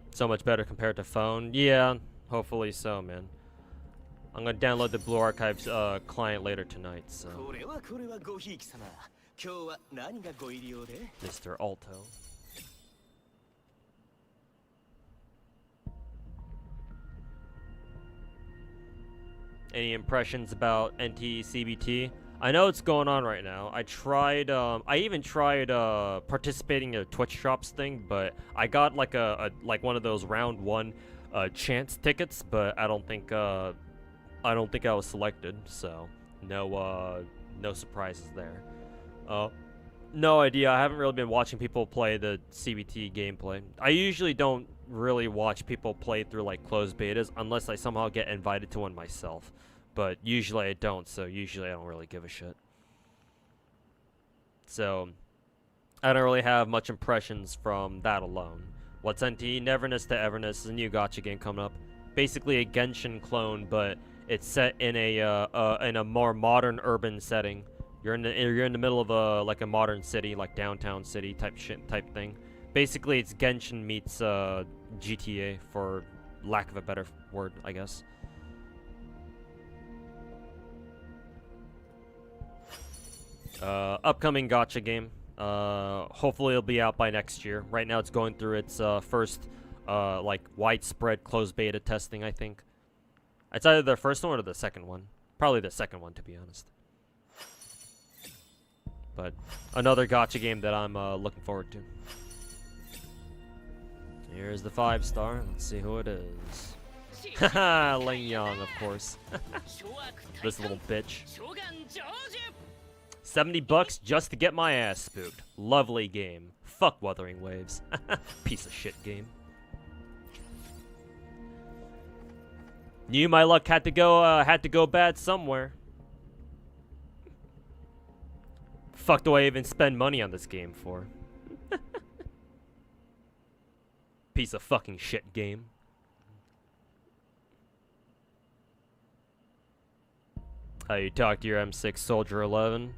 So much better compared to phone. Yeah, hopefully so, man. I'm gonna download the Blue Archives client later tonight, so. Mr. Alto. Any impressions about NT-CBT? I know it's going on right now. I tried, I even tried participating in a Twitch Drops thing, but I got like like one of those round 1 chance tickets, but I don't think I don't think I was selected, so no surprises there. No idea. I haven't really been watching people play the CBT gameplay. I usually don't really watch people play through like closed betas unless I somehow get invited to one myself. But usually I don't, so usually I don't really give a shit. So I don't really have much impressions from that alone. What's NT? Neverness to Everness is a new gacha game coming up. Basically a Genshin clone, but it's set in a more modern urban setting. You're in the middle of a modern city, like downtown city type thing. Basically, it's Genshin meets GTA, for lack of a better word, I guess. Upcoming gacha game. Hopefully it'll be out by next year. Right now it's going through its first like widespread closed beta testing, I think. It's either the first one or the second one. Probably the second one, to be honest. But another gacha game that I'm looking forward to. Here's the 5-star. Let's see who it is. Haha, Ling Yang, of course. This little bitch. $70 just to get my ass spooked. Lovely game. Fuck Wuthering Waves. Piece of shit game. Knew my luck had to go bad somewhere. Fuck do I even spend money on this game for? Piece of fucking shit game. How you talk to your M6 Soldier 11?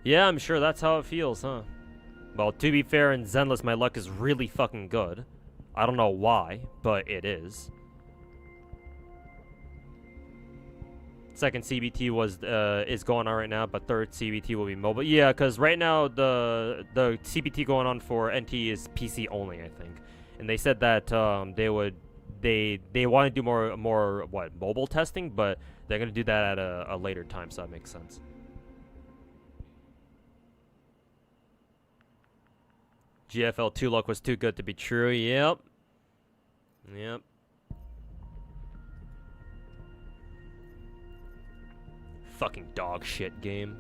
Yeah, I'm sure that's how it feels, huh? Well, to be fair, in Zenless, my luck is really fucking good. I don't know why, but it is. Second CBT is going on right now, but third CBT will be mobile. Yeah, because right now the CBT going on for NT is PC only, I think, and they said that they want to do more mobile testing, but they're gonna do that at a later time, so that makes sense. GFL 2 luck was too good to be true. Yep. Yep. Fucking dog shit game.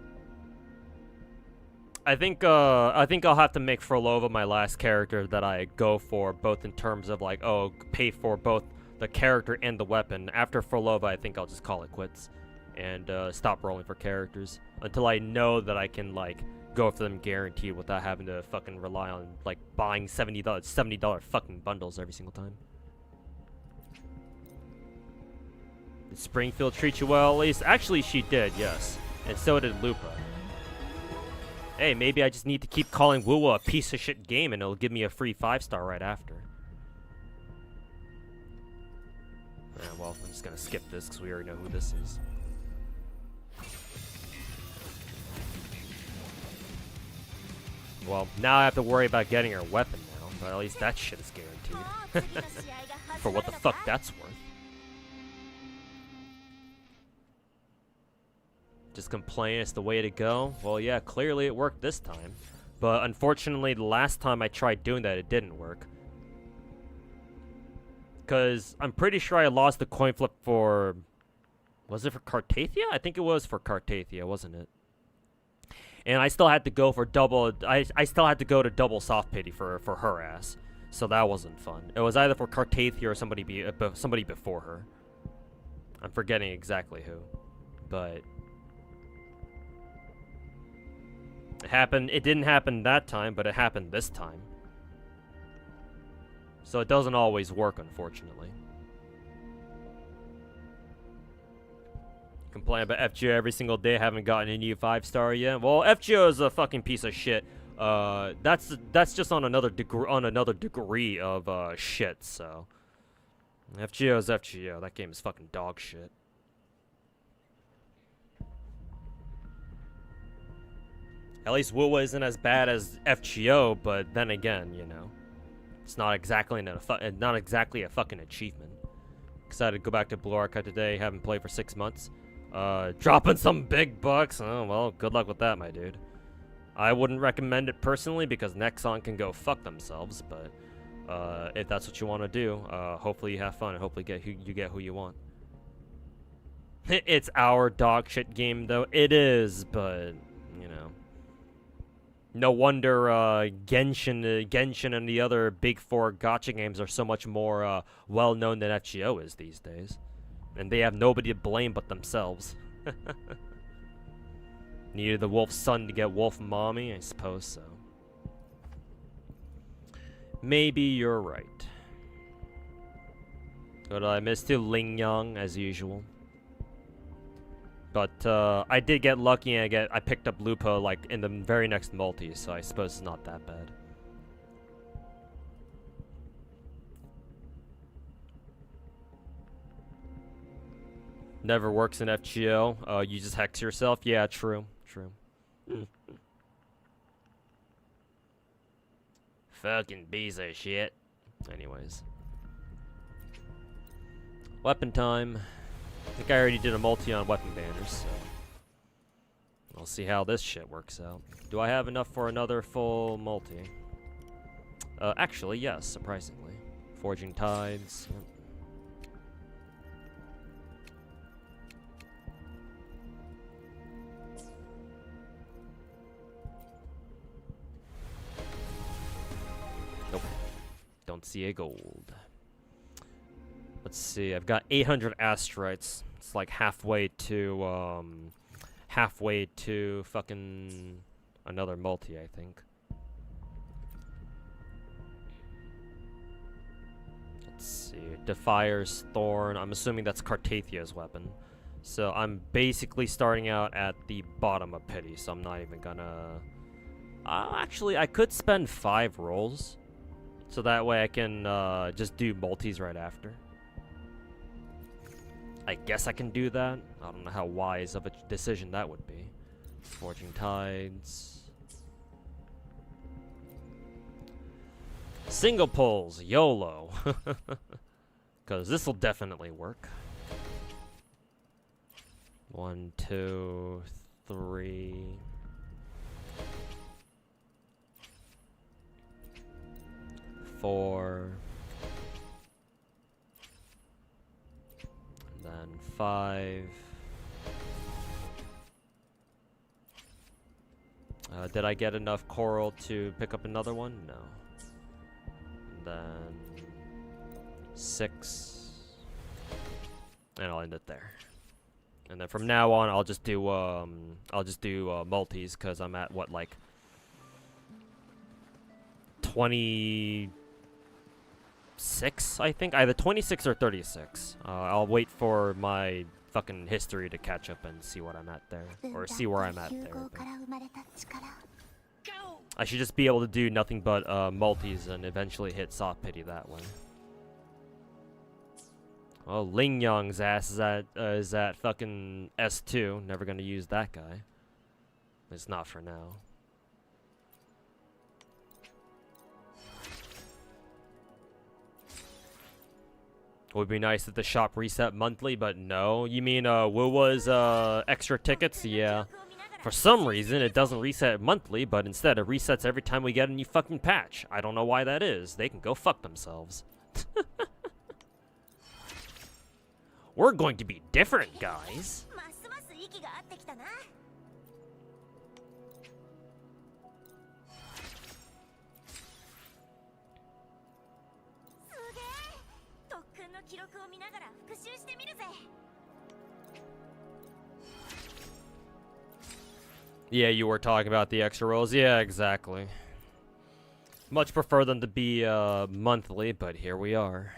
I think I'll have to make Frolova my last character that I go for, both in terms of like, oh, pay for both the character and the weapon. After Frolova, I think I'll just call it quits and stop rolling for characters until I know that I can like go for them guaranteed without having to fucking rely on like buying $70 fucking bundles every single time. Did Springfield treat you well? At least, actually, she did, yes. And so did Lupa. Hey, maybe I just need to keep calling Wuwa a piece of shit game and it'll give me a free 5-star right after. Yeah, well, I'm just gonna skip this because we already know who this is. Well, now I have to worry about getting her weapon now, but at least that shit is guaranteed. For what the fuck that's worth. Just complain it's the way to go? Well, yeah, clearly it worked this time. But unfortunately, the last time I tried doing that, it didn't work. Because I'm pretty sure I lost the coin flip for... Was it for Cartathia? I think it was for Cartathia, wasn't it? And I still had to go for double... I still had to go to double soft pity for her ass. So that wasn't fun. It was either for Cartathia or somebody before her. I'm forgetting exactly who. But... It didn't happen that time, but it happened this time. So it doesn't always work, unfortunately. Complain about FGO every single day, haven't gotten a new 5-star yet. Well, FGO is a fucking piece of shit. That's just on another degree of shit, so. FGO is FGO. That game is fucking dog shit. At least Wuwa isn't as bad as FGO, but then again, you know, it's not exactly a fucking achievement. Excited to go back to Blue Archive today. Haven't played for 6 months. Dropping some big bucks. Oh well, good luck with that, my dude. I wouldn't recommend it personally because Nexon can go fuck themselves. But if that's what you want to do, hopefully you have fun and hopefully you get who you want. It's our dog shit game, though. It is, but, you know. No wonder Genshin and the other big four gacha games are so much more well-known than FGO is these days. And they have nobody to blame but themselves. Needed the wolf's son to get wolf mommy? I suppose so. Maybe you're right. But I missed to Ling Yang as usual. But I did get lucky and I picked up Lupo like in the very next multi, so I suppose it's not that bad. Never works in FGO. You just hex yourself. Yeah, true. True. Fucking piece of shit. Anyways. Weapon time. I think I already did a multi on weapon banners, so we'll see how this shit works out. Do I have enough for another full multi? Actually, yes, surprisingly. Forging Tides. Yep. Nope. Don't see a gold. Let's see, I've got 800 asteroids. It's like halfway to fucking another multi, I think. Let's see, Defier's Thorn. I'm assuming that's Cartathia's weapon. So I'm basically starting out at the bottom of Pity, so I'm not even gonna... actually, I could spend 5 rolls. So that way I can just do multis right after. I guess I can do that. I don't know how wise of a decision that would be. Forging Tides. Single pulls, YOLO. Because this will definitely work. 1, 2, 3. 4. And then 5. Did I get enough coral to pick up another one? No. And then 6. And I'll end it there. And then from now on, I'll just do multis because I'm at what, like 26, I think, either 26 or 36. I'll wait for my fucking history to catch up and see what I'm at there, or see where I'm at there. But I should just be able to do nothing but multis and eventually hit soft pity that way. Oh, Ling Yang's ass is at fucking S2. Never gonna use that guy. It's not for now. It would be nice if the shop reset monthly, but no. You mean Wuwa's extra tickets? Yeah. For some reason, it doesn't reset monthly, but instead it resets every time we get a new fucking patch. I don't know why that is. They can go fuck themselves. We're going to be different, guys. Yeah, you were talking about the extra rolls. Yeah, exactly. Much prefer them to be monthly, but here we are.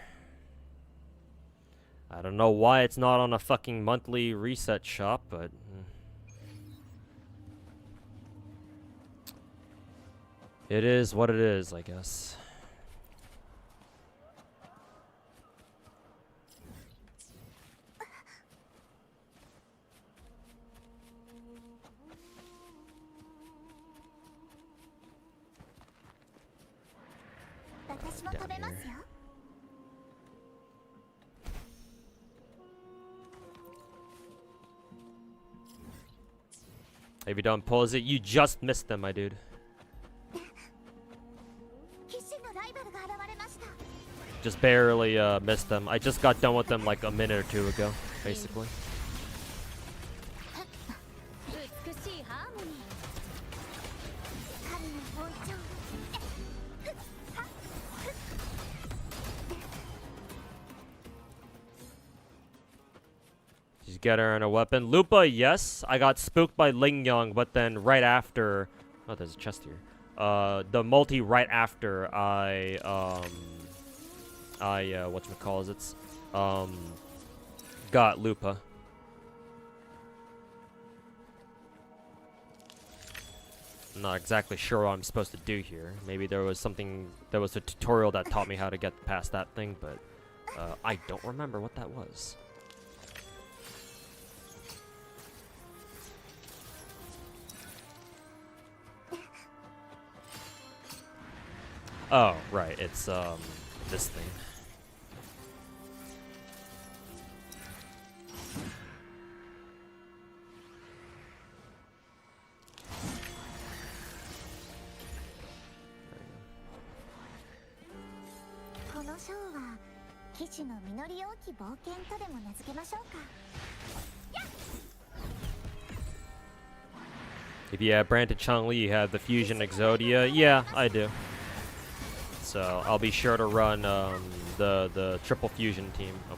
I don't know why it's not on a fucking monthly reset shop, but it is what it is, I guess. Down here. If you don't pause it, you just missed them, my dude. Just barely missed them. I just got done with them like a minute or two ago, basically. Just get her in a weapon. Lupa, yes. I got spooked by Ling Yang, but then right after... Oh, there's a chest here. The multi right after I, whatchamacallit, got Lupa. I'm not exactly sure what I'm supposed to do here. Maybe there was a tutorial that taught me how to get past that thing, but I don't remember what that was. Oh, right, it's this thing. If you have Branded Changli, you have the Fusion Exodia. Yeah, I do. So I'll be sure to run the triple fusion team. Oh.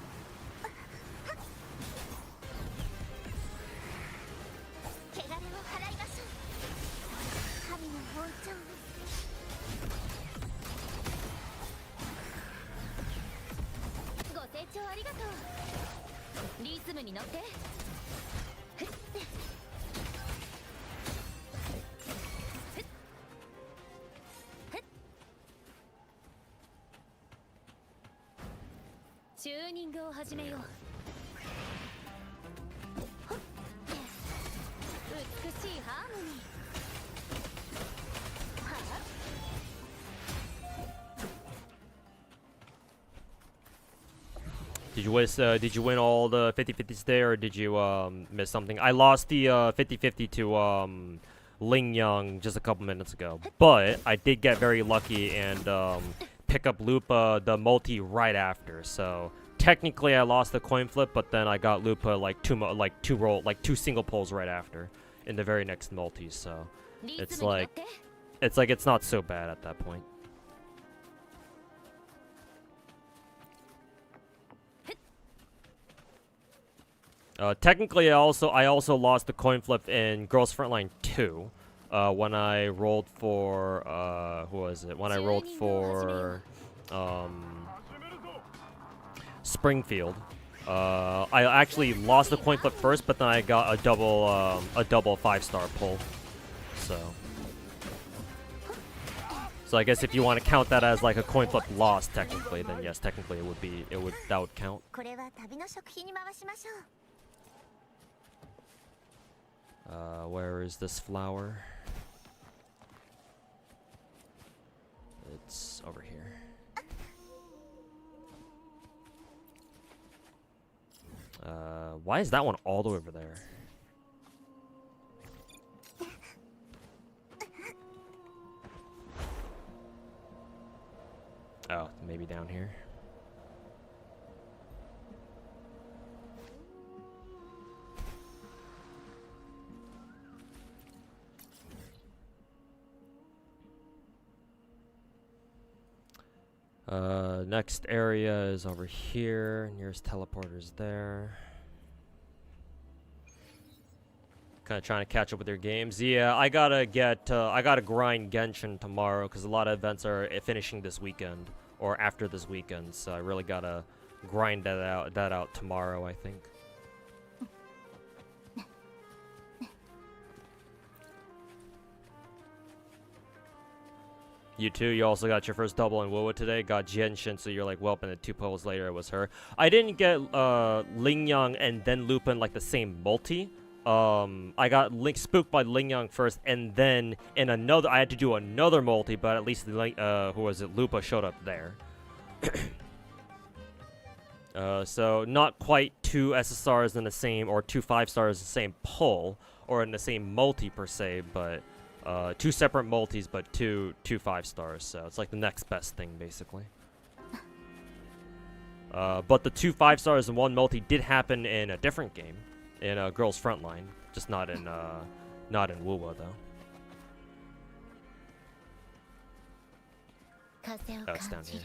Did you win all the 50-50s today, or did you miss something? I lost the 50-50 to Ling Yang just a couple minutes ago, but I did get very lucky and pick up Lupa the multi right after. So technically I lost the coin flip, but then I got Lupa like two single pulls right after in the very next multi. So it's not so bad at that point. Technically, I also lost the coin flip in Girls Frontline 2, when I rolled for who was it? When I rolled for Springfield. I actually lost the coin flip first, but then I got a double 5-star pull. So I guess if you want to count that as like a coin flip loss, technically, then yes, technically that would count. Where is this flower? It's over here. Why is that one all the way over there? Oh, maybe down here. Next area is over here. Nearest teleporter's there. Kind of trying to catch up with their games. Yeah, I gotta grind Genshin tomorrow because a lot of events are finishing this weekend or after this weekend. So I really gotta grind that out tomorrow, I think. You too, you also got your first double in Wuwa today, got Genshin, so you're like, well, and then 2 polls later it was her. I didn't get Ling Yang and then Lupin like the same multi. I got spooked by Ling Yang first, and then in another, I had to do another multi, but at least Lupa showed up there. So not quite 2 SSRs in the same, or 2 5-stars in the same pull, or in the same multi per se, but 2 separate multis, but two 5-stars, so it's like the next best thing, basically. But the 2 5-stars and 1 multi did happen in a different game, in Girls Frontline, just not in Wuwa, though. Oh, it's down here.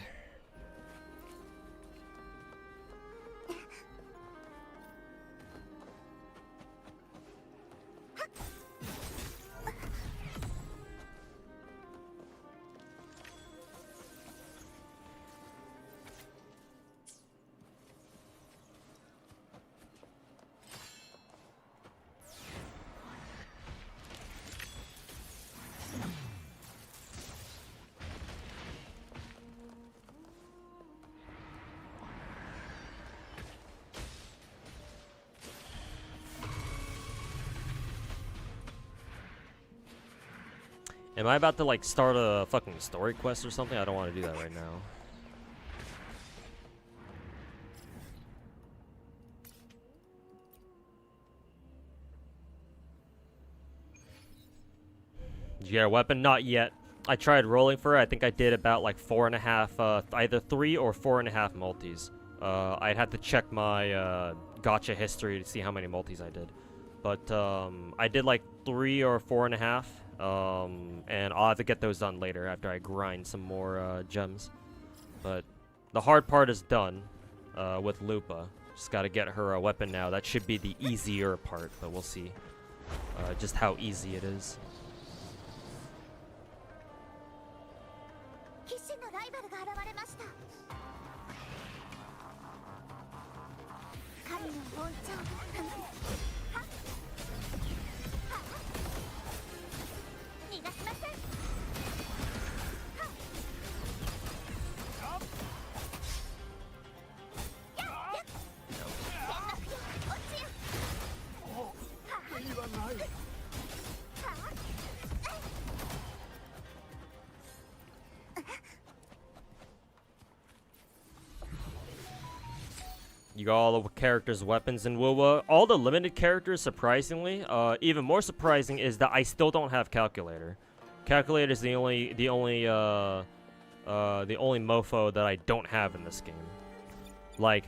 Am I about to like start a fucking story quest or something? I don't want to do that right now. Did you get a weapon? Not yet. I tried rolling for it. I think I did about like 4.5, either 3 or 4.5 multis. I'd have to check my gacha history to see how many multis I did. But I did like 3 or 4.5. And I'll have to get those done later after I grind some more gems. But the hard part is done with Lupa. Just gotta get her a weapon now. That should be the easier part, but we'll see just how easy it is. 必死のライバルが現れました。神の本調。逃がしません。You got all the characters' weapons in WoW. All the limited characters, surprisingly. Even more surprising is that I still don't have calculator. Calculator is the only mofo that I don't have in this game. Like,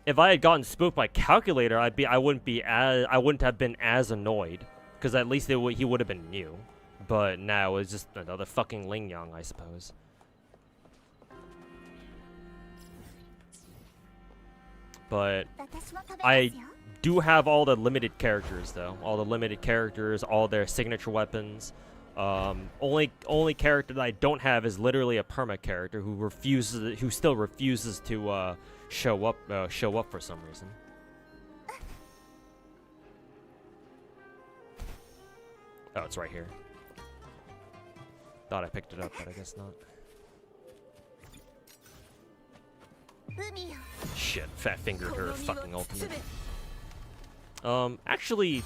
if I had gotten spooked by calculator, I wouldn't have been as annoyed, because at least he would have been new. But now it's just another fucking Ling Yang, I suppose. But I do have all the limited characters, though. All the limited characters, all their signature weapons. Only character that I don't have is literally a perma character who still refuses to show up for some reason. Oh, it's right here. Thought I picked it up, but I guess not. Shit, fat fingered her fucking ultimate. Actually,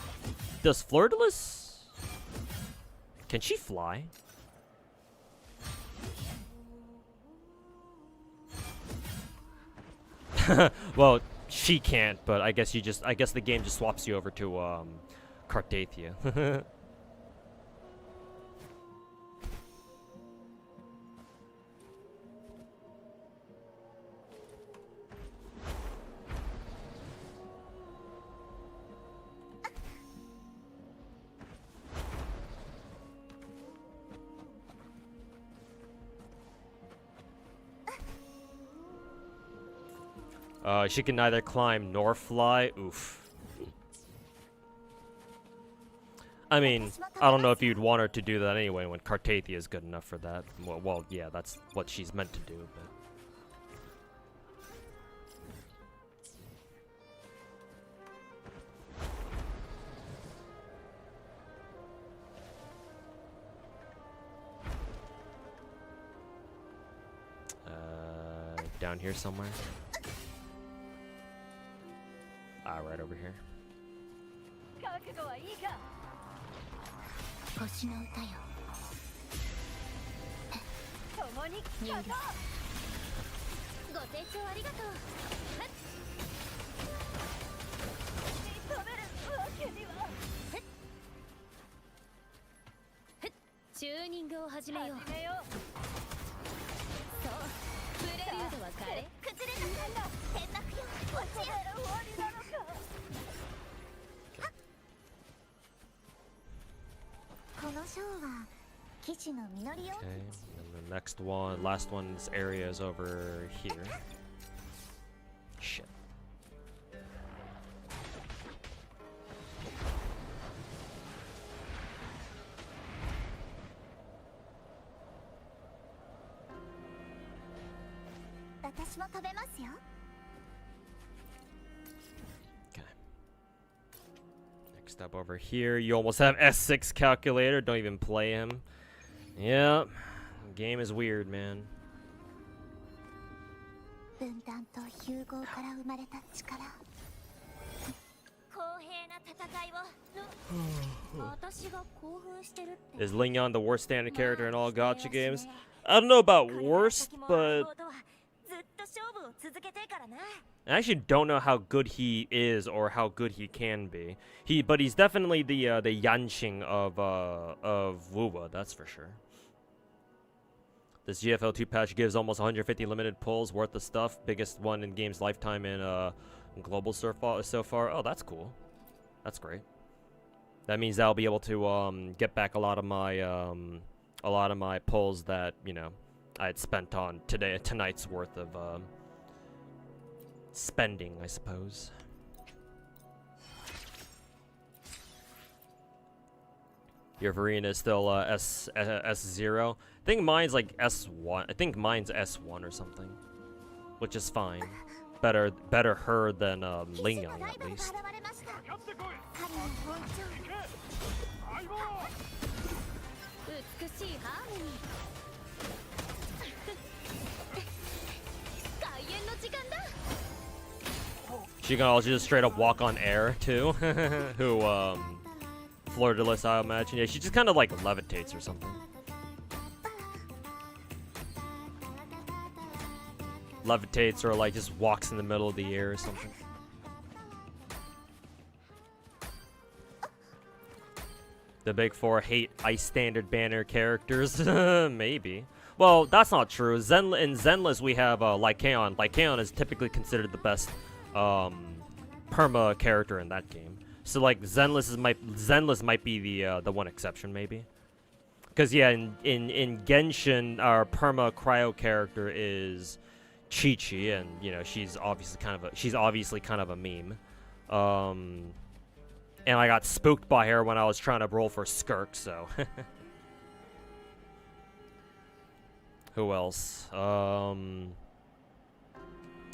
does Fleur-de-Lis... Can she fly? Well, she can't, but I guess the game just swaps you over to Cartathia. She can neither climb nor fly. Oof. I mean, I don't know if you'd want her to do that anyway when Cartathia is good enough for that. Well, yeah, that's what she's meant to do, but... down here somewhere? Ah, right over here. Okay, and the next one, last one in this area is over here. Shit. Okay. Next up over here, you almost have S6 calculator. Don't even play him. Yep. The game is weird, man. Is Lingyang the worst standard character in all gacha games? I don't know about worst, but I actually don't know how good he is or how good he can be. But he's definitely the Yanqing of Wuwa, that's for sure. This GFL2 patch gives almost 150 limited pulls worth of stuff, biggest one in game's lifetime in global so far. Oh, that's cool. That's great. That means I'll be able to get back a lot of my pulls that, you know, I had spent on tonight's worth of spending, I suppose. Your Varina is still S0. I think mine's like S1. I think mine's S1 or something, which is fine. Better her than Lingyang at least. She can also just straight up walk on air too. Who flirtless, I imagine. Yeah, she just kind of like levitates or something. Levitates or like just walks in the middle of the air or something. The Big Four hate ice standard banner characters. Maybe. Well, that's not true. In Zenless we have Lycaon. Lycaon is typically considered the best perma character in that game. So like Zenless might be the one exception maybe. Because yeah, in Genshin our perma cryo character is Chi-Chi, and you know she's obviously kind of a meme. And I got spooked by her when I was trying to roll for Skirk, so. Who else?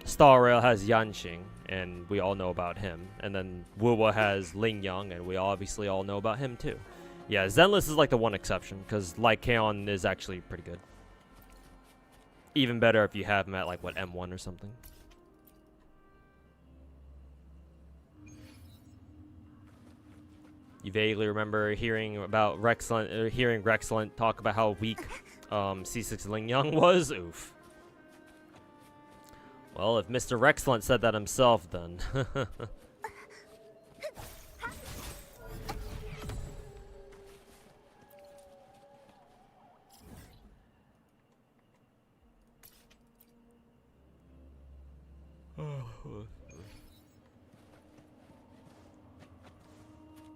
Star Rail has Yanqing, and we all know about him. And then Wuwa has Lingyang, and we obviously all know about him too. Yeah, Zenless is like the one exception, because Lycaon is actually pretty good. Even better if you have him at like, what, M1 or something. You vaguely remember hearing about hearing Rexlent talk about how weak C6 Lingyang was? Oof. Well, if Mr. Rexlent said that himself, then.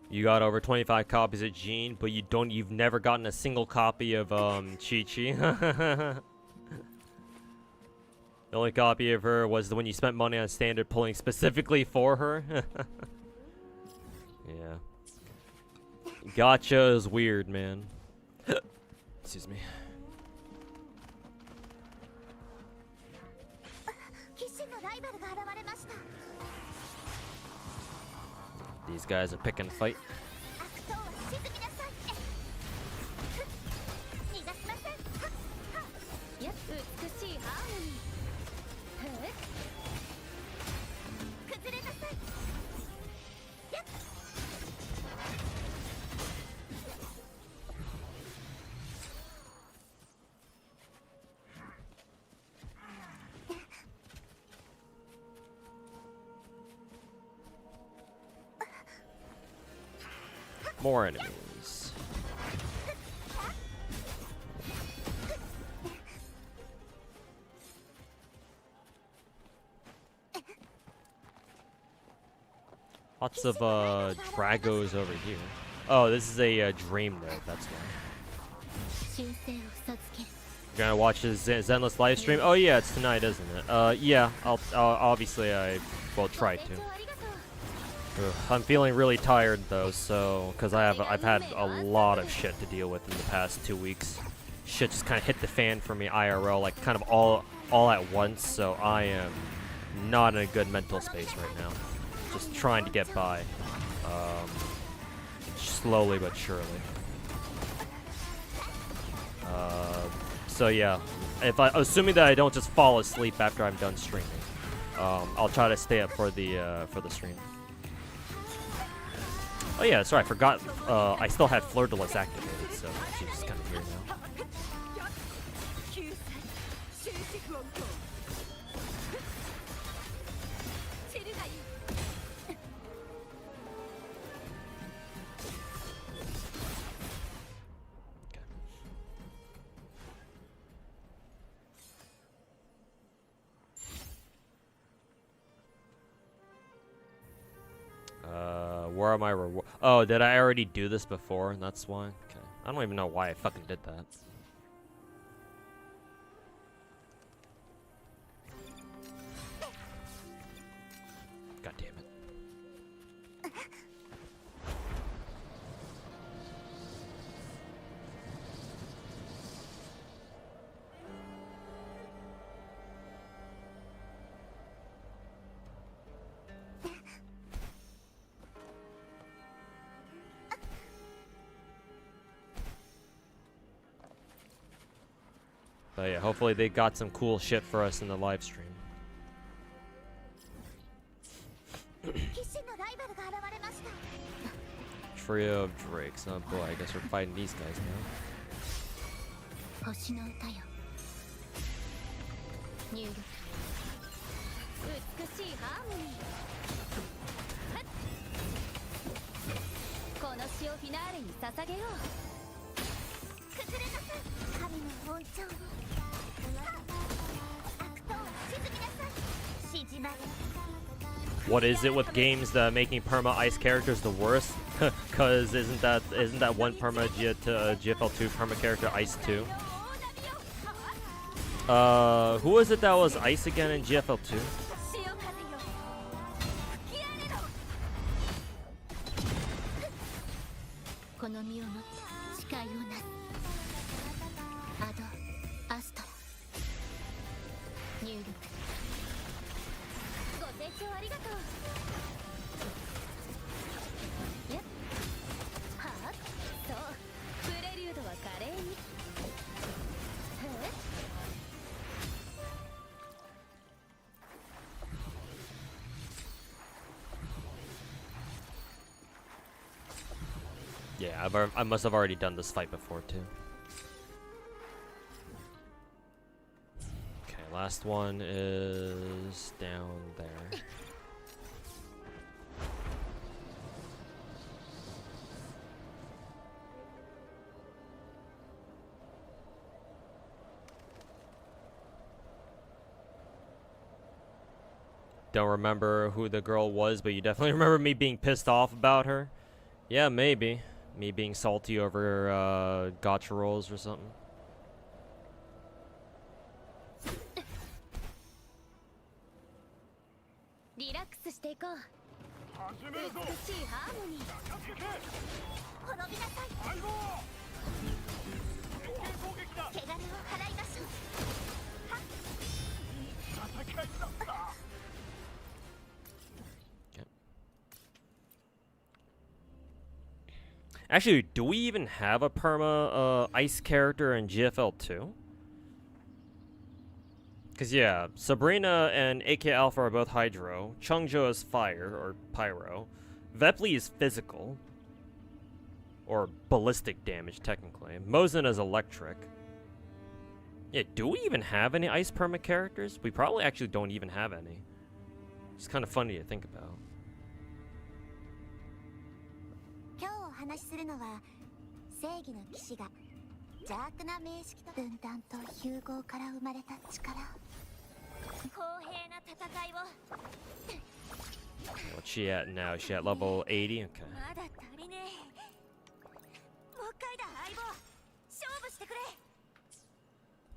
You got over 25 copies of Jean, but you've never gotten a single copy of Chi-Chi. The only copy of her was the one you spent money on standard pulling specifically for her. Yeah. Gacha is weird, man. Excuse me. These guys are picking a fight. More enemies. Lots of Dragos over here. Oh, this is a dream node, that's why. You're gonna watch his Zenless live stream? Oh yeah, it's tonight, isn't it? Yeah, I'll obviously I will try to. Ugh, I'm feeling really tired though, so because I've had a lot of shit to deal with in the past 2 weeks. Shit just kind of hit the fan for me IRL, like kind of all at once. So I am not in a good mental space right now. Just trying to get by, slowly but surely. So yeah, assuming that I don't just fall asleep after I'm done streaming, I'll try to stay up for the stream. Oh yeah, sorry, I forgot. I still had Fleur de Lis activated, so she's just kind of here now. Where are my reward? Oh, did I already do this before? That's why. Okay. I don't even know why I fucking did that. God damn it. But yeah, hopefully they got some cool shit for us in the live stream. Trio of Drakes. Oh boy, I guess we're fighting these guys now. What is it with games that making perma ice characters the worst? Cause isn't that one perma GFL2 perma character ice 2? Who was it that was ice again in GFL2? Yeah, I must have already done this fight before too. Okay, last one is down there. Don't remember who the girl was, but you definitely remember me being pissed off about her. Yeah, maybe. Me being salty over gacha rolls or something. Actually, do we even have a perma ice character in GFL2? Because yeah, Sabrina and AK Alpha are both Hydro. Chungjo is Fire, or Pyro. Vepley is Physical. Or Ballistic damage, technically. Mozen is Electric. Yeah, do we even have any ice perma characters? We probably actually don't even have any. It's kind of funny to think about. What's she at now? Is she at level 80? Okay.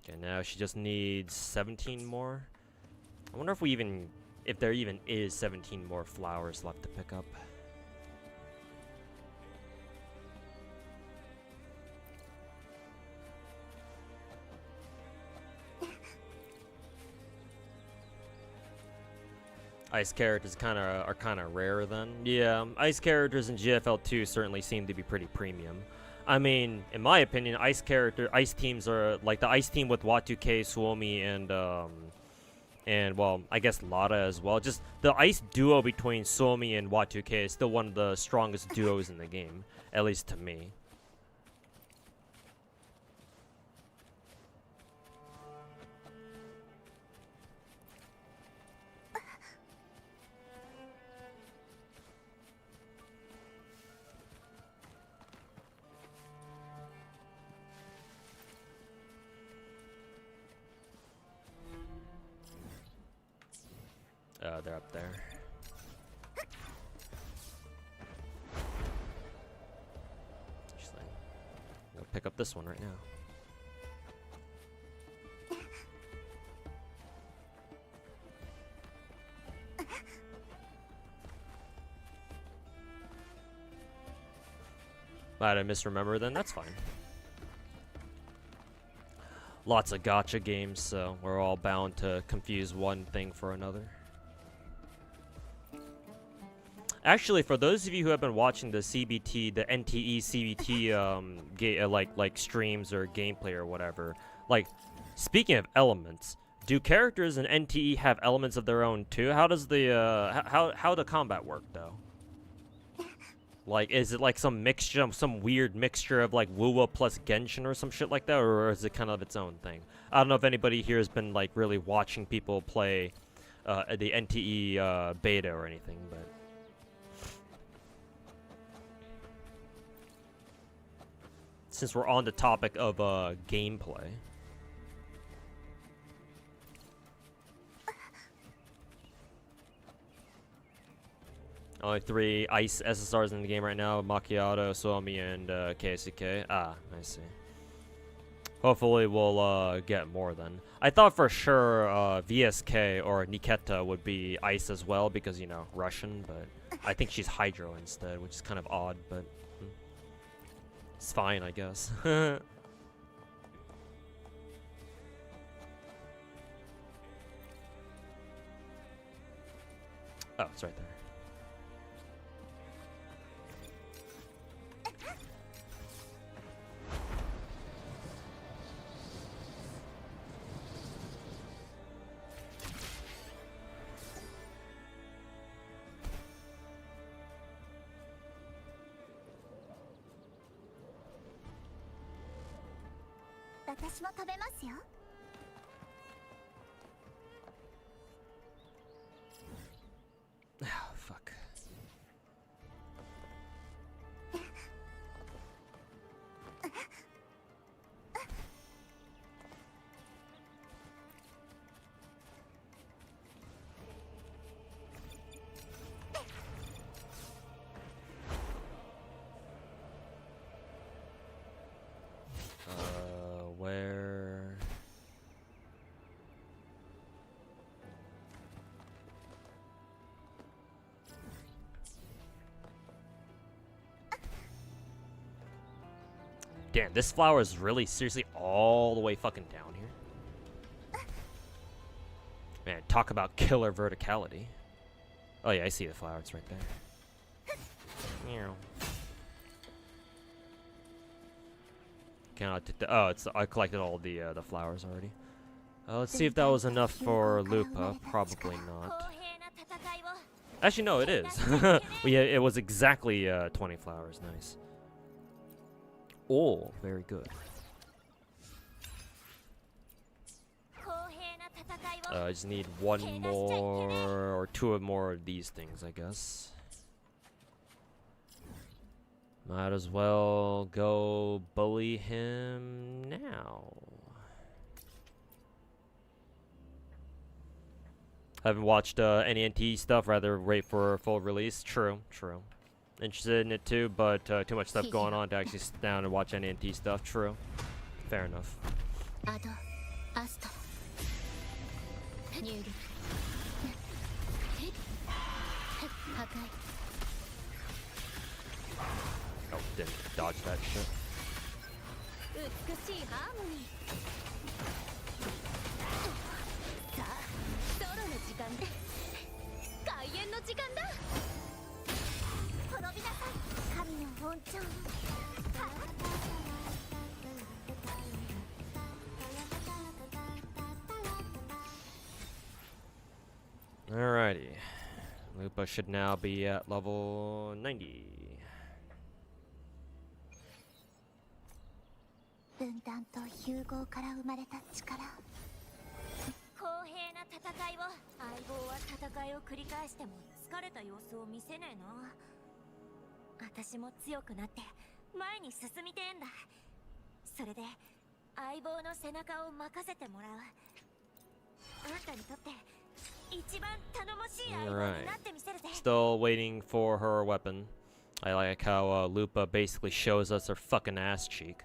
Okay, now she just needs 17 more. I wonder if there even is 17 more flowers left to pick up. Ice characters are kind of rare then. Yeah, ice characters in GFL2 certainly seem to be pretty premium. I mean, in my opinion, ice teams are like the ice team with Watu-K, Suomi, and and well, I guess Lada as well. Just the ice duo between Somi and Y2K is still one of the strongest duos in the game, at least to me. They're up there. Interesting. I'm gonna pick up this one right now. Might I misremember then? That's fine. Lots of gacha games, so we're all bound to confuse one thing for another. Actually, for those of you who have been watching the CBT, the NTE CBT like streams or gameplay or whatever, like speaking of elements, do characters in NTE have elements of their own too? How does the how the combat work though? Like, is it like some mixture, some weird mixture of like Wuwa plus Genshin or some shit like that, or is it kind of its own thing? I don't know if anybody here has been like really watching people play the NTE beta or anything, but. Since we're on the topic of gameplay. Only 3 ice SSRs in the game right now: Macchiato, Suomi, and KSK. Ah, I see. Hopefully we'll get more then. I thought for sure VSK or Niketa would be ice as well because, you know, Russian, but I think she's Hydro instead, which is kind of odd, but it's fine, I guess. Oh, it's right there. Oh, fuck. Where? Damn, this flower is really seriously all the way fucking down here. Man, talk about killer verticality. Oh yeah, I see the flower. It's right there. Meow. Cannot. Oh, it's. I collected all the flowers already. Let's see if that was enough for Lupa. Probably not. Actually, no, it is. Well, yeah, it was exactly 20 flowers. Nice. Oh, very good. I just need one more or 2 more of these things, I guess. Might as well go bully him now. Haven't watched any NT stuff, rather wait for full release. True, true. Interested in it too, but too much stuff going on to actually sit down and watch any NT stuff. True. Fair enough. Oh, didn't dodge that shit. Alrighty. Lupa should now be at level 90. 分断と融合から生まれた力。公平な戦いを。相棒は戦いを繰り返しても疲れた様子を見せねえな。私も強くなって前に進みてえんだ。それで相棒の背中を任せてもらう。あんたにとって一番頼もしい相棒になってみせるぜ。 Still waiting for her weapon. I like how Lupa basically shows us her fucking ass cheek.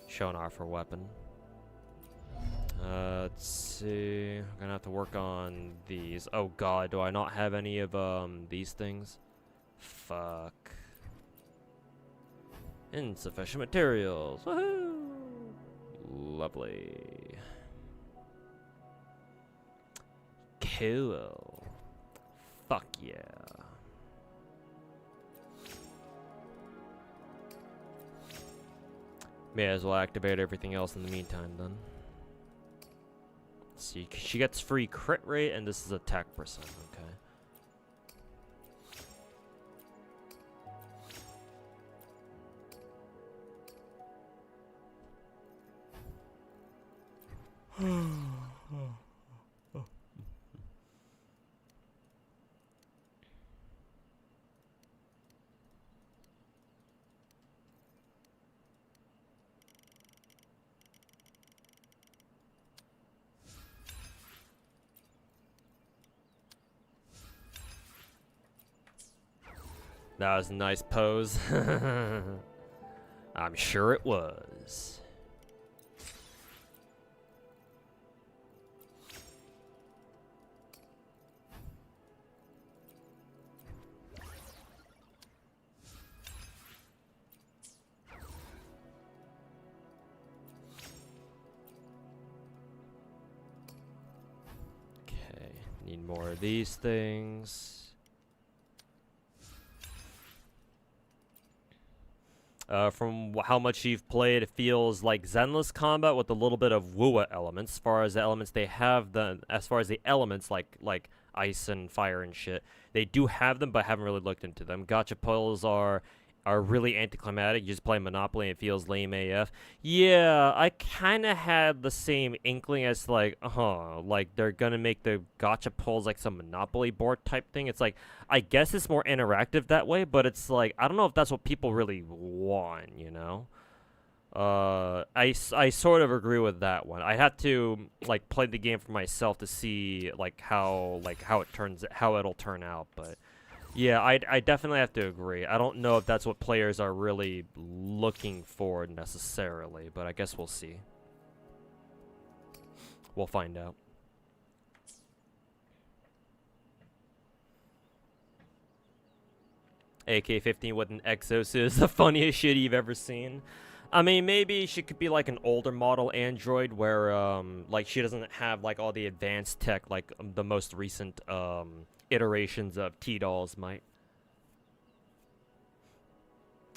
Showing off her weapon. Let's see. I'm gonna have to work on these. Oh god, do I not have any of these things? Fuck. Insufficient materials. Woohoo! Lovely. Cool. Fuck yeah. May as well activate everything else in the meantime then. Let's see, she gets free crit rate and this is attack percent, okay. That was a nice pose. I'm sure it was. Okay, need more of these things. From how much you've played, it feels like Zenless combat with a little bit of Wua elements. As far as the elements they have, as far as the elements like ice and fire and shit, they do have them, but haven't really looked into them. Gacha puzzles are really anticlimactic. You just play Monopoly and it feels lame AF. Yeah, I kind of had the same inkling as like they're gonna make the gacha pulls like some Monopoly board type thing. It's like, I guess it's more interactive that way, but it's like, I don't know if that's what people really want, you know? I sort of agree with that one. I had to like play the game for myself to see how it'll turn out, but yeah, I definitely have to agree. I don't know if that's what players are really looking for necessarily, but I guess we'll see. We'll find out. AK-15 with an exosuit is the funniest shit you've ever seen. I mean, maybe she could be like an older model android where like she doesn't have like all the advanced tech like the most recent iterations of T-Dolls might.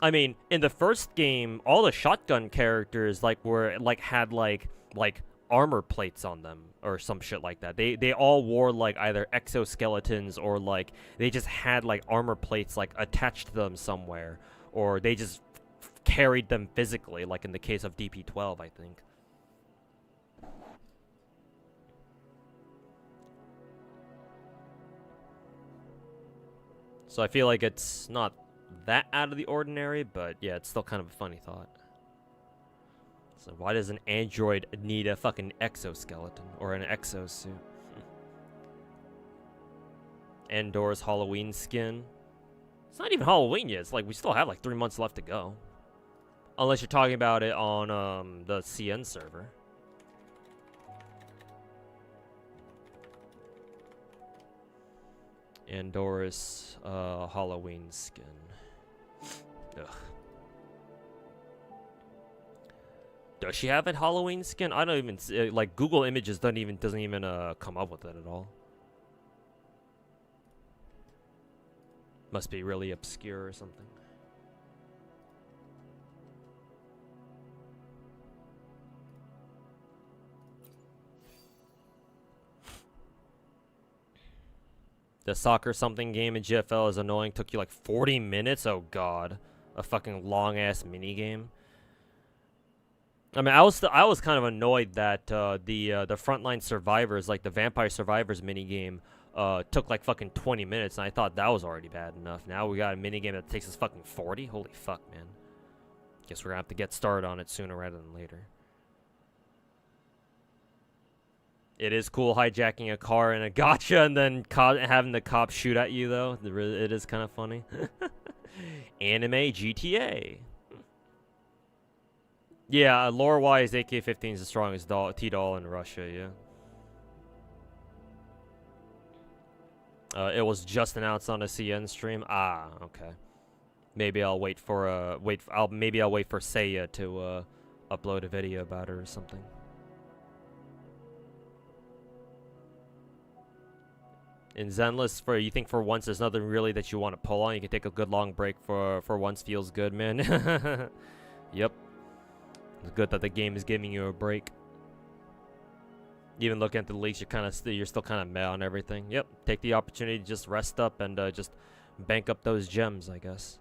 I mean, in the first game, all the shotgun characters had armor plates on them or some shit like that. They all wore like either exoskeletons or like they just had like armor plates like attached to them somewhere, or they just carried them physically, like in the case of DP-12, I think. So I feel like it's not that out of the ordinary, but yeah, it's still kind of a funny thought. So why does an android need a fucking exoskeleton or an exosuit? Andor's Halloween skin. It's not even Halloween yet. It's like we still have like 3 months left to go. Unless you're talking about it on the CN server. Andor's Halloween skin. Ugh. Does she have a Halloween skin? I don't even see, like Google Images doesn't even come up with it at all. Must be really obscure or something. The soccer something game in GFL is annoying. Took you like 40 minutes. Oh god, a fucking long ass mini game. I mean, I was kind of annoyed that the frontline survivors, like the vampire survivors mini game, took like fucking 20 minutes, and I thought that was already bad enough. Now we got a mini game that takes us fucking 40. Holy fuck, man. Guess we're gonna have to get started on it sooner rather than later. It is cool hijacking a car in a gacha and then having the cops shoot at you, though. It is kind of funny. Anime GTA. Yeah, lore-wise, AK-15 is the strongest T-doll in Russia, yeah. It was just announced on a CN stream. Ah, okay. Maybe I'll wait for maybe I'll wait for Seiya to upload a video about it or something. In Zenless, you think for once there's nothing really that you want to pull on? You can take a good long break for once. Feels good, man. Yep. It's good that the game is giving you a break. Even looking at the leaks, you're still kind of meh on everything. Yep. Take the opportunity to just rest up and just bank up those gems, I guess.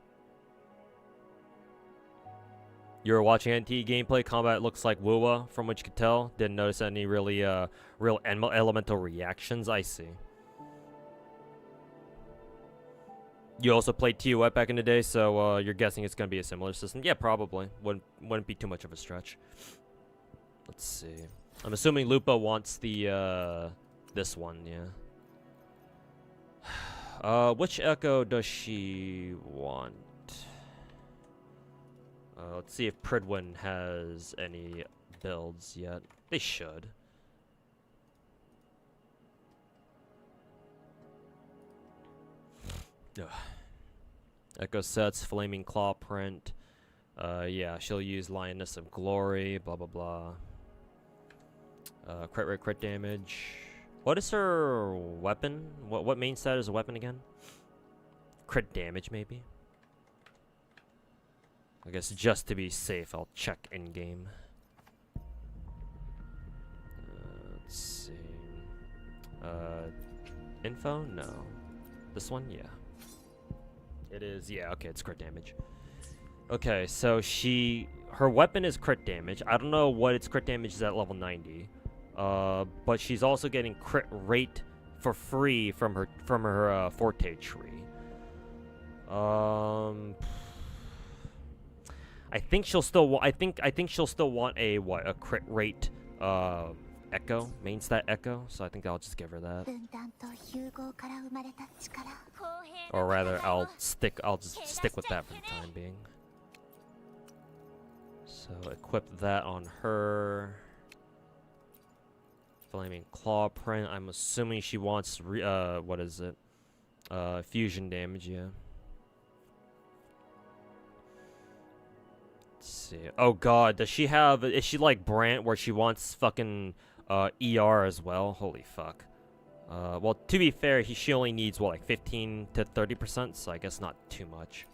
You were watching NT gameplay. Combat looks like Wuwa, from what you could tell. Didn't notice any really real elemental reactions. I see. You also played TOF back in the day, so you're guessing it's gonna be a similar system. Yeah, probably. Wouldn't be too much of a stretch. Let's see. I'm assuming Lupa wants the this one, yeah. Which echo does she want? Let's see if Pridwin has any builds yet. They should. Ugh. Echo sets, Flaming Claw print. Yeah, she'll use Lioness of Glory, blah blah blah. Crit rate, crit damage. What is her weapon? What main stat is a weapon again? Crit damage, maybe? I guess just to be safe, I'll check in-game. Let's see. Info? No. This one? Yeah. It is, yeah, okay, it's crit damage. Okay, so her weapon is crit damage. I don't know what its crit damage is at level 90. But she's also getting crit rate for free from her forte tree. I think she'll still I think she'll still want a crit rate echo, main stat echo, so I think I'll just give her that. Or rather, I'll just stick with that for the time being. So equip that on her. Flaming Claw print. I'm assuming she wants what is it? Fusion damage, yeah. Let's see. Oh god, does she have, is she like Brant where she wants fucking ER as well? Holy fuck. Well, to be fair, she only needs what, like 15 to 30%, so I guess not too much.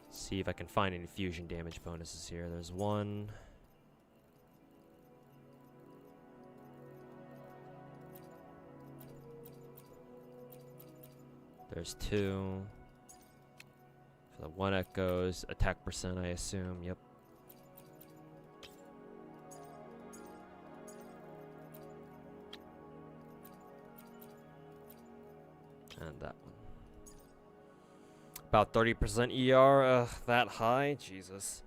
Let's see if I can find any fusion damage bonuses here. There's one. There's two. For the one echoes, attack percent, I assume. Yep. And that one. About 30% ER. That high? Jesus.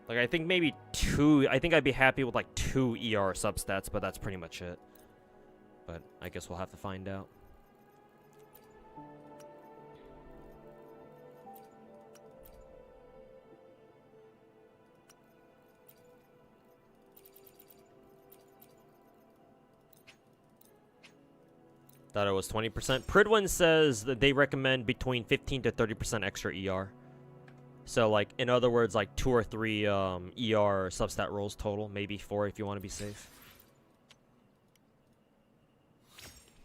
Like, I think maybe two. I think I'd be happy with like 2 ER substats, but that's pretty much it. But I guess we'll have to find out. Thought it was 20%. Pridwin says that they recommend between 15 to 30% extra ER. So, like, in other words, like 2 or 3 ER substat rolls total. Maybe 4 if you want to be safe.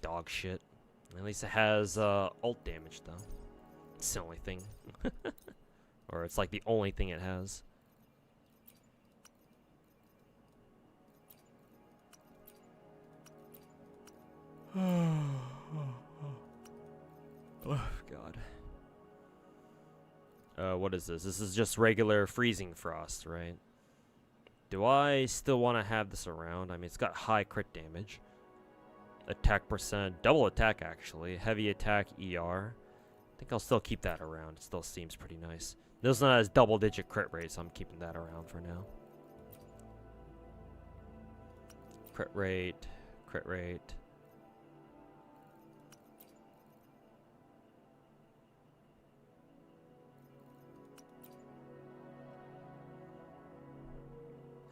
Dog shit. At least it has ult damage, though. It's the only thing. Or it's like the only thing it has. Oh god. What is this? This is just regular freezing frost, right? Do I still want to have this around? I mean, it's got high crit damage. Attack percent, double attack actually. Heavy attack, ER. I think I'll still keep that around. It still seems pretty nice. This one has double-digit crit rate, so I'm keeping that around for now. Crit rate, crit rate.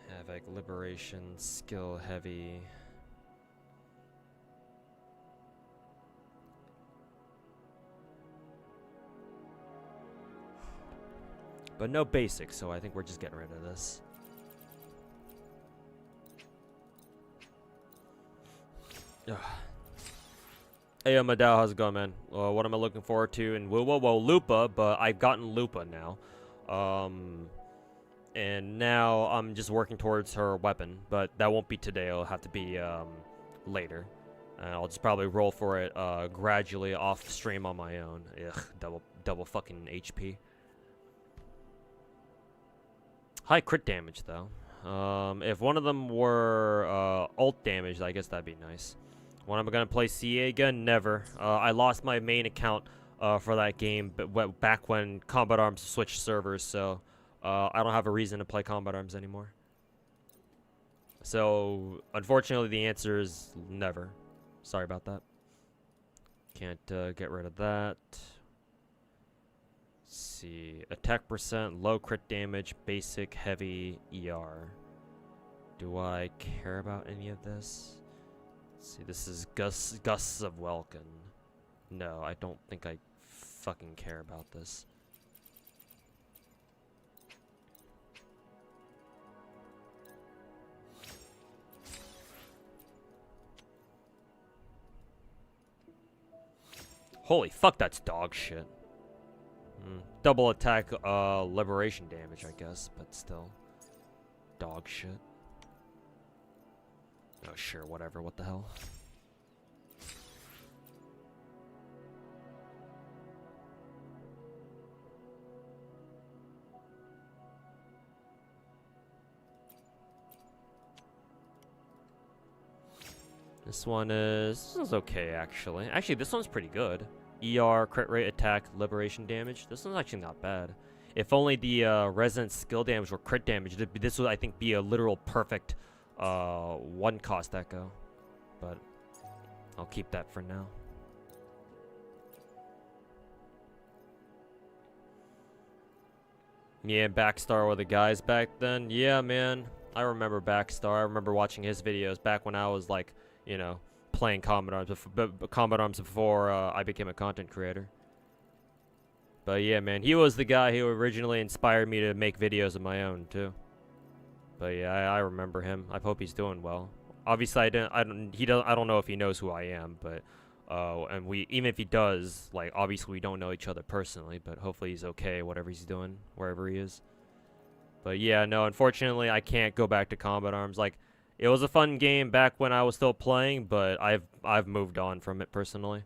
Havoc, liberation, skill, heavy. But no basics, so I think we're just getting rid of this. Ugh. Hey, Madao, how's it going, man? What am I looking forward to? And whoa, Lupa, but I've gotten Lupa now. And now I'm just working towards her weapon, but that won't be today. It'll have to be later. And I'll just probably roll for it gradually off stream on my own. Ugh, double fucking HP. High crit damage, though. If one of them were ult damage, I guess that'd be nice. When am I going to play CA again? Never. I lost my main account for that game but back when Combat Arms switched servers, so I don't have a reason to play Combat Arms anymore. So, unfortunately, the answer is never. Sorry about that. Can't get rid of that. See, attack percent, low crit damage, basic, heavy, ER. Do I care about any of this? Let's see, this is Gusts of Welkin. No, I don't think I fucking care about this. Holy fuck, that's dog shit. Double attack, liberation damage, I guess, but still. Dog shit. Oh, sure, whatever, what the hell. This one's okay, actually. Actually, this one's pretty good. ER, crit rate, attack, liberation damage. This one's actually not bad. If only the resonant skill damage or crit damage, this would, I think, be a literal perfect one cost echo. But I'll keep that for now. Yeah, Backstar were the guys back then. Yeah, man. I remember Backstar. I remember watching his videos back when I was like, you know, playing Combat Arms before I became a content creator. But yeah, man, he was the guy who originally inspired me to make videos of my own too. But yeah, I remember him. I hope he's doing well. Obviously, I don't know if he knows who I am, but and even if he does, like, obviously we don't know each other personally, but hopefully he's okay, whatever he's doing, wherever he is. But yeah, no, unfortunately, I can't go back to Combat Arms. Like, it was a fun game back when I was still playing, but I've moved on from it personally.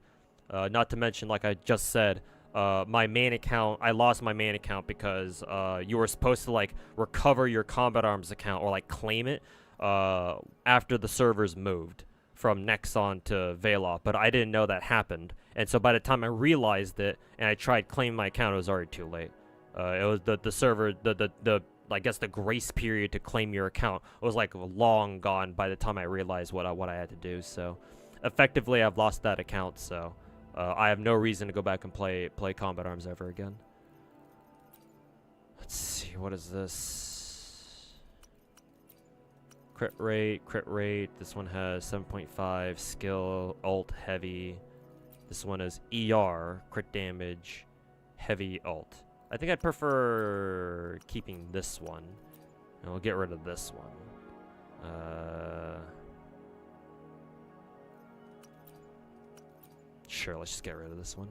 Not to mention, like I just said, my main account, I lost my main account because you were supposed to like recover your Combat Arms account or like claim it after the servers moved from Nexon to Veloth, but I didn't know that happened. And so by the time I realized it and I tried claiming my account, it was already too late. It was the server, I guess the grace period to claim your account was like long gone by the time I realized what I had to do. So effectively I've lost that account, so I have no reason to go back and play Combat Arms ever again. Let's see, what is this? Crit rate. This one has 7.5 skill, ult, heavy. This one is ER, crit damage, heavy, ult. I think I'd prefer keeping this one. And we'll get rid of this one. Sure, let's just get rid of this one.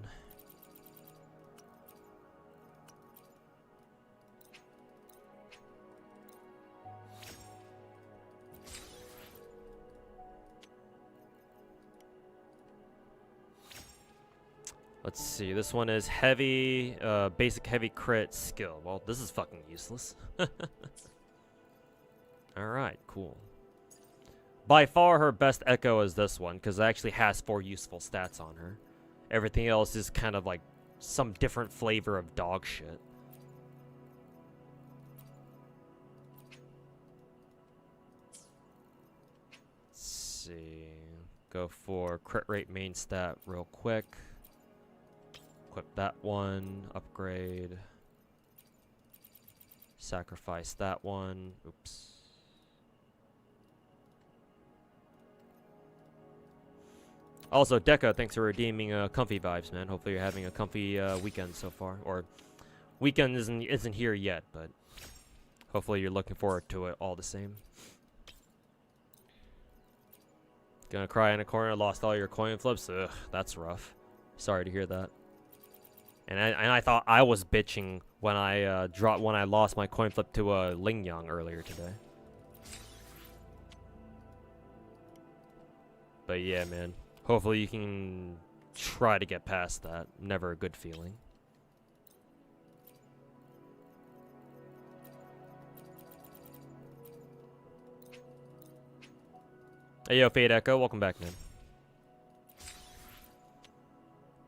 Let's see. This one is heavy, basic heavy crit skill. Well, this is fucking useless. Alright, cool. By far her best echo is this one, because it actually has 4 useful stats on her. Everything else is kind of like some different flavor of dog shit. Let's see. Go for crit rate main stat real quick. Equip that one. Upgrade. Sacrifice that one. Oops. Also, Deca, thanks for redeeming comfy vibes, man. Hopefully you're having a comfy weekend so far. Or, weekend isn't here yet, but hopefully you're looking forward to it all the same. Gonna cry in a corner, lost all your coin flips? Ugh, that's rough. Sorry to hear that. And I thought I was bitching when I lost my coin flip to Ling Yang earlier today. But yeah, man. Hopefully you can try to get past that. Never a good feeling. Hey yo, Fade Echo, welcome back, man.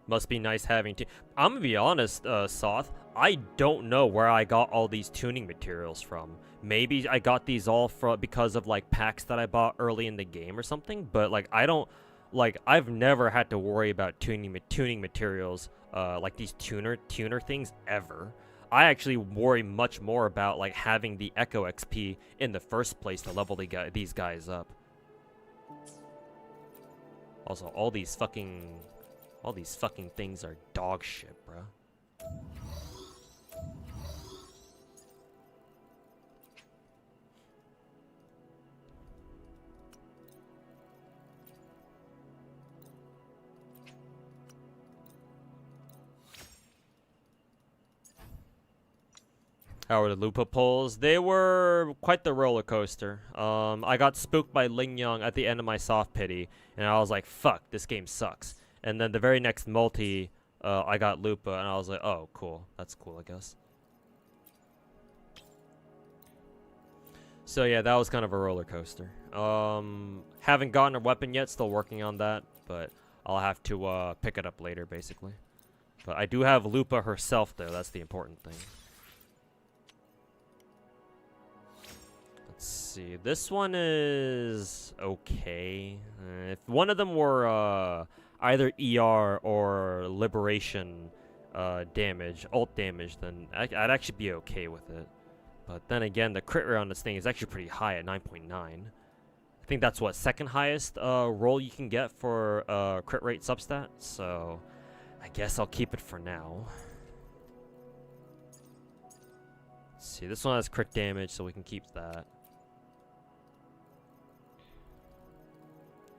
Must be nice having to. I'm gonna be honest, Soth. I don't know where I got all these tuning materials from. Maybe I got these all because of like packs that I bought early in the game or something. But like I don't. Like, I've never had to worry about tuning materials, like these tuner things, ever. I actually worry much more about, like, having the Echo XP in the first place to level these guys up. Also, all these fucking things are dog shit, bruh. How were the Lupa pulls? They were quite the roller coaster. I got spooked by Ling Yang at the end of my soft pity, and I was like, fuck, this game sucks. And then the very next multi, I got Lupa, and I was like, oh, cool. That's cool, I guess. So yeah, that was kind of a roller coaster. Haven't gotten a weapon yet, still working on that, but I'll have to pick it up later, basically. But I do have Lupa herself, though. That's the important thing. Let's see. This one is okay. If one of them were either ER or Liberation damage, ult damage, then I'd actually be okay with it. But then again, the crit rate on this thing is actually pretty high at 9.9. I think that's what, second highest roll you can get for crit rate substat. So I guess I'll keep it for now. Let's see, this one has crit damage, so we can keep that.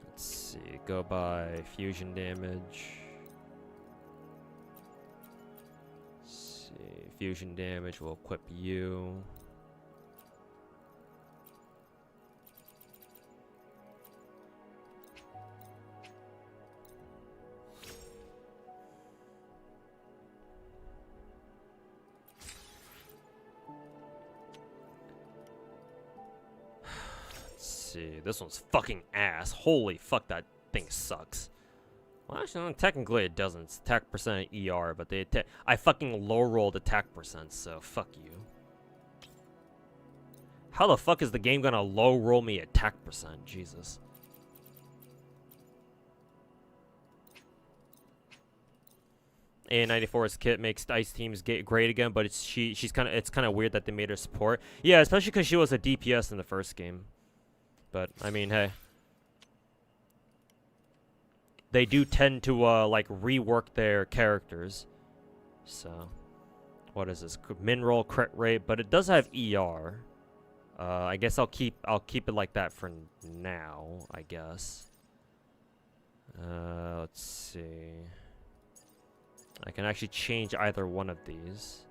Let's see, go by fusion damage. Let's see, fusion damage will equip you. This one's fucking ass. Holy fuck, that thing sucks. Well, actually, technically it doesn't. It's attack percent ER, but I fucking low rolled attack percent, so fuck you. How the fuck is the game gonna low roll me attack percent? Jesus. A94's kit makes Ice Teams get great again, but it's kind of weird that they made her support. Yeah, especially because she was a DPS in the first game. But, I mean, hey. They do tend to, like, rework their characters. So, what is this? Min roll, crit rate, but it does have ER. I guess I'll keep it like that for now, I guess. Let's see. I can actually change either one of these.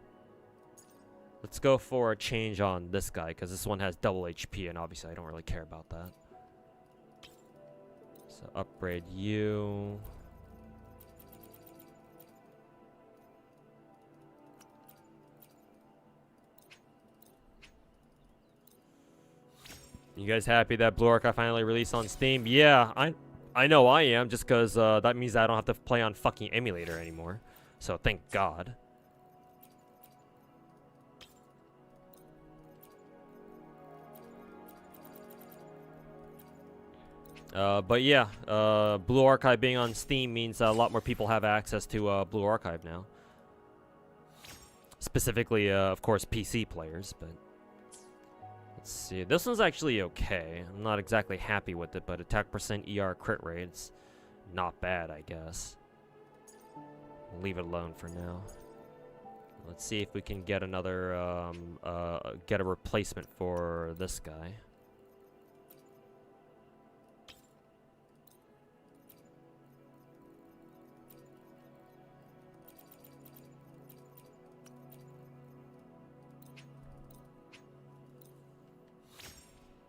Let's go for a change on this guy, because this one has double HP, and obviously I don't really care about that. So upgrade you. You guys happy that Blue Archive finally released on Steam? Yeah, I know I am, just because that means I don't have to play on fucking emulator anymore. So thank God. But yeah, Blue Archive being on Steam means a lot more people have access to Blue Archive now. Specifically, of course, PC players, but... Let's see, this one's actually okay. I'm not exactly happy with it, but attack percent ER crit rate's not bad, I guess. Leave it alone for now. Let's see if we can get another, get a replacement for this guy.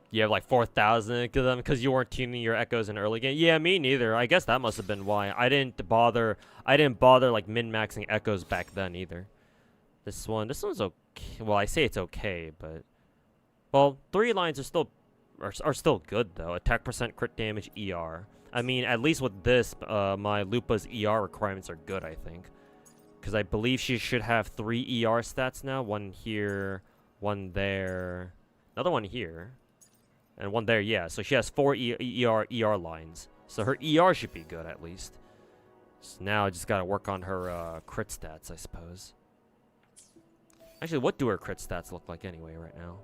You have like 4,000 of them because you weren't tuning your echoes in early game. Yeah, me neither. I guess that must have been why. I didn't bother like min-maxing echoes back then either. This one's okay. Well, I say it's okay, but well, 3 lines are still good though. Attack percent, crit damage, ER. I mean, at least with this, my Lupa's ER requirements are good, I think, because I believe she should have 3 ER stats now. 1 here, 1 there, another 1 here. And 1 there, yeah. So she has 4 ER lines. So her ER should be good, at least. So now I just gotta work on her crit stats, I suppose. Actually, what do her crit stats look like anyway right now?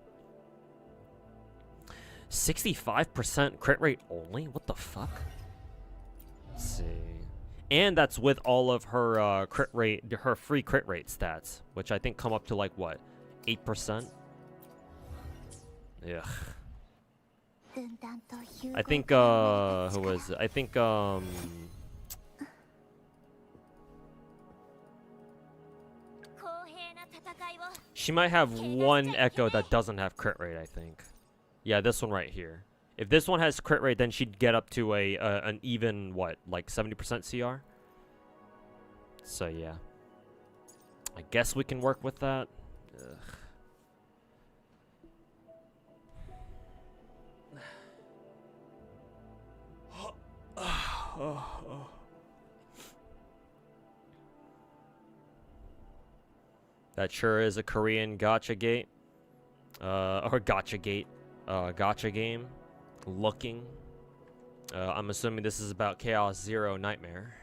65% crit rate only? What the fuck? Let's see. And that's with all of her crit rate, her free crit rate stats, which I think come up to like, what, 8%? Ugh. I think, who was it? I think, she might have 1 echo that doesn't have crit rate, I think. Yeah, this one right here. If this one has crit rate, then she'd get up to an even, what, like 70% CR? So, yeah. I guess we can work with that. Ugh. That sure is a Korean gacha gate. Or gacha gate. Gacha game. Looking. I'm assuming this is about Chaos Zero Nightmare.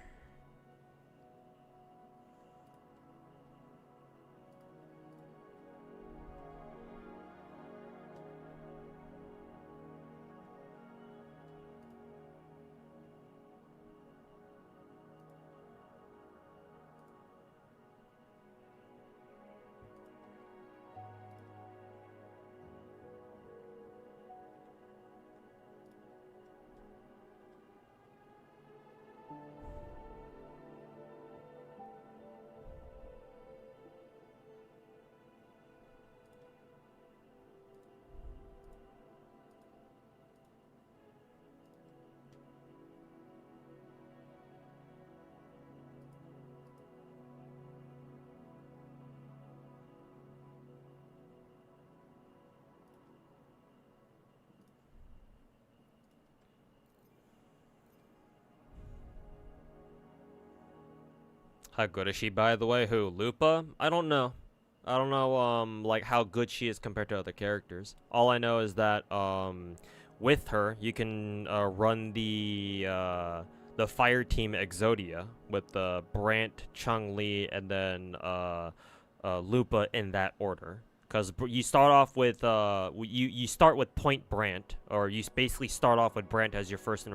How good is she, by the way? Who? Lupa? I don't know. I don't know, like, how good she is compared to other characters. All I know is that, with her, you can, run the fire team Exodia with, Brant, Chun-Li, and then, Lupa in that order. Because you start off with, you start with Point Brant, or you basically start off with Brant as your first in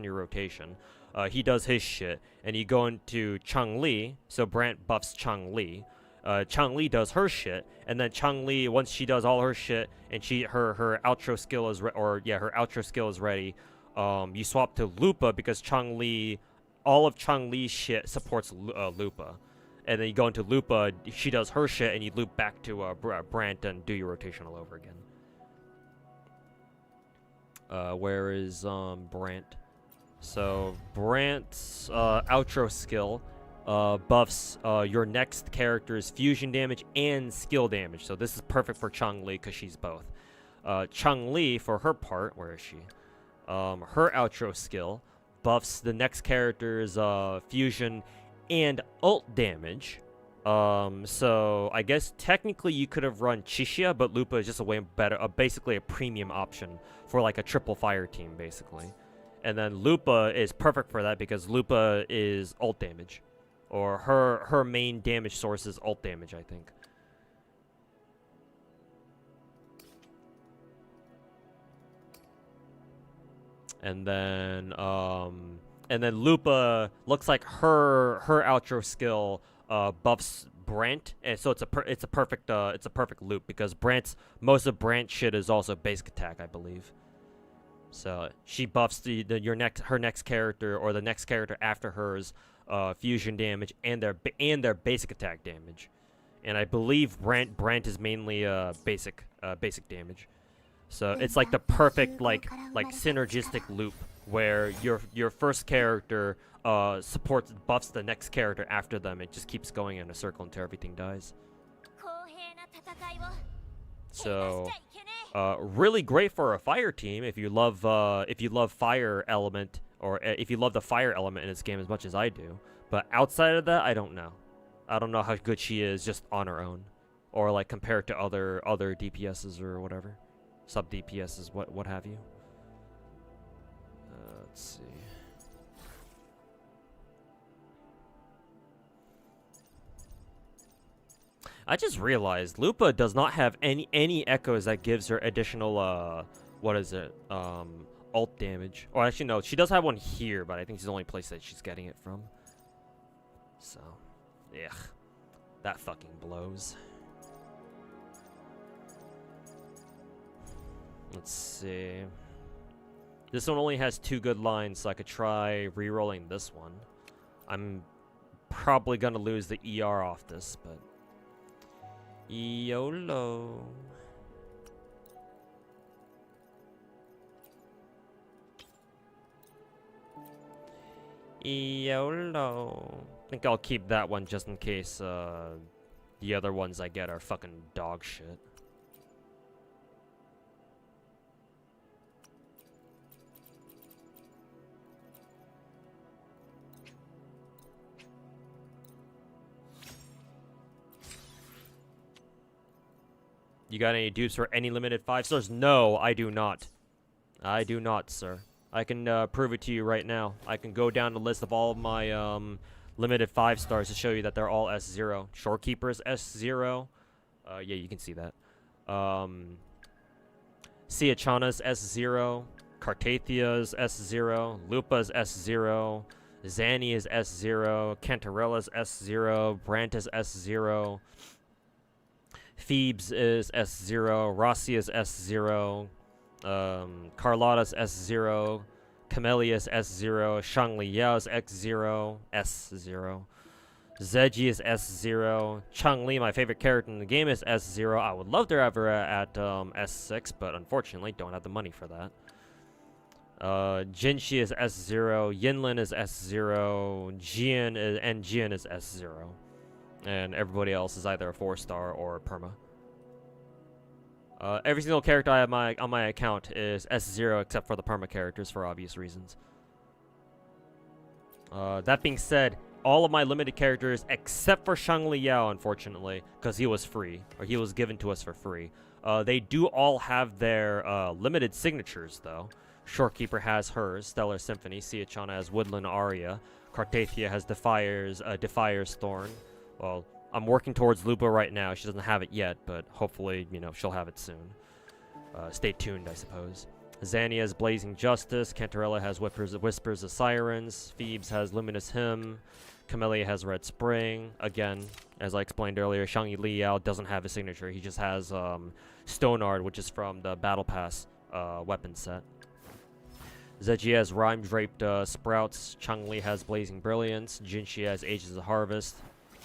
your rotation. He does his shit, and you go into Chun-Li, so Brant buffs Chun-Li. Chun-Li does her shit, and then Chun-Li, once she does all her shit, and her outro skill is her outro skill is ready, you swap to Lupa because Chun-Li, all of Chun-Li's shit supports Lupa. And then you go into Lupa, she does her shit, and you loop back to Brant and do your rotation all over again. Where is Brant? So Brant's outro skill buffs your next character's fusion damage and skill damage. So this is perfect for Chun-Li because she's both. Chun-Li, for her part, where is she? Her outro skill buffs the next character's fusion and ult damage. So I guess technically you could have run Chishia, but Lupa is just a way better, basically a premium option for like a triple fire team, basically. And then Lupa is perfect for that because Lupa is ult damage, or her main damage source is ult damage, I think. And then Lupa looks like her outro skill buffs Brant, and so it's a perfect loop because most of Brant's shit is also basic attack, I believe. So she buffs her next character or the next character after hers fusion damage and their basic attack damage, and I believe Brant is mainly basic damage. So it's like the perfect like synergistic loop where your first character buffs the next character after them. It just keeps going in a circle until everything dies. So really great for a fire team if you love fire element, or if you love the fire element in this game as much as I do. But outside of that, I don't know. I don't know how good she is just on her own, or like compared to other DPSs or whatever. Sub DPSs, what have you. Let's see. I just realized Lupa does not have any echoes that gives her additional what is it? Ult damage. Or actually no, she does have one here, but I think it's the only place that she's getting it from. So, ugh. That fucking blows. Let's see. This one only has 2 good lines, so I could try re-rolling this one. I'm probably gonna lose the ER off this, but YOLO. YOLO. I think I'll keep that one just in case the other ones I get are fucking dog shit. You got any dupes for any limited 5 stars? No, I do not. I do not, sir. I can prove it to you right now. I can go down the list of all of my limited 5 stars to show you that they're all S0. Shorekeeper's S0. Yeah, you can see that. Siachana's S0. Cartathia's S0. Lupa's S0. Zanny is S0. Cantarella's S0. Brant is S0. Phoebes is S0, Rossi is S0, Carlotta's S0, Camellia's S0, Shangli Yao's S0, Zeji is S0, Chun-Li, my favorite character in the game, is S0. I would love to have her at S6, but unfortunately don't have the money for that. Jinshi is S0, Yinlin is S0, Jian is S0. And everybody else is either a 4-star or a perma. Every single character I have on my account is S0 except for the perma characters for obvious reasons. That being said, all of my limited characters except for Shangli Yao, unfortunately, because he was free, or he was given to us for free. They do all have their limited signatures though. Shorekeeper has hers, Stellar Symphony. Siachana has Woodland Aria. Cartathia has Defier's Thorn. Well, I'm working towards Lupa right now. She doesn't have it yet, but hopefully, you know, she'll have it soon. Stay tuned, I suppose. Zanny has Blazing Justice. Cantarella has Whispers of Sirens. Phoebes has Luminous Hymn. Camellia has Red Spring. Again, as I explained earlier, Shangyi Liao doesn't have a signature. He just has Stonard, which is from the Battle Pass weapon set. Zeji has Rhyme Draped Sprouts. Chun-Li has Blazing Brilliance. Jinshi has Ages of Harvest.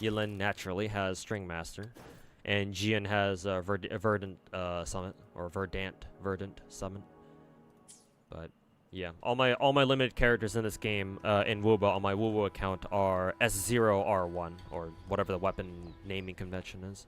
Yilin naturally has String Master, and Jian has Verdant Summit, or Verdant Summit. But yeah, all my limited characters in this game in Wuba on my Wuba account are S0R1, or whatever the weapon naming convention is.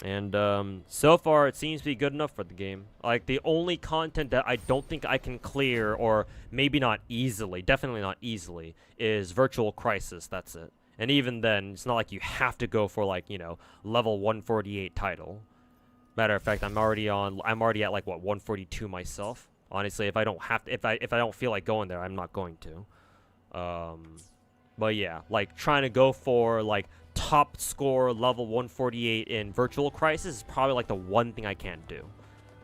And so far it seems to be good enough for the game. Like, the only content that I don't think I can clear, or maybe not easily, definitely not easily, is Virtual Crisis. That's it. And even then, it's not like you have to go for, like, you know, level 148 title. Matter of fact, I'm already at like, what, 142 myself. Honestly, if I don't have to, if I don't feel like going there, I'm not going to. But yeah, like, trying to go for like top score level 148 in Virtual Crisis is probably like the one thing I can't do.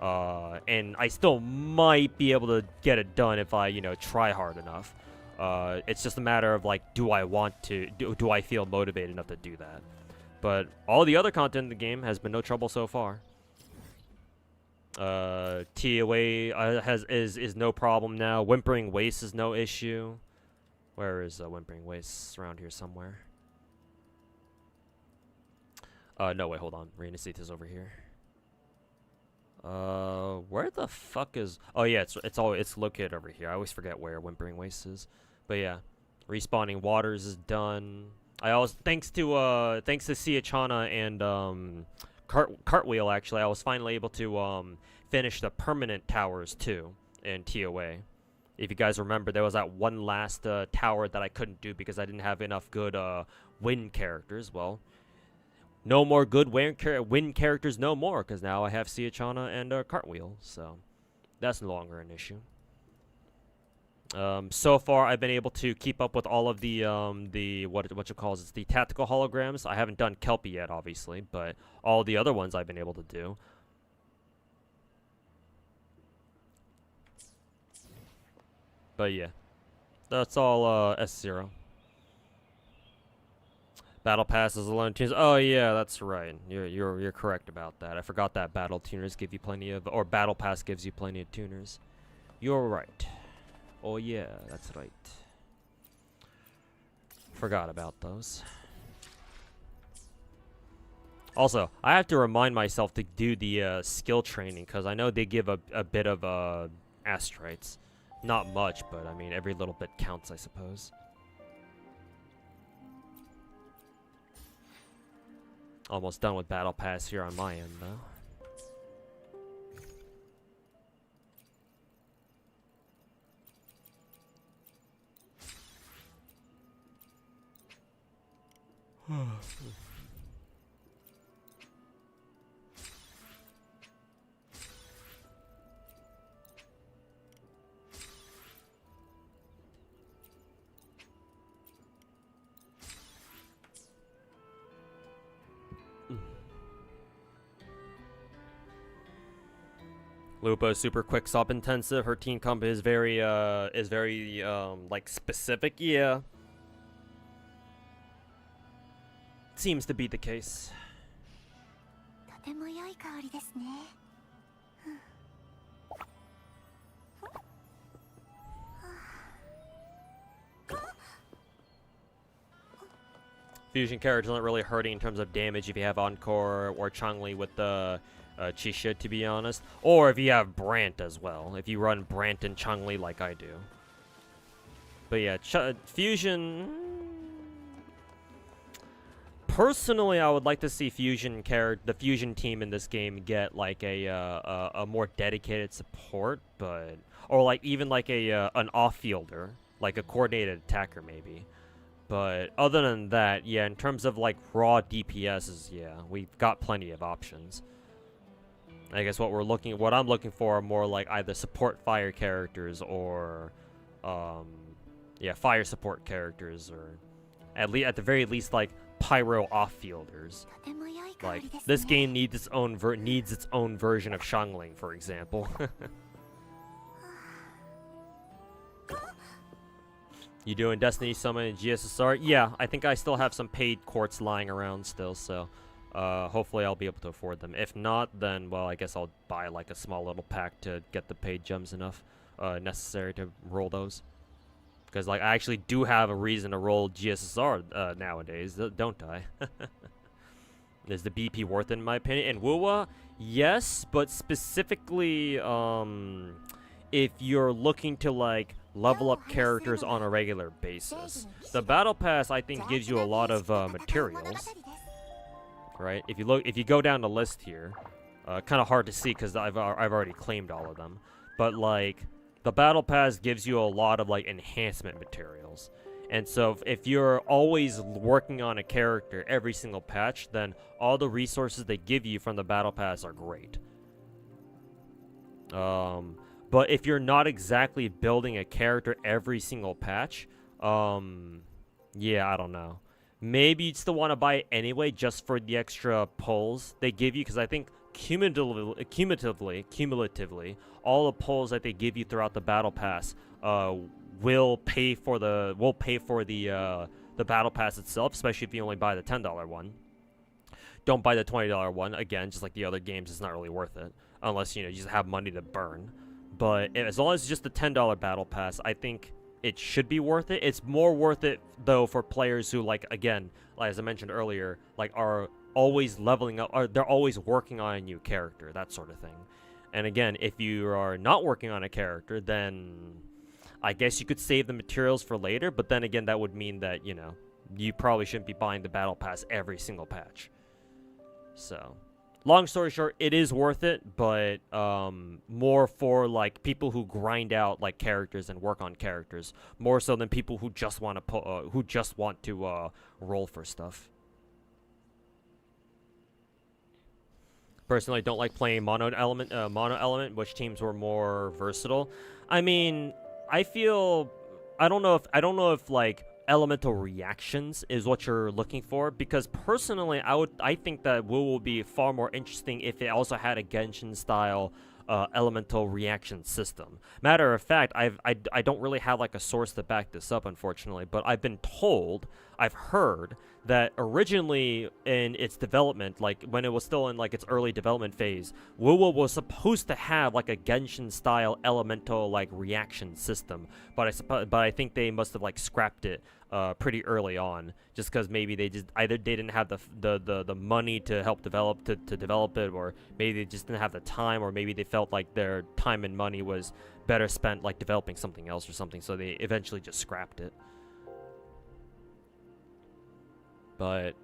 And I still might be able to get it done if I, you know, try hard enough. It's just a matter of like, do I want to, do I feel motivated enough to do that? But all the other content in the game has been no trouble so far. TOA is no problem now. Whimpering Waste is no issue. Where is Whimpering Waste? Around here somewhere. No, wait, hold on. Renaceith is over here. Where the fuck is... Oh, yeah, it's located over here. I always forget where Whimpering Waste is. But yeah, Respawning Waters is done. Thanks to Siachana and, Cartwheel, actually, I was finally able to, finish the permanent towers, too, in TOA. If you guys remember, there was that one last, tower that I couldn't do because I didn't have enough good, wind characters. Well, no more good wind characters, no more, because now I have Siachana and Cartwheel, so that's no longer an issue. So far, I've been able to keep up with all of the what you call it, the tactical holograms. I haven't done Kelpie yet, obviously, but all the other ones I've been able to do. But yeah, that's all S0. Battle passes alone tuners. Oh yeah, that's right. You're correct about that. I forgot that battle tuners give you plenty of, or battle pass gives you plenty of tuners. You're right. Oh yeah, that's right. Forgot about those. Also, I have to remind myself to do the skill training because I know they give a bit of astrites. Not much, but I mean every little bit counts, I suppose. Almost done with Battle Pass here on my end, though. Lupa is super quick stop intensive. Her team comp is very like specific. Yeah. Seems to be the case. Fusion characters aren't really hurting in terms of damage if you have Encore or Changli with the Chisha, to be honest. Or if you have Brant as well. If you run Brant and Changli like I do. But yeah, Fusion... Personally, I would like to see the Fusion team in this game get like a more dedicated support, but... Or like even like an off-fielder. Like a coordinated attacker, maybe. But other than that, yeah, in terms of like raw DPSs, yeah, we've got plenty of options. I guess what I'm looking for are more like either support fire characters or, yeah, fire support characters, or at the very least like pyro off-fielders. Like this game needs its own version of Xiangling, for example. You doing Destiny Summon and GSSR? Yeah, I think I still have some paid quartz lying around still, so hopefully I'll be able to afford them. If not, then, well, I guess I'll buy like a small little pack to get the paid gems enough necessary to roll those. Because like I actually do have a reason to roll GSSR nowadays, don't I? Is the BP worth it in my opinion? And Wuwa, yes, but specifically if you're looking to like level up characters on a regular basis. The Battle Pass, I think, gives you a lot of materials. right? If you go down the list here, kind of hard to see because I've already claimed all of them, but like the battle pass gives you a lot of like enhancement materials. And so if you're always working on a character every single patch, then all the resources they give you from the battle pass are great. But if you're not exactly building a character every single patch, yeah, I don't know. Maybe you'd still want to buy it anyway just for the extra pulls they give you, because I think cumulatively, all the pulls that they give you throughout the battle pass will pay for the battle pass itself, especially if you only buy the $10 one. Don't buy the $20 one. Again, just like the other games, it's not really worth it unless you just have money to burn. But as long as it's just the $10 battle pass, I think it should be worth it. It's more worth it though for players who, like, again, like as I mentioned earlier, like are always leveling up, or they're always working on a new character, that sort of thing. And again, if you are not working on a character, then I guess you could save the materials for later, but then again, that would mean that, you probably shouldn't be buying the battle pass every single patch. So, long story short, it is worth it, but more for like people who grind out like characters and work on characters, more so than people who just want to roll for stuff. Personally, I don't like playing mono element, which teams were more versatile. I mean, I don't know if like elemental reactions is what you're looking for, because personally I think that will be far more interesting if it also had a Genshin style elemental reaction system. Matter of fact, I don't really have like a source to back this up, unfortunately, but I've heard that originally in its development, like when it was still in like its early development phase, WoW was supposed to have like a Genshin style elemental like reaction system, but I think they must have like scrapped it pretty early on, just because maybe they didn't have the money to help develop it, or maybe they just didn't have the time, or maybe they felt like their time and money was better spent like developing something else or something, so they eventually just scrapped it. But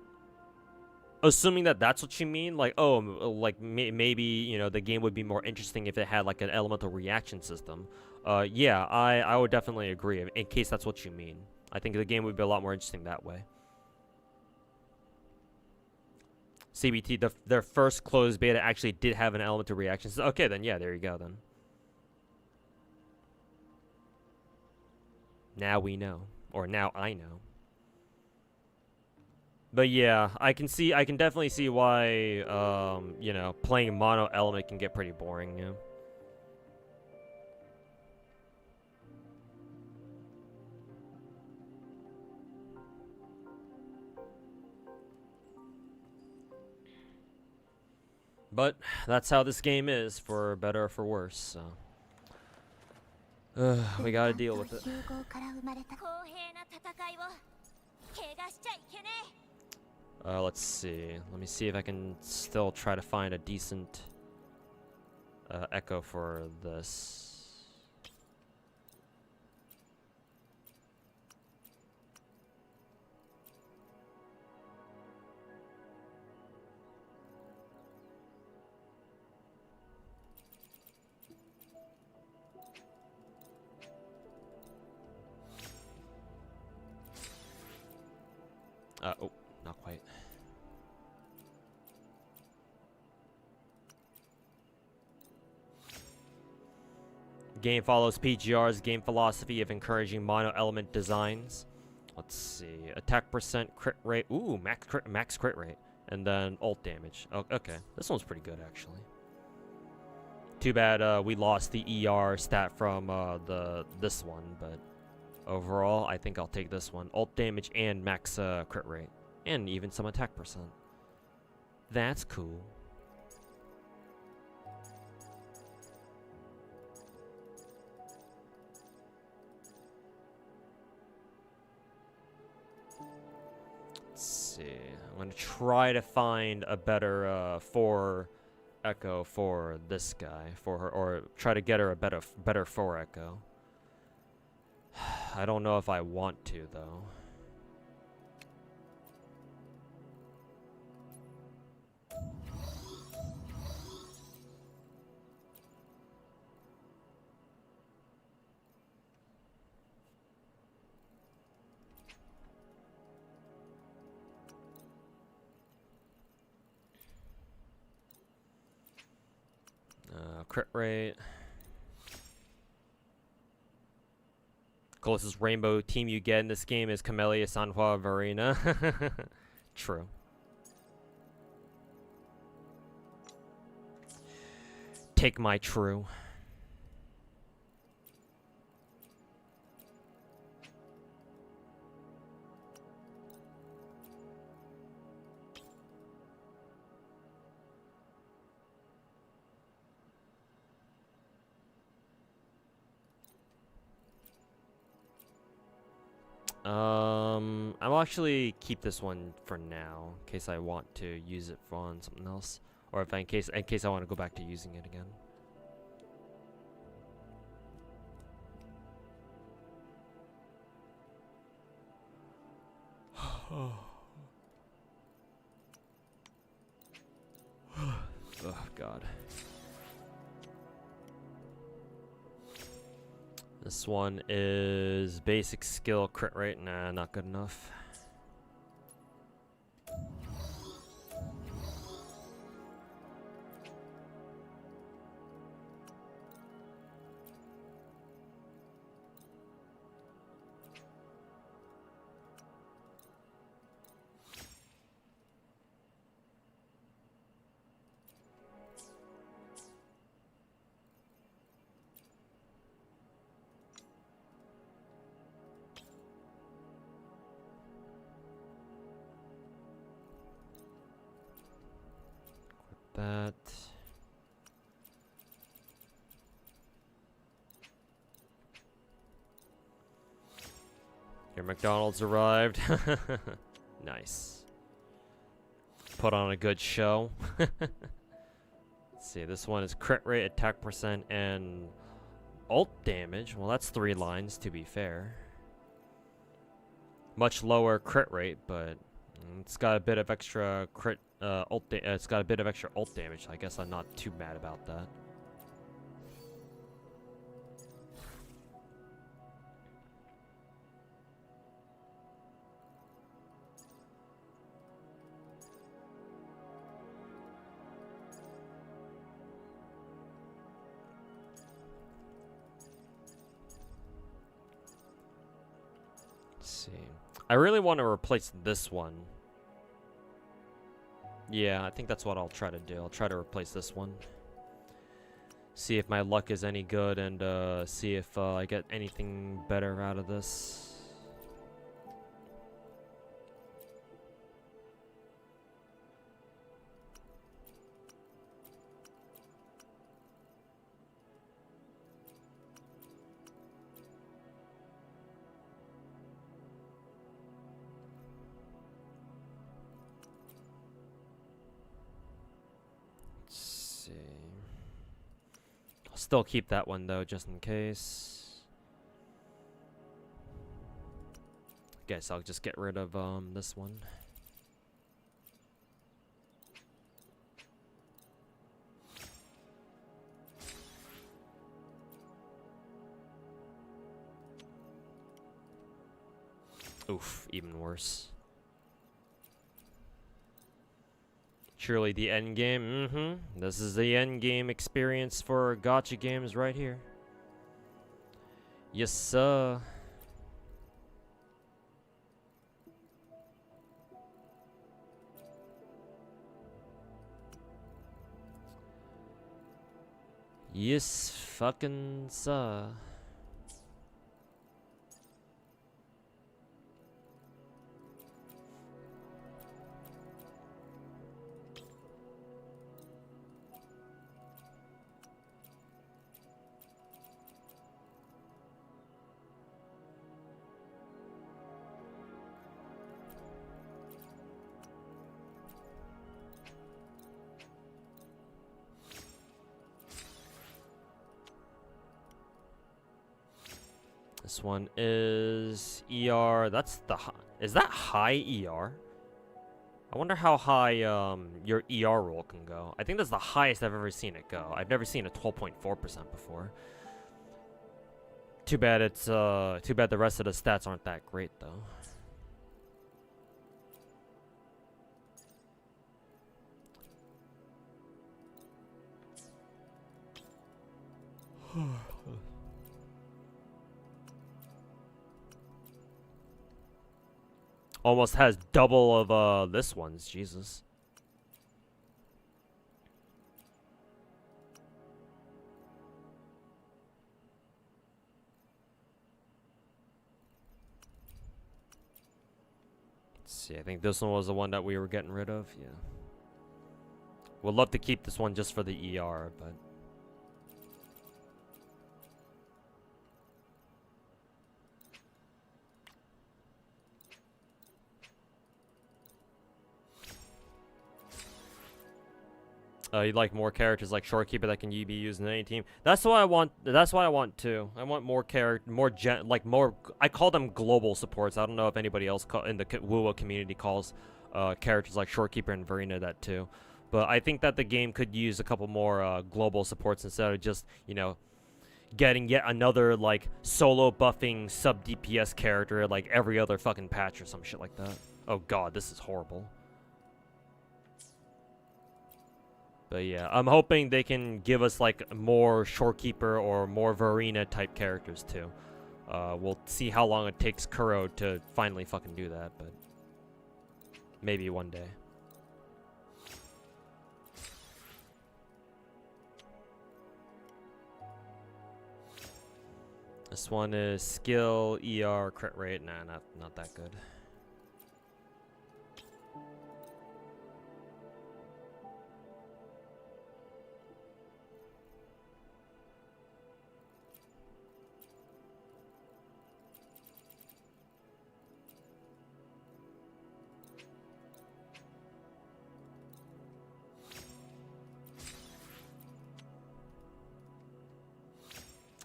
assuming that that's what you mean, like, oh, like maybe the game would be more interesting if it had like an elemental reaction system. Yeah, I would definitely agree, in case that's what you mean. I think the game would be a lot more interesting that way. CBT, their first closed beta actually did have an elemental reaction system. Okay, then yeah, there you go then. Now we know, or now I know. But yeah, I can definitely see why, playing mono element can get pretty boring, yeah. But that's how this game is, for better or for worse, so. We gotta deal with it. Let's see. Let me see if I can still try to find a decent echo for this. Oh, not quite. Game follows PGR's game philosophy of encouraging mono-element designs. Let's see. Attack percent, crit rate. Ooh, max crit rate. And then ult damage. Oh, okay. This one's pretty good, actually. Too bad we lost the ER stat from this one, but overall, I think I'll take this one. Ult damage and max crit rate. And even some attack percent. That's cool. Let's see. I'm going to try to find a better 4 echo for this guy. For her, or try to get her a better 4 echo. I don't know if I want to, though. crit rate. Closest rainbow team you get in this game is Camellia Sanhua Varina. True. Take my true. I'll actually keep this one for now, in case I want to use it on something else, or if in case I want to go back to using it again. Oh God. This one is basic skill crit rate. Nah, not good enough. That. Your McDonald's arrived. Nice. Put on a good show. Let's see, this one is crit rate, attack percent, and ult damage. Well, that's 3 lines, to be fair. Much lower crit rate, but it's got a bit of extra crit it's got a bit of extra ult damage. I guess I'm not too mad about that. Let's see. I really want to replace this one. Yeah, I think that's what I'll try to do. I'll try to replace this one. See if my luck is any good, and see if I get anything better out of this. Still keep that one though, just in case. Guess I'll just get rid of this one. Oof, even worse. Surely the end game. This is the end game experience for gacha games right here. Yes, sir. Yes, fucking sir. This one is ER. That's the is that high ER? I wonder how high your ER roll can go. I think that's the highest I've ever seen it go. I've never seen a 12.4% before. Too bad it's too bad the rest of the stats aren't that great though. Almost has double of this one's, Jesus. Let's see, I think this one was the one that we were getting rid of, yeah. Would love to keep this one just for the ER, but you'd like more characters like Shorekeeper that can be used in any team. That's what I want. That's what I want too. I want more more. I call them global supports. I don't know if anybody else in the WoW community calls characters like Shorekeeper and Verena that too. But I think that the game could use a couple more global supports instead of just, you know, getting yet another like solo buffing sub DPS character like every other fucking patch or some shit like that. Oh god, this is horrible. But yeah, I'm hoping they can give us like more Shorekeeper or more Verena type characters too. We'll see how long it takes Kuro to finally fucking do that, but maybe one day. This one is skill, ER, crit rate. Nah, not that good.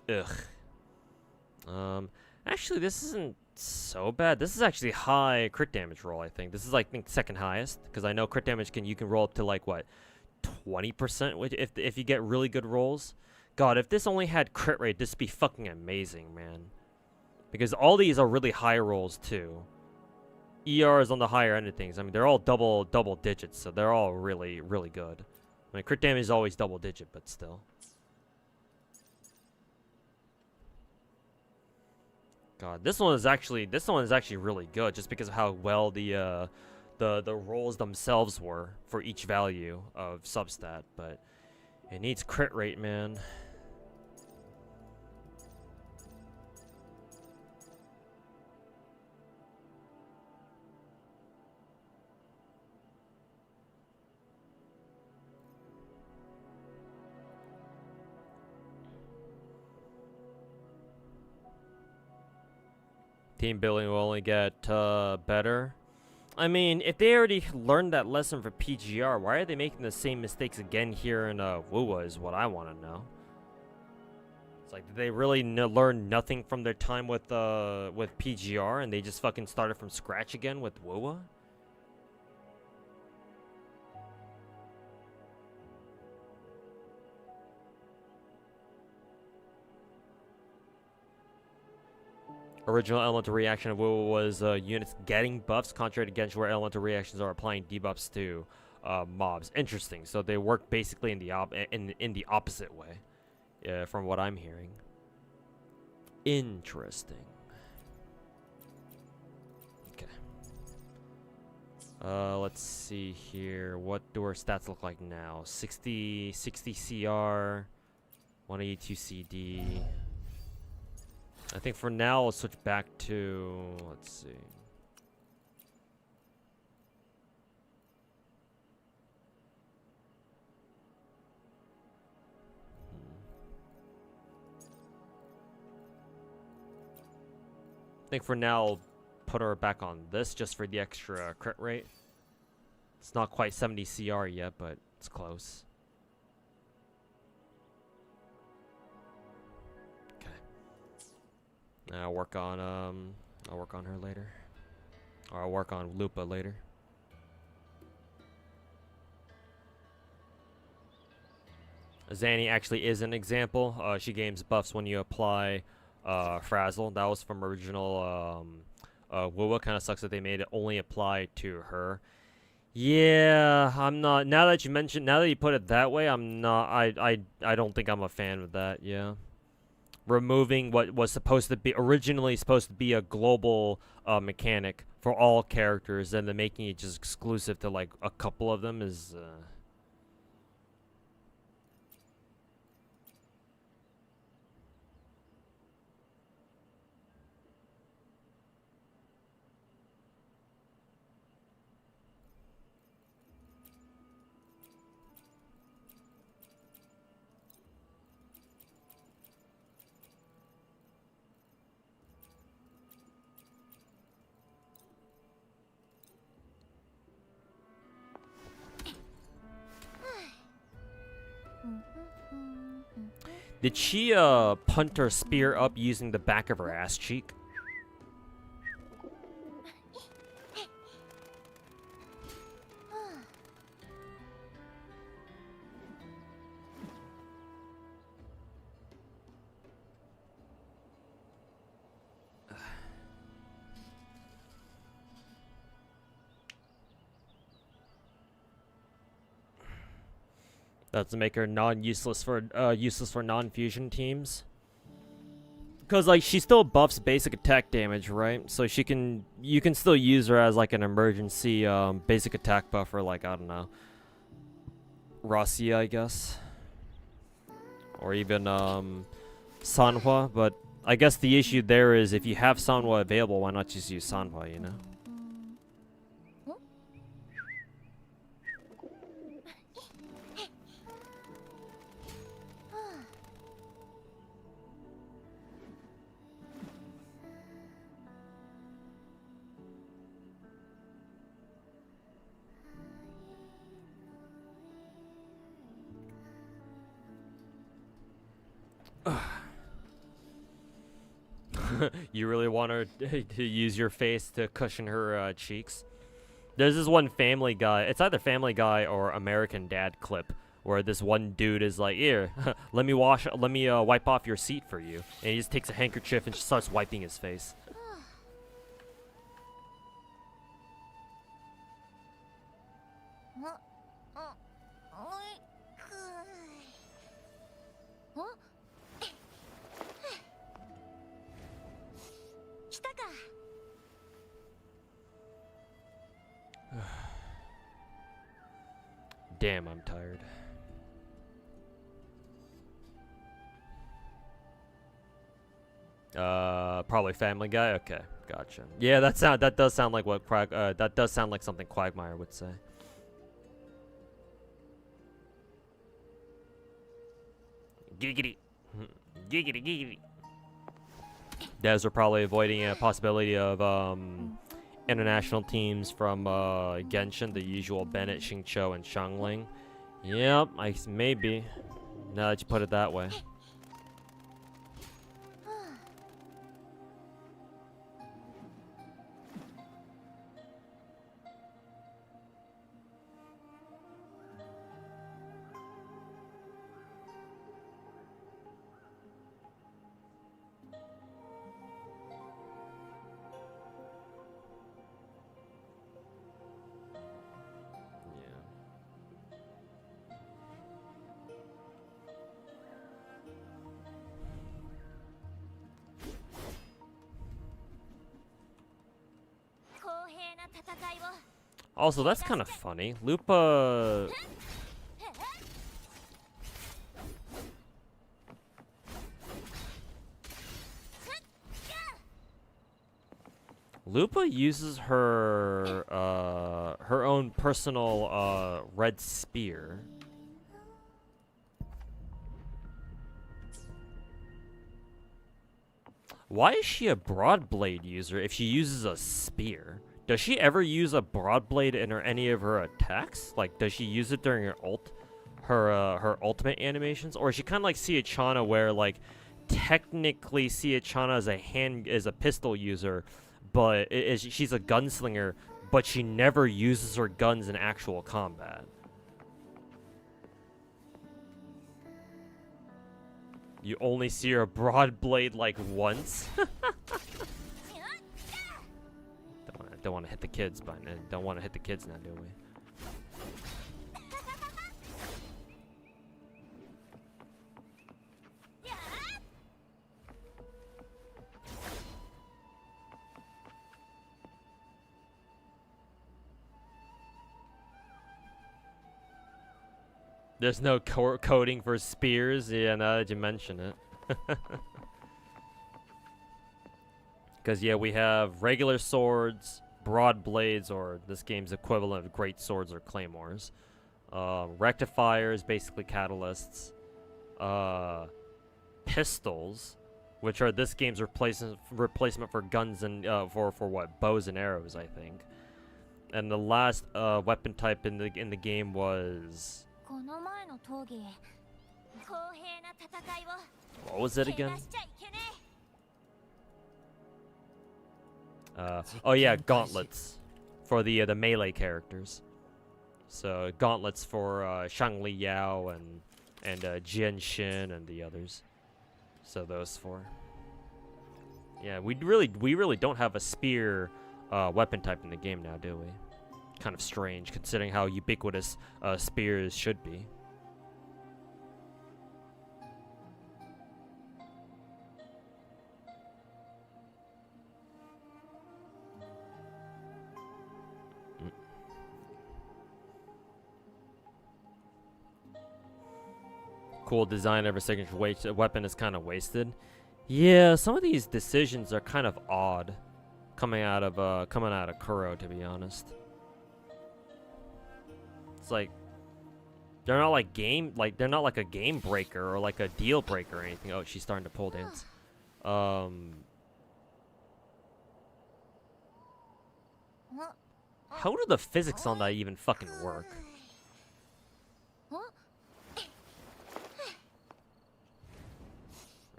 Ugh. Actually, this isn't so bad. This is actually high crit damage roll, I think. This is like, I think, second highest, because I know crit damage you can roll up to like what, 20% if you get really good rolls. God, if this only had crit rate, this would be fucking amazing, man. Because all these are really high rolls too. ER is on the higher end of things. I mean, they're all double digits, so they're all really good. I mean, crit damage is always double digit, but still. God, this one is actually really good just because of how well the rolls themselves were for each value of substat, but it needs crit rate, man. Team building will only get better. I mean, if they already learned that lesson for PGR, why are they making the same mistakes again here in WoWa is what I want to know. It's like, did they really learn nothing from their time with PGR and they just fucking started from scratch again with WoWa? Original elemental reaction of WoW was units getting buffs, contrary to Genshin, where elemental reactions are applying debuffs to mobs. Interesting. So they work basically in the opposite way, from what I'm hearing. Interesting. Okay. Let's see here. What do our stats look like now? 60 CR, 182 CD. I think for now I'll switch back to, let's see. I think for now I'll put her back on this just for the extra crit rate. It's not quite 70 CR yet, but it's close. I'll work on her later. Or I'll work on Lupa later. Zanny actually is an example. She gains buffs when you apply Frazzle. That was from original WoWa. Kind of sucks that they made it only apply to her. Yeah, I'm not. Now that you put it that way, I'm not. I don't think I'm a fan of that. Yeah. removing what was supposed to be originally supposed to be a global mechanic for all characters, and then making it just exclusive to like a couple of them is. Did she punt her spear up using the back of her ass cheek? That's to make her useless for non-fusion teams. Cause like she still buffs basic attack damage, right? So you can still use her as like an emergency basic attack buffer, like I don't know, Rossia, I guess, or even Sanhua. But I guess the issue there is if you have Sanhua available, why not just use Sanhua, you know? You really want her to use your face to cushion her cheeks? There's this one Family Guy. It's either Family Guy or American Dad clip where this one dude is like, "Here, let me wipe off your seat for you," and he just takes a handkerchief and just starts wiping his face. Damn, I'm tired. Probably Family Guy. Okay, gotcha. Yeah, that does sound like what that does sound like something Quagmire would say. Giggity, giggity, giggity. Devs are probably avoiding a possibility of international teams from Genshin, the usual Bennett, Xingqiu, and Xiangling. Yep, maybe. Now that you put it that way. Also, that's kind of funny. Lupa... Lupa uses her her own personal red spear. Why is she a broadblade user if she uses a spear? Does she ever use a broadblade in any of her attacks? Like, does she use it during her ultimate animations, or is she kind of like Siachana, where like technically Siachana is a pistol user, but she's a gunslinger, but she never uses her guns in actual combat? You only see her broadblade like once. Don't want to hit the kids, but don't want to hit the kids now, do we? There's no coding for spears. Yeah, now that you mention it. Because, yeah, we have regular swords, broad blades, or this game's equivalent of great swords or claymores. Rectifiers, basically catalysts. Pistols, which are this game's replacement for guns and, for what? Bows and arrows, I think. And the last weapon type in the game was... What was it again? Oh yeah, gauntlets for the melee characters. So gauntlets for Shang Li Yao and Jian Xin and the others. So those four. Yeah, we really don't have a spear weapon type in the game now, do we? Kind of strange, considering how ubiquitous spears should be. Cool design, every signature weapon is kind of wasted. Yeah, some of these decisions are kind of odd, coming out of Kuro, to be honest. It's like they're not like they're not like a game breaker or like a deal breaker or anything. Oh, she's starting to pole dance. How do the physics on that even fucking work?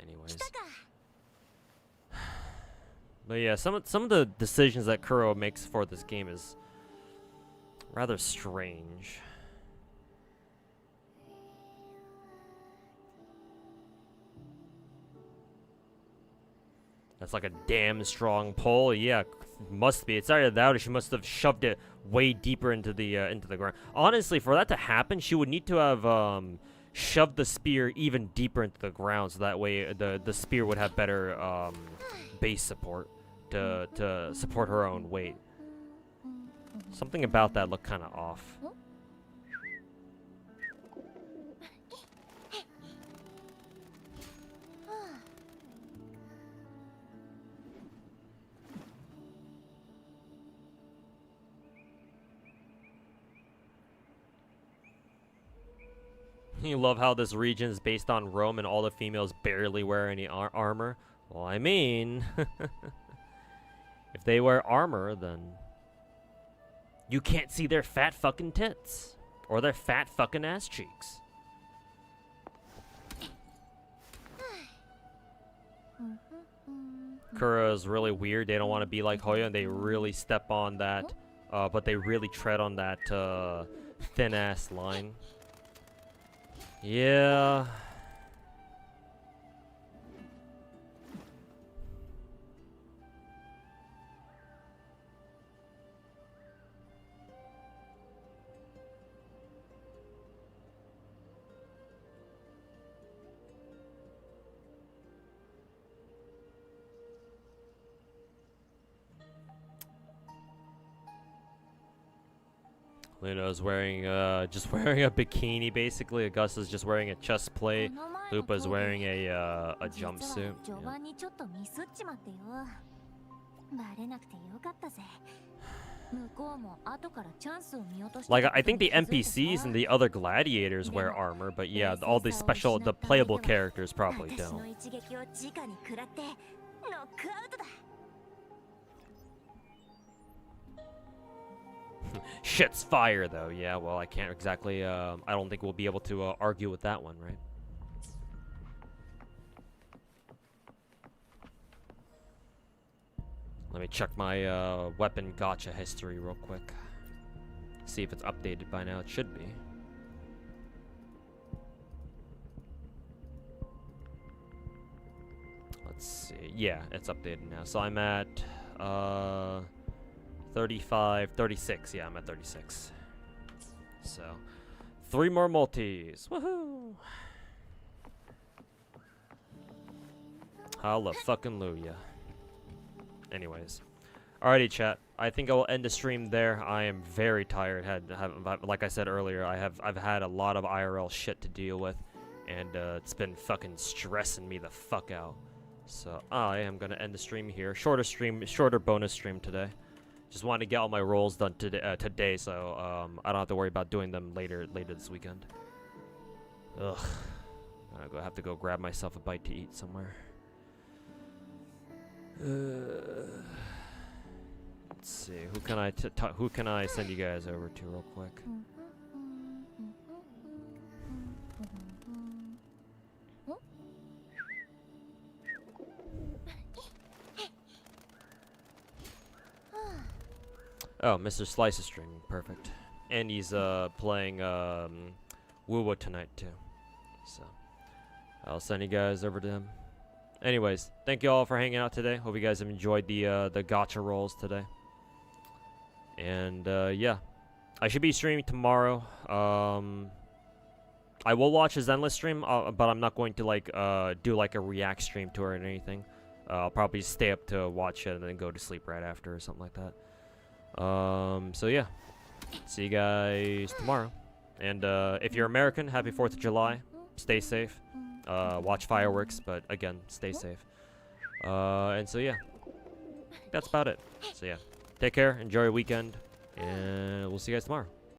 Anyways. But yeah, some of the decisions that Kuro makes for this game is rather strange. That's like a damn strong pull. Yeah, must be. It's either that or she must have shoved it way deeper into the ground. Honestly, for that to happen, she would need to have shoved the spear even deeper into the ground, so that way the spear would have better base support to support her own weight. Something about that looked kind of off. You love how this region is based on Rome and all the females barely wear any armor? Well, I mean, if they wear armor, then you can't see their fat fucking tits or their fat fucking ass cheeks. Kura is really weird. They don't want to be like Hoya, and they really step on that, but they really tread on that thin ass line. Yeah. Luna's wearing just wearing a bikini basically. Augusta's just wearing a chest plate. Lupa's wearing a jumpsuit. Like, I think the NPCs and the other gladiators wear armor, but yeah, all the playable characters probably don't. Shit's fire, though. Yeah, well, I can't exactly, I don't think we'll be able to argue with that one, right? Let me check my weapon gacha history real quick. See if it's updated by now. It should be. Let's see. Yeah, it's updated now. So I'm at 35, 36. Yeah, I'm at 36. So 3 more multis. Woohoo! Hallelujah. Anyways. Alrighty, chat. I think I will end the stream there. I am very tired. Like I said earlier, I've had a lot of IRL shit to deal with, and it's been fucking stressing me the fuck out. So I am gonna end the stream here. Shorter bonus stream today. Just wanted to get all my roles done today, so I don't have to worry about doing them later this weekend. Ugh. I have to go grab myself a bite to eat somewhere. Let's see. Who can I send you guys over to real quick? Oh, Mr. Slice is streaming. Perfect. And he's playing Woo tonight too. So I'll send you guys over to him. Anyways, thank you all for hanging out today. Hope you guys have enjoyed the gacha rolls today. And yeah, I should be streaming tomorrow. I will watch his endless stream, but I'm not going to like do like a react stream to it or anything. I'll probably stay up to watch it and then go to sleep right after or something like that. So yeah, see you guys tomorrow. And if you're American, happy 4th of July. Stay safe. Watch fireworks, but again, stay safe. And so yeah, that's about it. So yeah, take care, enjoy your weekend, and we'll see you guys tomorrow.